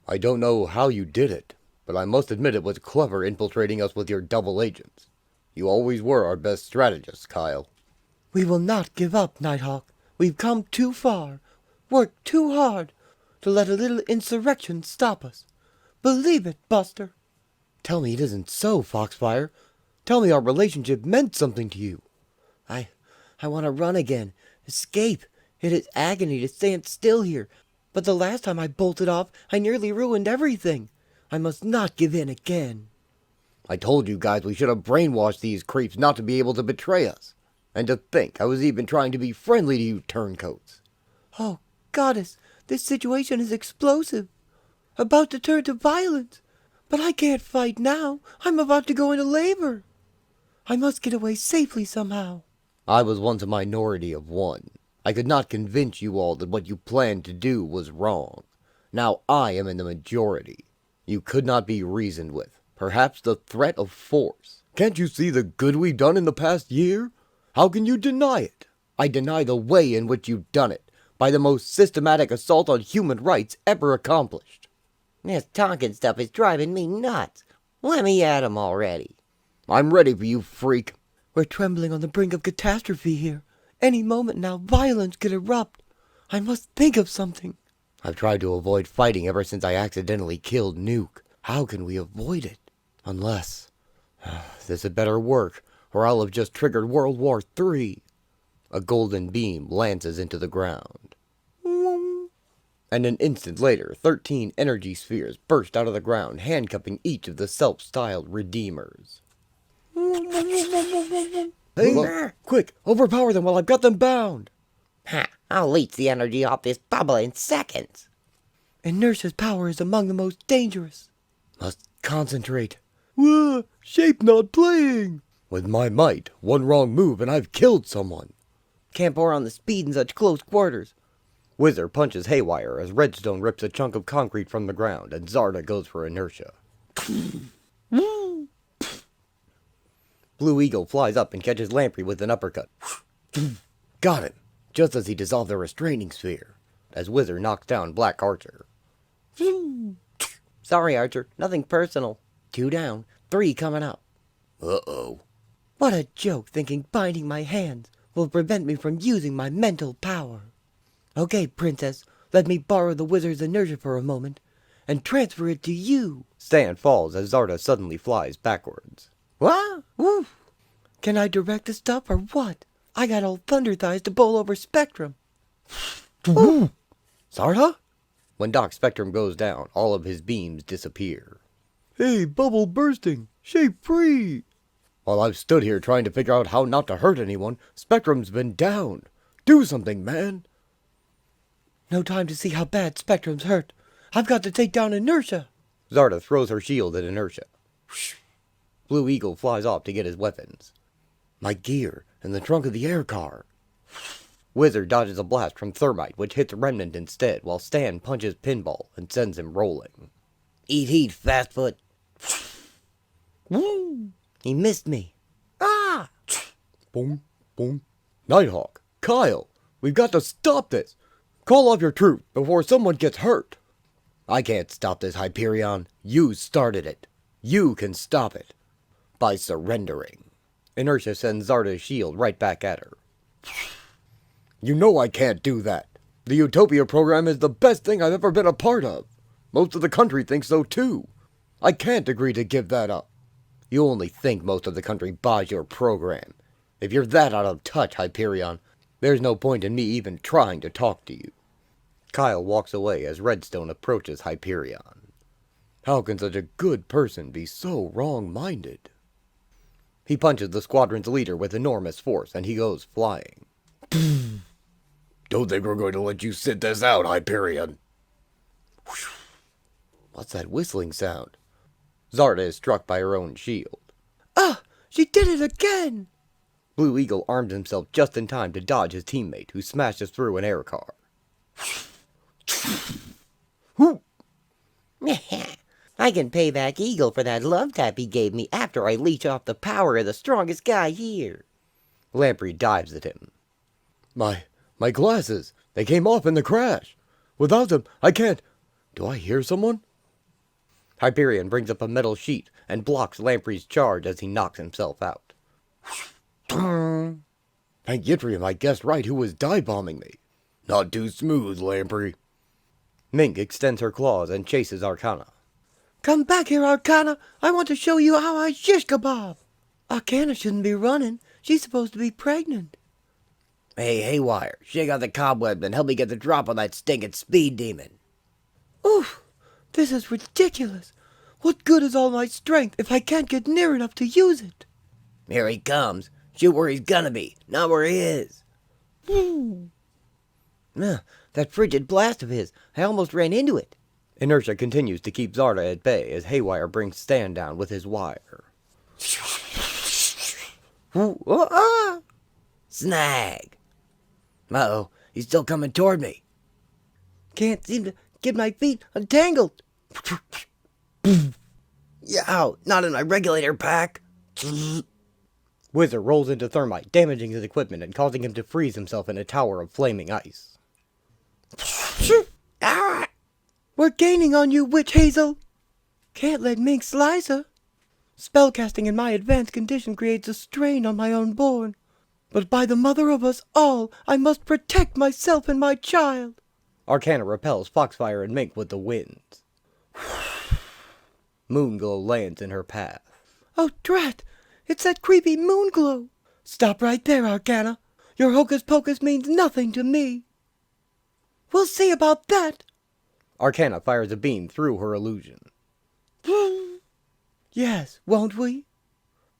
I don't know how you did it, but I must admit it was clever infiltrating us with your double agents. You always were our best strategist, Kyle. We will not give up, Nighthawk. We've come too far, worked too hard, to let a little insurrection stop us. Believe it, Buster. Tell me it isn't so, Foxfire. Tell me our relationship meant something to you. I want to run again. Escape. It is agony to stand still here. But the last time I bolted off, I nearly ruined everything. I must not give in again. I told you guys we should have brainwashed these creeps not to be able to betray us. And to think I was even trying to be friendly to you turncoats. Oh, Goddess, this situation is explosive. About to turn to violence. But I can't fight now. I'm about to go into labor. I must get away safely somehow. I was once a minority of one. I could not convince you all that what you planned to do was wrong. Now I am in the majority. You could not be reasoned with. Perhaps the threat of force. Can't you see the good we've done in the past year? How can you deny it? I deny the way in which you've done it, by the most systematic assault on human rights ever accomplished. This talking stuff is driving me nuts. Let me at him already. I'm ready for you, freak. We're trembling on the brink of catastrophe here. Any moment now, violence could erupt. I must think of something. I've tried to avoid fighting ever since I accidentally killed Nuke. How can we avoid it? Unless... this had better work, or I'll have just triggered World War III. A golden beam lances into the ground. And an instant later, 13 energy spheres burst out of the ground, handcuffing each of the self-styled Redeemers. Hey, quick, overpower them while I've got them bound! Ha! I'll leech the energy off this bubble in seconds. Inertia's power is among the most dangerous. Must concentrate. Shape not playing! With my might, one wrong move and I've killed someone. Can't pour on the speed in such close quarters. Whizzer punches haywire as Redstone rips a chunk of concrete from the ground, and Zarda goes for inertia. Blue Eagle flies up and catches Lamprey with an uppercut. Got him, just as he dissolved the restraining sphere. As Whizzer knocks down Black Archer. Sorry, Archer. Nothing personal. 2 down. 3 coming up. Uh-oh. What a joke, thinking binding my hands will prevent me from using my mental power. Okay, Princess, let me borrow the wizard's inertia for a moment, and transfer it to you. Stan falls as Zarda suddenly flies backwards. What? Woof. Can I direct the stuff or what? I got old thunder thighs to bowl over Spectrum. Zarda? When Doc Spectrum goes down, all of his beams disappear. Hey, bubble bursting! Shape free! While I've stood here trying to figure out how not to hurt anyone, Spectrum's been down. Do something, man! No time to see how bad Spectrum's hurt. I've got to take down inertia. Zarda throws her shield at inertia. Blue Eagle flies off to get his weapons. My gear in the trunk of the air car. Whizzer dodges a blast from Thermite, which hits Remnant instead, while Stan punches Pinball and sends him rolling. Eat heat, Fastfoot. He missed me. Ah! Boom, boom. Nighthawk, Kyle, we've got to stop this. Call off your troops before someone gets hurt. I can't stop this, Hyperion. You started it. You can stop it. By surrendering. Inertia sends Zarda's shield right back at her. You know I can't do that. The Utopia program is the best thing I've ever been a part of. Most of the country thinks so too. I can't agree to give that up. You only think most of the country buys your program. If you're that out of touch, Hyperion, there's no point in me even trying to talk to you. Kyle walks away as Redstone approaches Hyperion. How can such a good person be so wrong-minded? He punches the squadron's leader with enormous force, and he goes flying. Don't think we're going to let you sit this out, Hyperion. What's that whistling sound? Zarda is struck by her own shield. Ah, she did it again! Blue Eagle arms himself just in time to dodge his teammate, who smashes through an air car. I can pay back Eagle for that love tap he gave me after I leech off the power of the strongest guy here. Lamprey dives at him. My glasses! They came off in the crash! Without them, I can't... Do I hear someone? Hyperion brings up a metal sheet and blocks Lamprey's charge as he knocks himself out. Thank Yttrium, I guessed right who was dive-bombing me. Not too smooth, Lamprey. Mink extends her claws and chases Arcana. Come back here, Arcana. I want to show you how I shish kebab. Arcana shouldn't be running. She's supposed to be pregnant. Hey, Haywire, shake out the cobwebs and help me get the drop on that stinking speed demon. Oof, this is ridiculous. What good is all my strength if I can't get near enough to use it? Here he comes. Shoot where he's gonna be, not where he is. That frigid blast of his, I almost ran into it. Inertia continues to keep Zarda at bay as Haywire brings Stan down with his wire. Snag! Uh-oh, he's still coming toward me. Can't seem to get my feet untangled. Yow, not in my regulator pack. Wizard rolls into Thermite, damaging his equipment and causing him to freeze himself in a tower of flaming ice. We're gaining on you, Witch Hazel. Can't let Mink slice her. Spellcasting in my advanced condition creates a strain on my unborn. But by the mother of us all, I must protect myself and my child. Arcana repels Foxfire and Mink with the winds. Moonglow lands in her path. Oh, drat! It's that creepy Moonglow. Stop right there, Arcana. Your hocus pocus means nothing to me. We'll see about that. Arcana fires a beam through her illusion. Yes, won't we?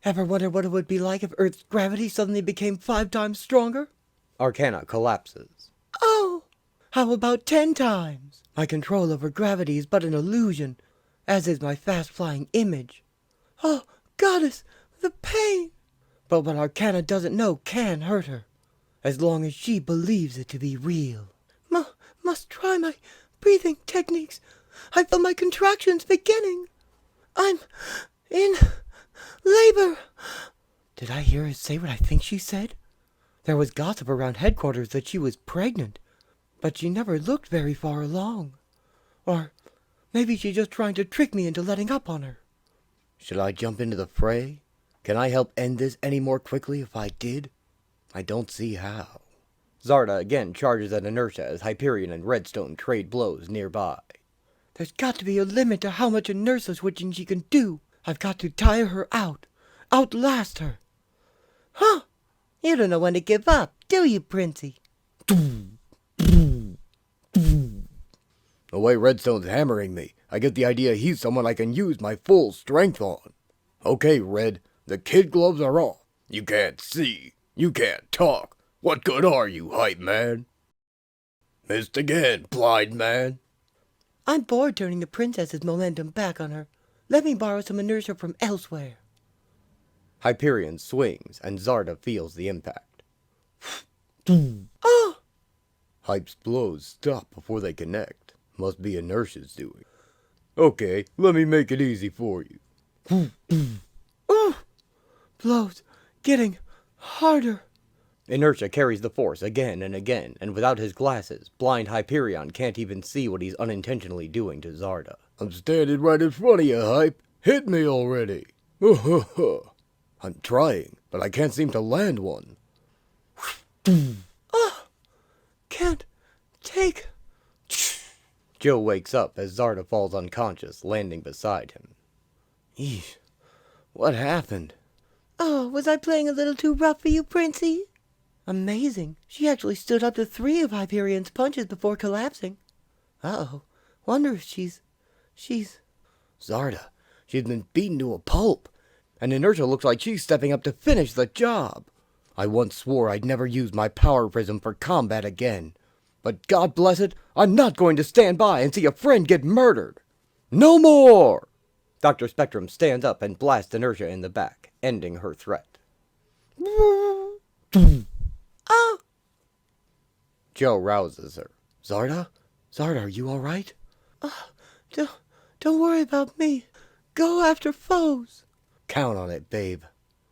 Ever wonder what it would be like if Earth's gravity suddenly became 5 times stronger? Arcana collapses. Oh, how about 10 times? My control over gravity is but an illusion, as is my fast-flying image. Oh, goddess, the pain! But what Arcana doesn't know can hurt her, as long as she believes it to be real. Must try my breathing techniques. I feel my contractions beginning. I'm in labor. Did I hear her say what I think she said? There was gossip around headquarters that she was pregnant, but she never looked very far along. Or maybe she's just trying to trick me into letting up on her. Should I jump into the fray? Can I help end this any more quickly if I did? I don't see how. Zarda again charges at Inertia as Hyperion and Redstone trade blows nearby. There's got to be a limit to how much inertia switching she can do. I've got to tire her out. Outlast her. Huh? You don't know when to give up, do you, Princey? The way Redstone's hammering me, I get the idea he's someone I can use my full strength on. Okay, Red, the kid gloves are off. You can't see. You can't talk. What good are you, hype man? Missed again, blind man. I'm bored turning the princess's momentum back on her. Let me borrow some inertia from elsewhere. Hyperion swings, and Zarda feels the impact. Oh! Hype's blows stop before they connect. Must be Inertia's doing. Okay, let me make it easy for you. Oh! Blows getting harder. Inertia carries the force again and again, and without his glasses, blind Hyperion can't even see what he's unintentionally doing to Zarda. I'm standing right in front of you, Hype. Hit me already. I'm trying, but I can't seem to land one. Can't take. Joe wakes up as Zarda falls unconscious, landing beside him. Eesh, what happened? Oh, was I playing a little too rough for you, Princey? Amazing. She actually stood up to 3 of Hyperion's punches before collapsing. Uh-oh. Wonder if she's... Zarda, she's been beaten to a pulp, and inertia looks like she's stepping up to finish the job. I once swore I'd never use my power prism for combat again, but God bless it, I'm not going to stand by and see a friend get murdered. No more! Dr. Spectrum stands up and blasts inertia in the back, ending her threat. Oh! Joe rouses her. Zarda? Zarda, are you alright? Don't worry about me. Go after foes. Count on it, babe.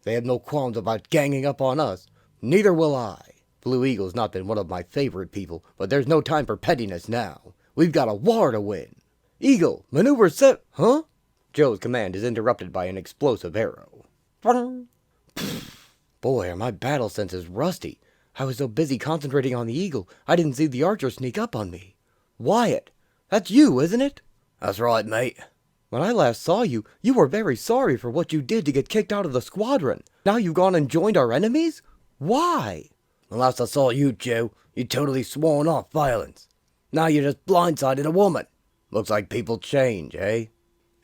They have no qualms about ganging up on us. Neither will I. Blue Eagle's not been one of my favorite people, but there's no time for pettiness now. We've got a war to win. Eagle, maneuver set... Huh? Joe's command is interrupted by an explosive arrow. Boy, are my battle senses rusty. I was so busy concentrating on the eagle, I didn't see the archer sneak up on me. Wyatt, that's you, isn't it? That's right, mate. When I last saw you, you were very sorry for what you did to get kicked out of the squadron. Now you've gone and joined our enemies? Why? The last I saw you, Joe, you totally sworn off violence. Now you just blindsided a woman. Looks like people change, eh?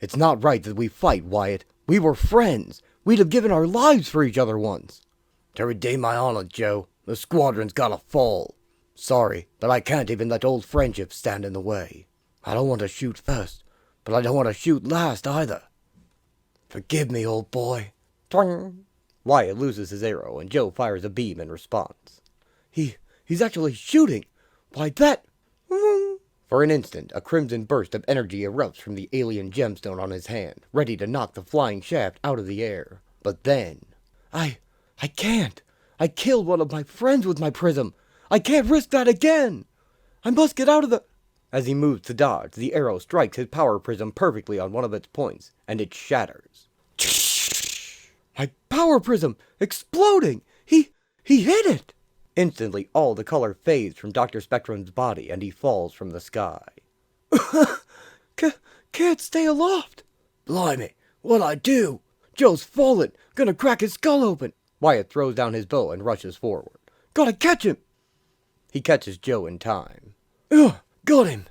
It's not right that we fight, Wyatt. We were friends. We'd have given our lives for each other once. To redeem my honor, Joe, the squadron's gotta fall. Sorry, but I can't even let old friendships stand in the way. I don't want to shoot first, but I don't want to shoot last either. Forgive me, old boy. Twang! Wyatt loses his arrow, and Joe fires a beam in response. He's actually shooting. Why, that... For an instant, a crimson burst of energy erupts from the alien gemstone on his hand, ready to knock the flying shaft out of the air. But then... I can't. I killed one of my friends with my prism. I can't risk that again. I must get out of the... As he moves to dodge, the arrow strikes his power prism perfectly on one of its points, and it shatters. My power prism! Exploding! He hit it! Instantly, all the color fades from Dr. Spectrum's body, and he falls from the sky. Can't stay aloft! Blimey, what'd I do? Joe's fallen! Gonna crack his skull open! Wyatt throws down his bow and rushes forward. Gotta catch him! He catches Joe in time. Got him!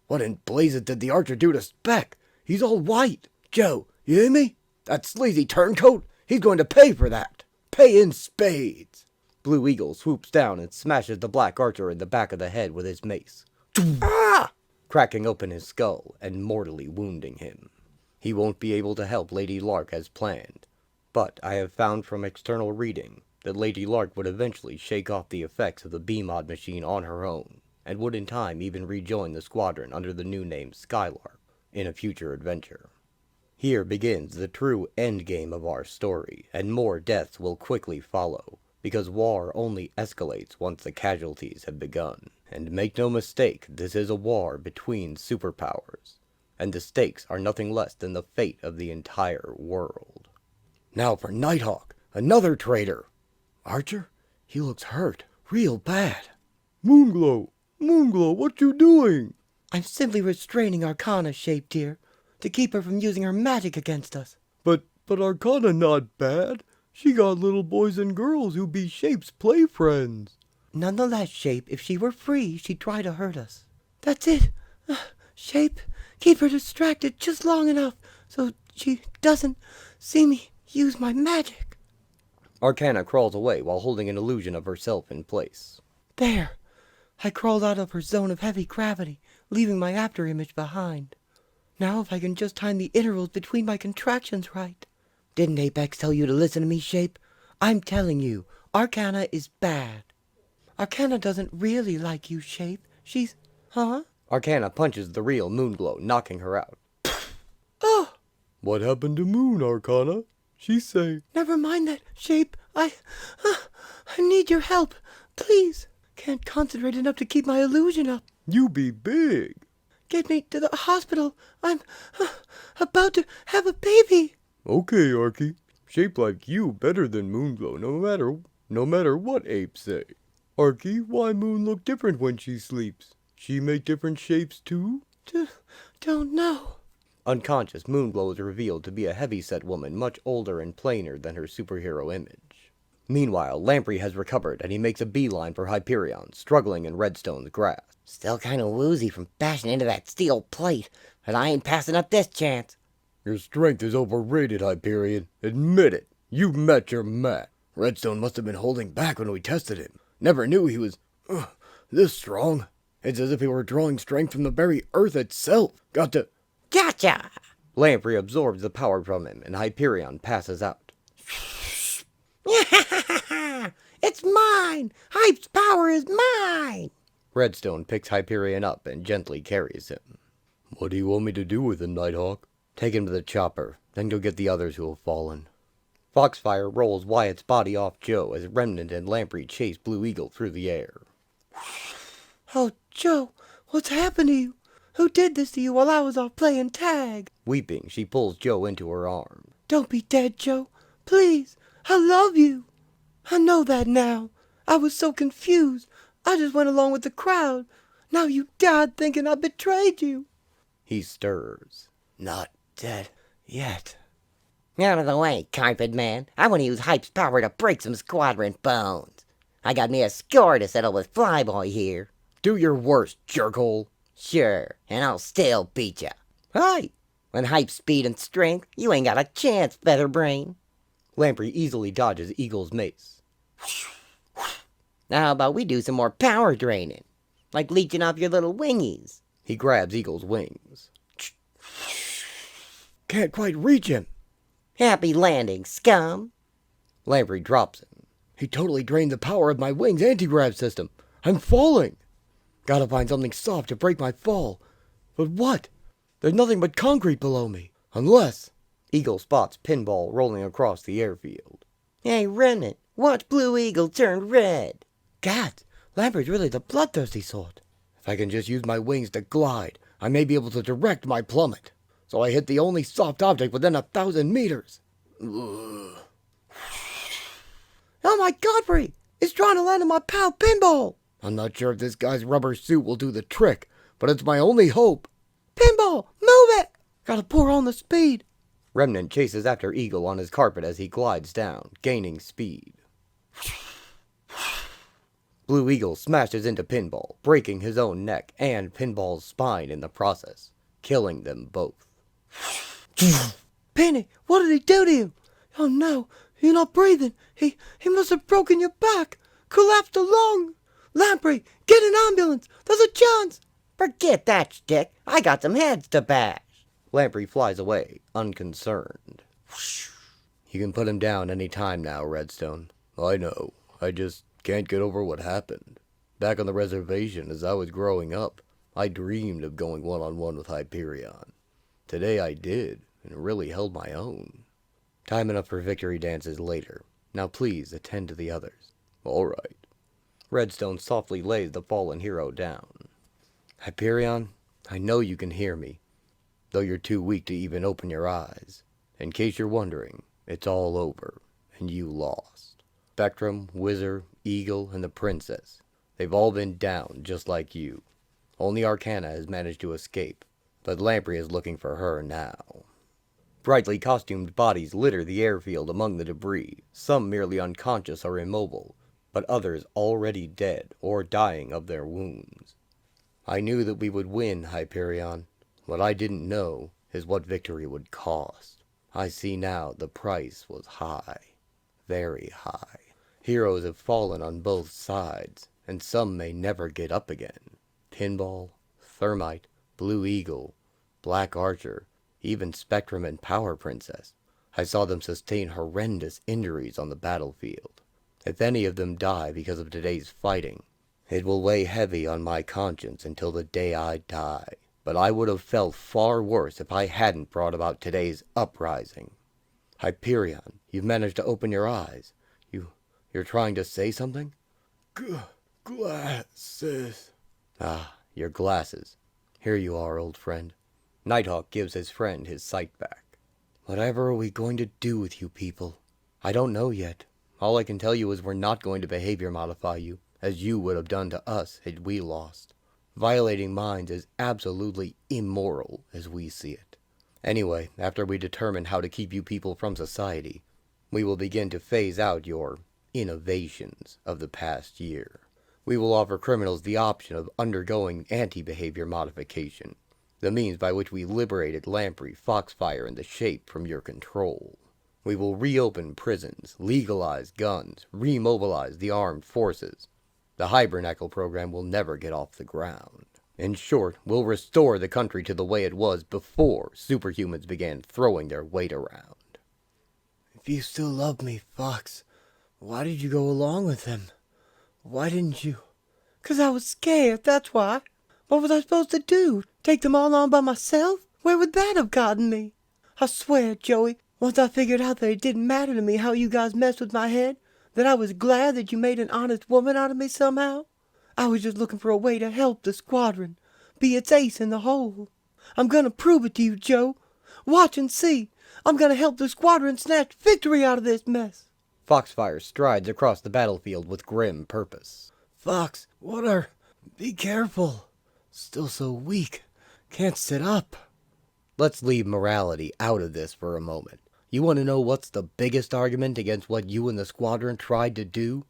What in blazes did the archer do to Spec? He's all white! Joe, you hear me? That sleazy turncoat? He's going to pay for that! Pay in spades! Blue Eagle swoops down and smashes the black archer in the back of the head with his mace, cracking open his skull and mortally wounding him. He won't be able to help Lady Lark as planned, but I have found from external reading that Lady Lark would eventually shake off the effects of the B-Mod machine on her own, and would in time even rejoin the squadron under the new name Skylark in a future adventure. Here begins the true endgame of our story, and more deaths will quickly follow, because war only escalates once the casualties have begun. And make no mistake, this is a war between superpowers, and the stakes are nothing less than the fate of the entire world. Now for Nighthawk, another traitor. Archer, he looks hurt, real bad. Moonglow, what you doing? I'm simply restraining Arcana, Shape Deer, to keep her from using her magic against us. But Arcana not bad. She got little boys and girls who be Shape's play friends. Nonetheless, Shape, if she were free, she'd try to hurt us. That's it. Shape, keep her distracted just long enough so she doesn't see me use my magic. Arcana crawls away while holding an illusion of herself in place. There. I crawled out of her zone of heavy gravity, leaving my after image behind. Now if I can just time the intervals between my contractions right. Didn't Apex tell you to listen to me, Shape? I'm telling you, Arcana is bad. Arcana doesn't really like you, Shape. She's... Huh? Arcana punches the real Moonglow, knocking her out. Oh! What happened to Moon, Arcana? She say... Never mind that, Shape. I need your help. Please. Can't concentrate enough to keep my illusion up. You be big. Get me to the hospital. I'm about to have a baby. Okay, Arky. Shape like you better than Moonglow, no matter what apes say. Arky, why Moon look different when she sleeps? She make different shapes too? Don't know. Unconscious, Moonglow is revealed to be a heavy-set woman much older and plainer than her superhero image. Meanwhile, Lamprey has recovered and he makes a beeline for Hyperion, struggling in Redstone's grasp. Still kind of woozy from bashing into that steel plate, but I ain't passing up this chance. Your strength is overrated, Hyperion. Admit it. You've met your match. Redstone must have been holding back when we tested him. Never knew he was this strong. It's as if he were drawing strength from the very earth itself. Got to... Gotcha! Lamprey absorbs the power from him, and Hyperion passes out. It's mine! Hype's power is mine! Redstone picks Hyperion up and gently carries him. What do you want me to do with him, Nighthawk? Take him to the chopper, then go get the others who have fallen. Foxfire rolls Wyatt's body off Joe as Remnant and Lamprey chase Blue Eagle through the air. Oh, Joe, what's happened to you? Who did this to you while I was off playing tag? Weeping, she pulls Joe into her arms. Don't be dead, Joe. Please, I love you. I know that now. I was so confused. I just went along with the crowd. Now you died thinking I betrayed you. He stirs. Not dead yet. Out of the way, Carpet Man. I want to use Hype's power to break some squadron bones. I got me a score to settle with Flyboy here. Do your worst, jerkhole. Sure, and I'll still beat ya. Hi! With Hype's speed and strength, you ain't got a chance, Featherbrain. Lamprey easily dodges Eagle's mace. Now how about we do some more power draining? Like leeching off your little wingies. He grabs Eagle's wings. Can't quite reach him. Happy landing, scum. Lamprey drops him. He totally drained the power of my wings anti-grav system. I'm falling. Gotta find something soft to break my fall. But what? There's nothing but concrete below me. Unless... Eagle spots Pinball rolling across the airfield. Hey, Remnant, watch Blue Eagle turn red. Gad, Lamprey's really the bloodthirsty sort. If I can just use my wings to glide, I may be able to direct my plummet. So I hit the only soft object within 1,000 meters. Oh my Godfrey! It's trying to land on my pal Pinball! I'm not sure if this guy's rubber suit will do the trick, but it's my only hope. Pinball, move it! Gotta pour on the speed. Remnant chases after Eagle on his carpet as he glides down, gaining speed. Blue Eagle smashes into Pinball, breaking his own neck and Pinball's spine in the process, killing them both. Penny, what did he do to you? Oh no, you're not breathing. He must have broken your back. Collapsed a lung. Lamprey, get an ambulance. There's a chance. Forget that shtick. I got some heads to bash. Lamprey flies away, unconcerned. You can put him down any time now, Redstone. I know. I just can't get over what happened. Back on the reservation, as I was growing up, I dreamed of going one-on-one with Hyperion. Today I did, and really held my own. Time enough for victory dances later. Now please attend to the others. All right. Redstone softly lays the fallen hero down. Hyperion, I know you can hear me, though you're too weak to even open your eyes. In case you're wondering, it's all over, and you lost. Spectrum, Wizard, Eagle, and the Princess. They've all been down, just like you. Only Arcana has managed to escape, but Lamprey is looking for her now. Brightly costumed bodies litter the airfield among the debris, some merely unconscious or immobile, but others already dead or dying of their wounds. I knew that we would win, Hyperion. What I didn't know is what victory would cost. I see now the price was high. Very high. Heroes have fallen on both sides, and some may never get up again. Pinball, Thermite, Blue Eagle, Black Archer, even Spectrum and Power Princess. I saw them sustain horrendous injuries on the battlefield. If any of them die because of today's fighting, it will weigh heavy on my conscience until the day I die. But I would have felt far worse if I hadn't brought about today's uprising. Hyperion, you've managed to open your eyes. You're trying to say something? Glasses. Ah, your glasses. Here you are, old friend. Nighthawk gives his friend his sight back. Whatever are we going to do with you people? I don't know yet. All I can tell you is we're not going to behavior modify you, as you would have done to us had we lost. Violating minds is absolutely immoral as we see it. Anyway, after we determine how to keep you people from society, we will begin to phase out your innovations of the past year. We will offer criminals the option of undergoing anti-behavior modification, the means by which we liberated Lamprey, Foxfire, and the Shape from your control. We will reopen prisons, legalize guns, remobilize the armed forces. The Hibernacle program will never get off the ground. In short, we'll restore the country to the way it was before superhumans began throwing their weight around. If you still love me, Fox, why did you go along with them? Why didn't you? 'Cause I was scared, that's why. What was I supposed to do? Take them all on by myself? Where would that have gotten me? I swear, Joey, once I figured out that it didn't matter to me how you guys messed with my head, that I was glad that you made an honest woman out of me somehow. I was just looking for a way to help the squadron, be its ace in the hole. I'm gonna prove it to you, Joe. Watch and see. I'm gonna help the squadron snatch victory out of this mess. Foxfire strides across the battlefield with grim purpose. Fox, what are... Be careful. Still so weak. Can't sit up. Let's leave morality out of this for a moment. You want to know what's the biggest argument against what you and the squadron tried to do?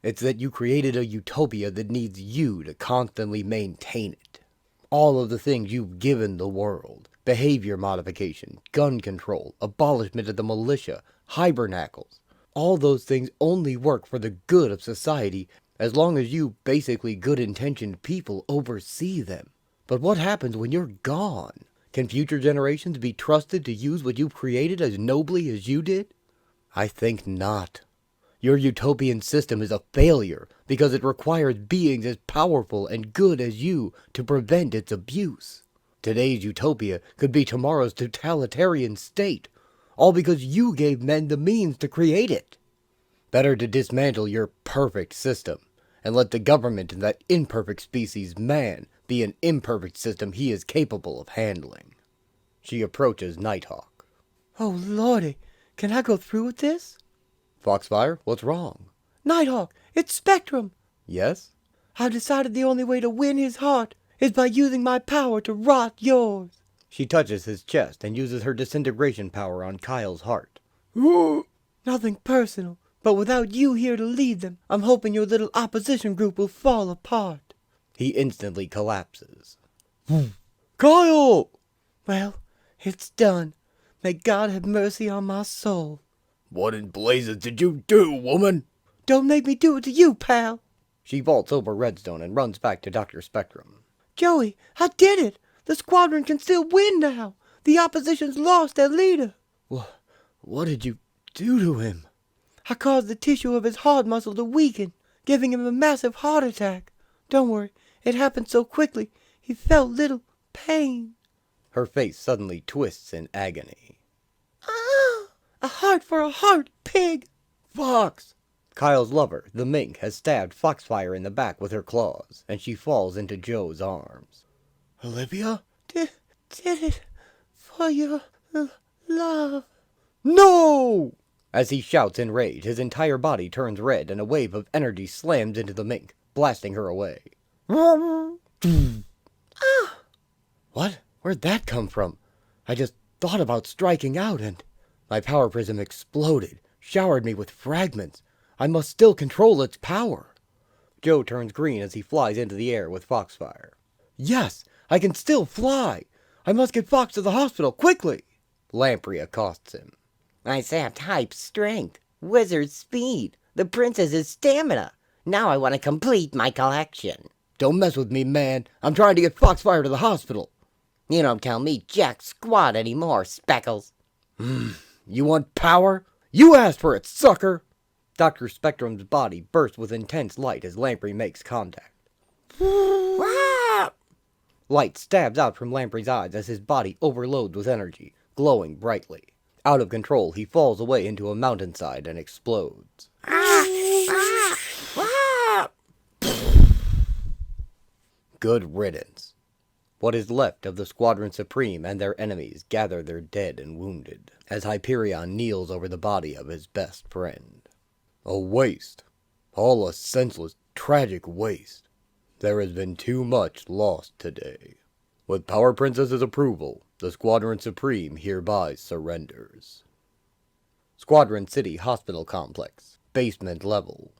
It's that you created a utopia that needs you to constantly maintain it. All of the things you've given the world, behavior modification, gun control, abolishment of the militia, hibernacles, all those things only work for the good of society as long as you basically good-intentioned people oversee them. But what happens when you're gone? Can future generations be trusted to use what you've created as nobly as you did? I think not. Your utopian system is a failure because it requires beings as powerful and good as you to prevent its abuse. Today's utopia could be tomorrow's totalitarian state, all because you gave men the means to create it. Better to dismantle your perfect system and let the government and that imperfect species, man, be an imperfect system he is capable of handling. She approaches Nighthawk. Oh, Lordy, can I go through with this? Foxfire, what's wrong? Nighthawk, it's Spectrum. Yes? I've decided the only way to win his heart is by using my power to rot yours. She touches his chest and uses her disintegration power on Kyle's heart. Nothing personal, but without you here to lead them, I'm hoping your little opposition group will fall apart. He instantly collapses. Kyle! Well, it's done. May God have mercy on my soul. What in blazes did you do, woman? Don't make me do it to you, pal. She vaults over Redstone and runs back to Dr. Spectrum. Joey, I did it. The squadron can still win now. The opposition's lost their leader. What did you do to him? I caused the tissue of his heart muscle to weaken, giving him a massive heart attack. Don't worry, it happened so quickly, he felt little pain. Her face suddenly twists in agony. Ah! A heart for a heart, pig! Fox! Kyle's lover, the mink, has stabbed Foxfire in the back with her claws, and she falls into Joe's arms. Olivia? Did it for your love. No! As he shouts in rage, his entire body turns red and a wave of energy slams into the mink, blasting her away. Ah! What? Where'd that come from? I just thought about striking out and... My power prism exploded, showered me with fragments. I must still control its power. Joe turns green as he flies into the air with Foxfire. Yes, I can still fly. I must get Fox to the hospital, quickly. Lamprey accosts him. I sapped Hype's strength, Wizard's speed, the princess's stamina. Now I want to complete my collection. Don't mess with me, man. I'm trying to get Foxfire to the hospital. You don't tell me jack squat anymore, Speckles. You want power? You asked for it, sucker! Dr. Spectrum's body bursts with intense light as Lamprey makes contact. Light stabs out from Lamprey's eyes as his body overloads with energy, glowing brightly. Out of control, he falls away into a mountainside and explodes. Good riddance. What is left of the Squadron Supreme and their enemies gather their dead and wounded, as Hyperion kneels over the body of his best friend. A waste. All a senseless, tragic waste. There has been too much lost today. With Power Princess's approval, the Squadron Supreme hereby surrenders. Squadron City Hospital Complex, basement level.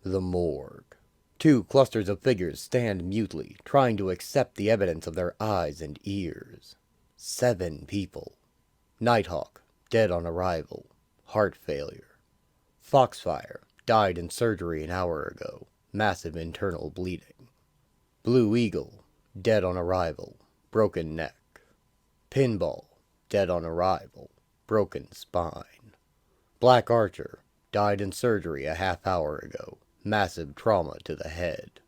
The morgue. Two clusters of figures stand mutely, trying to accept the evidence of their eyes and ears. 7 people. Nighthawk, dead on arrival. Heart failure. Foxfire, died in surgery an hour ago. Massive internal bleeding. Blue Eagle, dead on arrival. Broken neck. Pinball, dead on arrival. Broken spine. Black Archer, died in surgery a half hour ago. Massive trauma to the head.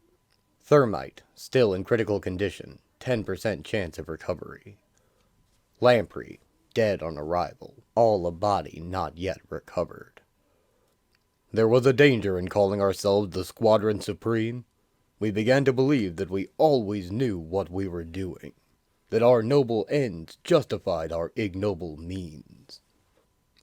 Thermite, still in critical condition. 10% chance of recovery. Lamprey, dead on arrival. All a body not yet recovered. There was a danger in calling ourselves the Squadron Supreme. We began to believe that we always knew what we were doing, that our noble ends justified our ignoble means.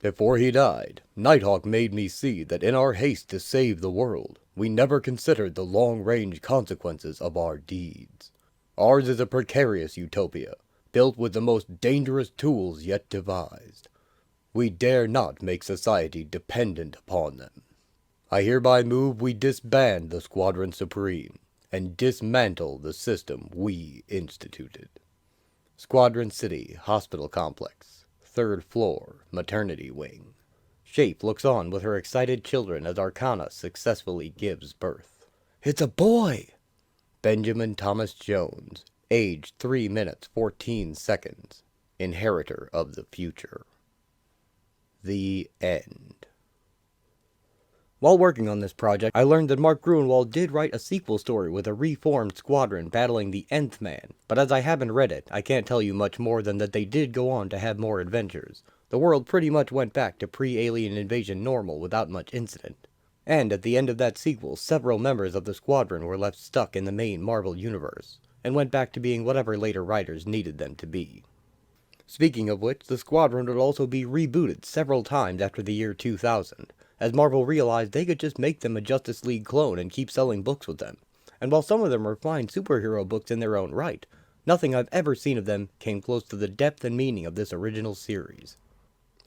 Before he died, Nighthawk made me see that in our haste to save the world, we never considered the long-range consequences of our deeds. Ours is a precarious utopia, built with the most dangerous tools yet devised. We dare not make society dependent upon them. I hereby move we disband the Squadron Supreme, and dismantle the system we instituted. Squadron City Hospital Complex, 3rd floor, Maternity Wing. Shape looks on with her excited children as Arcana successfully gives birth. It's a boy! Benjamin Thomas Jones, age 3 minutes 14 seconds, inheritor of the future. The end. While working on this project, I learned that Mark Gruenwald did write a sequel story with a reformed squadron battling the Nth Man, but as I haven't read it, I can't tell you much more than that they did go on to have more adventures. The world pretty much went back to pre-alien invasion normal without much incident. And at the end of that sequel, several members of the squadron were left stuck in the main Marvel universe, and went back to being whatever later writers needed them to be. Speaking of which, the squadron would also be rebooted several times after the year 2000, as Marvel realized they could just make them a Justice League clone and keep selling books with them. And while some of them were fine superhero books in their own right, nothing I've ever seen of them came close to the depth and meaning of this original series.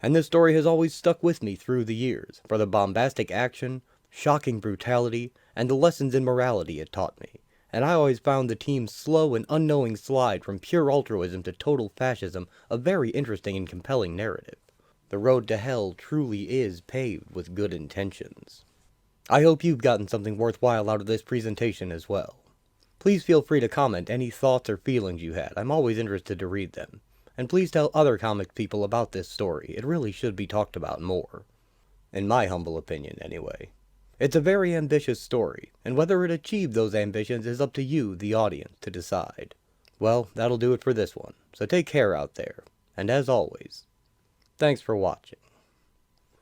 And this story has always stuck with me through the years, for the bombastic action, shocking brutality, and the lessons in morality it taught me. And I always found the team's slow and unknowing slide from pure altruism to total fascism a very interesting and compelling narrative. The road to hell truly is paved with good intentions. I hope you've gotten something worthwhile out of this presentation as well. Please feel free to comment any thoughts or feelings you had. I'm always interested to read them. And please tell other comic people about this story. It really should be talked about more. In my humble opinion, anyway. It's a very ambitious story, and whether it achieved those ambitions is up to you, the audience, to decide. Well, that'll do it for this one, so take care out there, and as always, thanks for watching.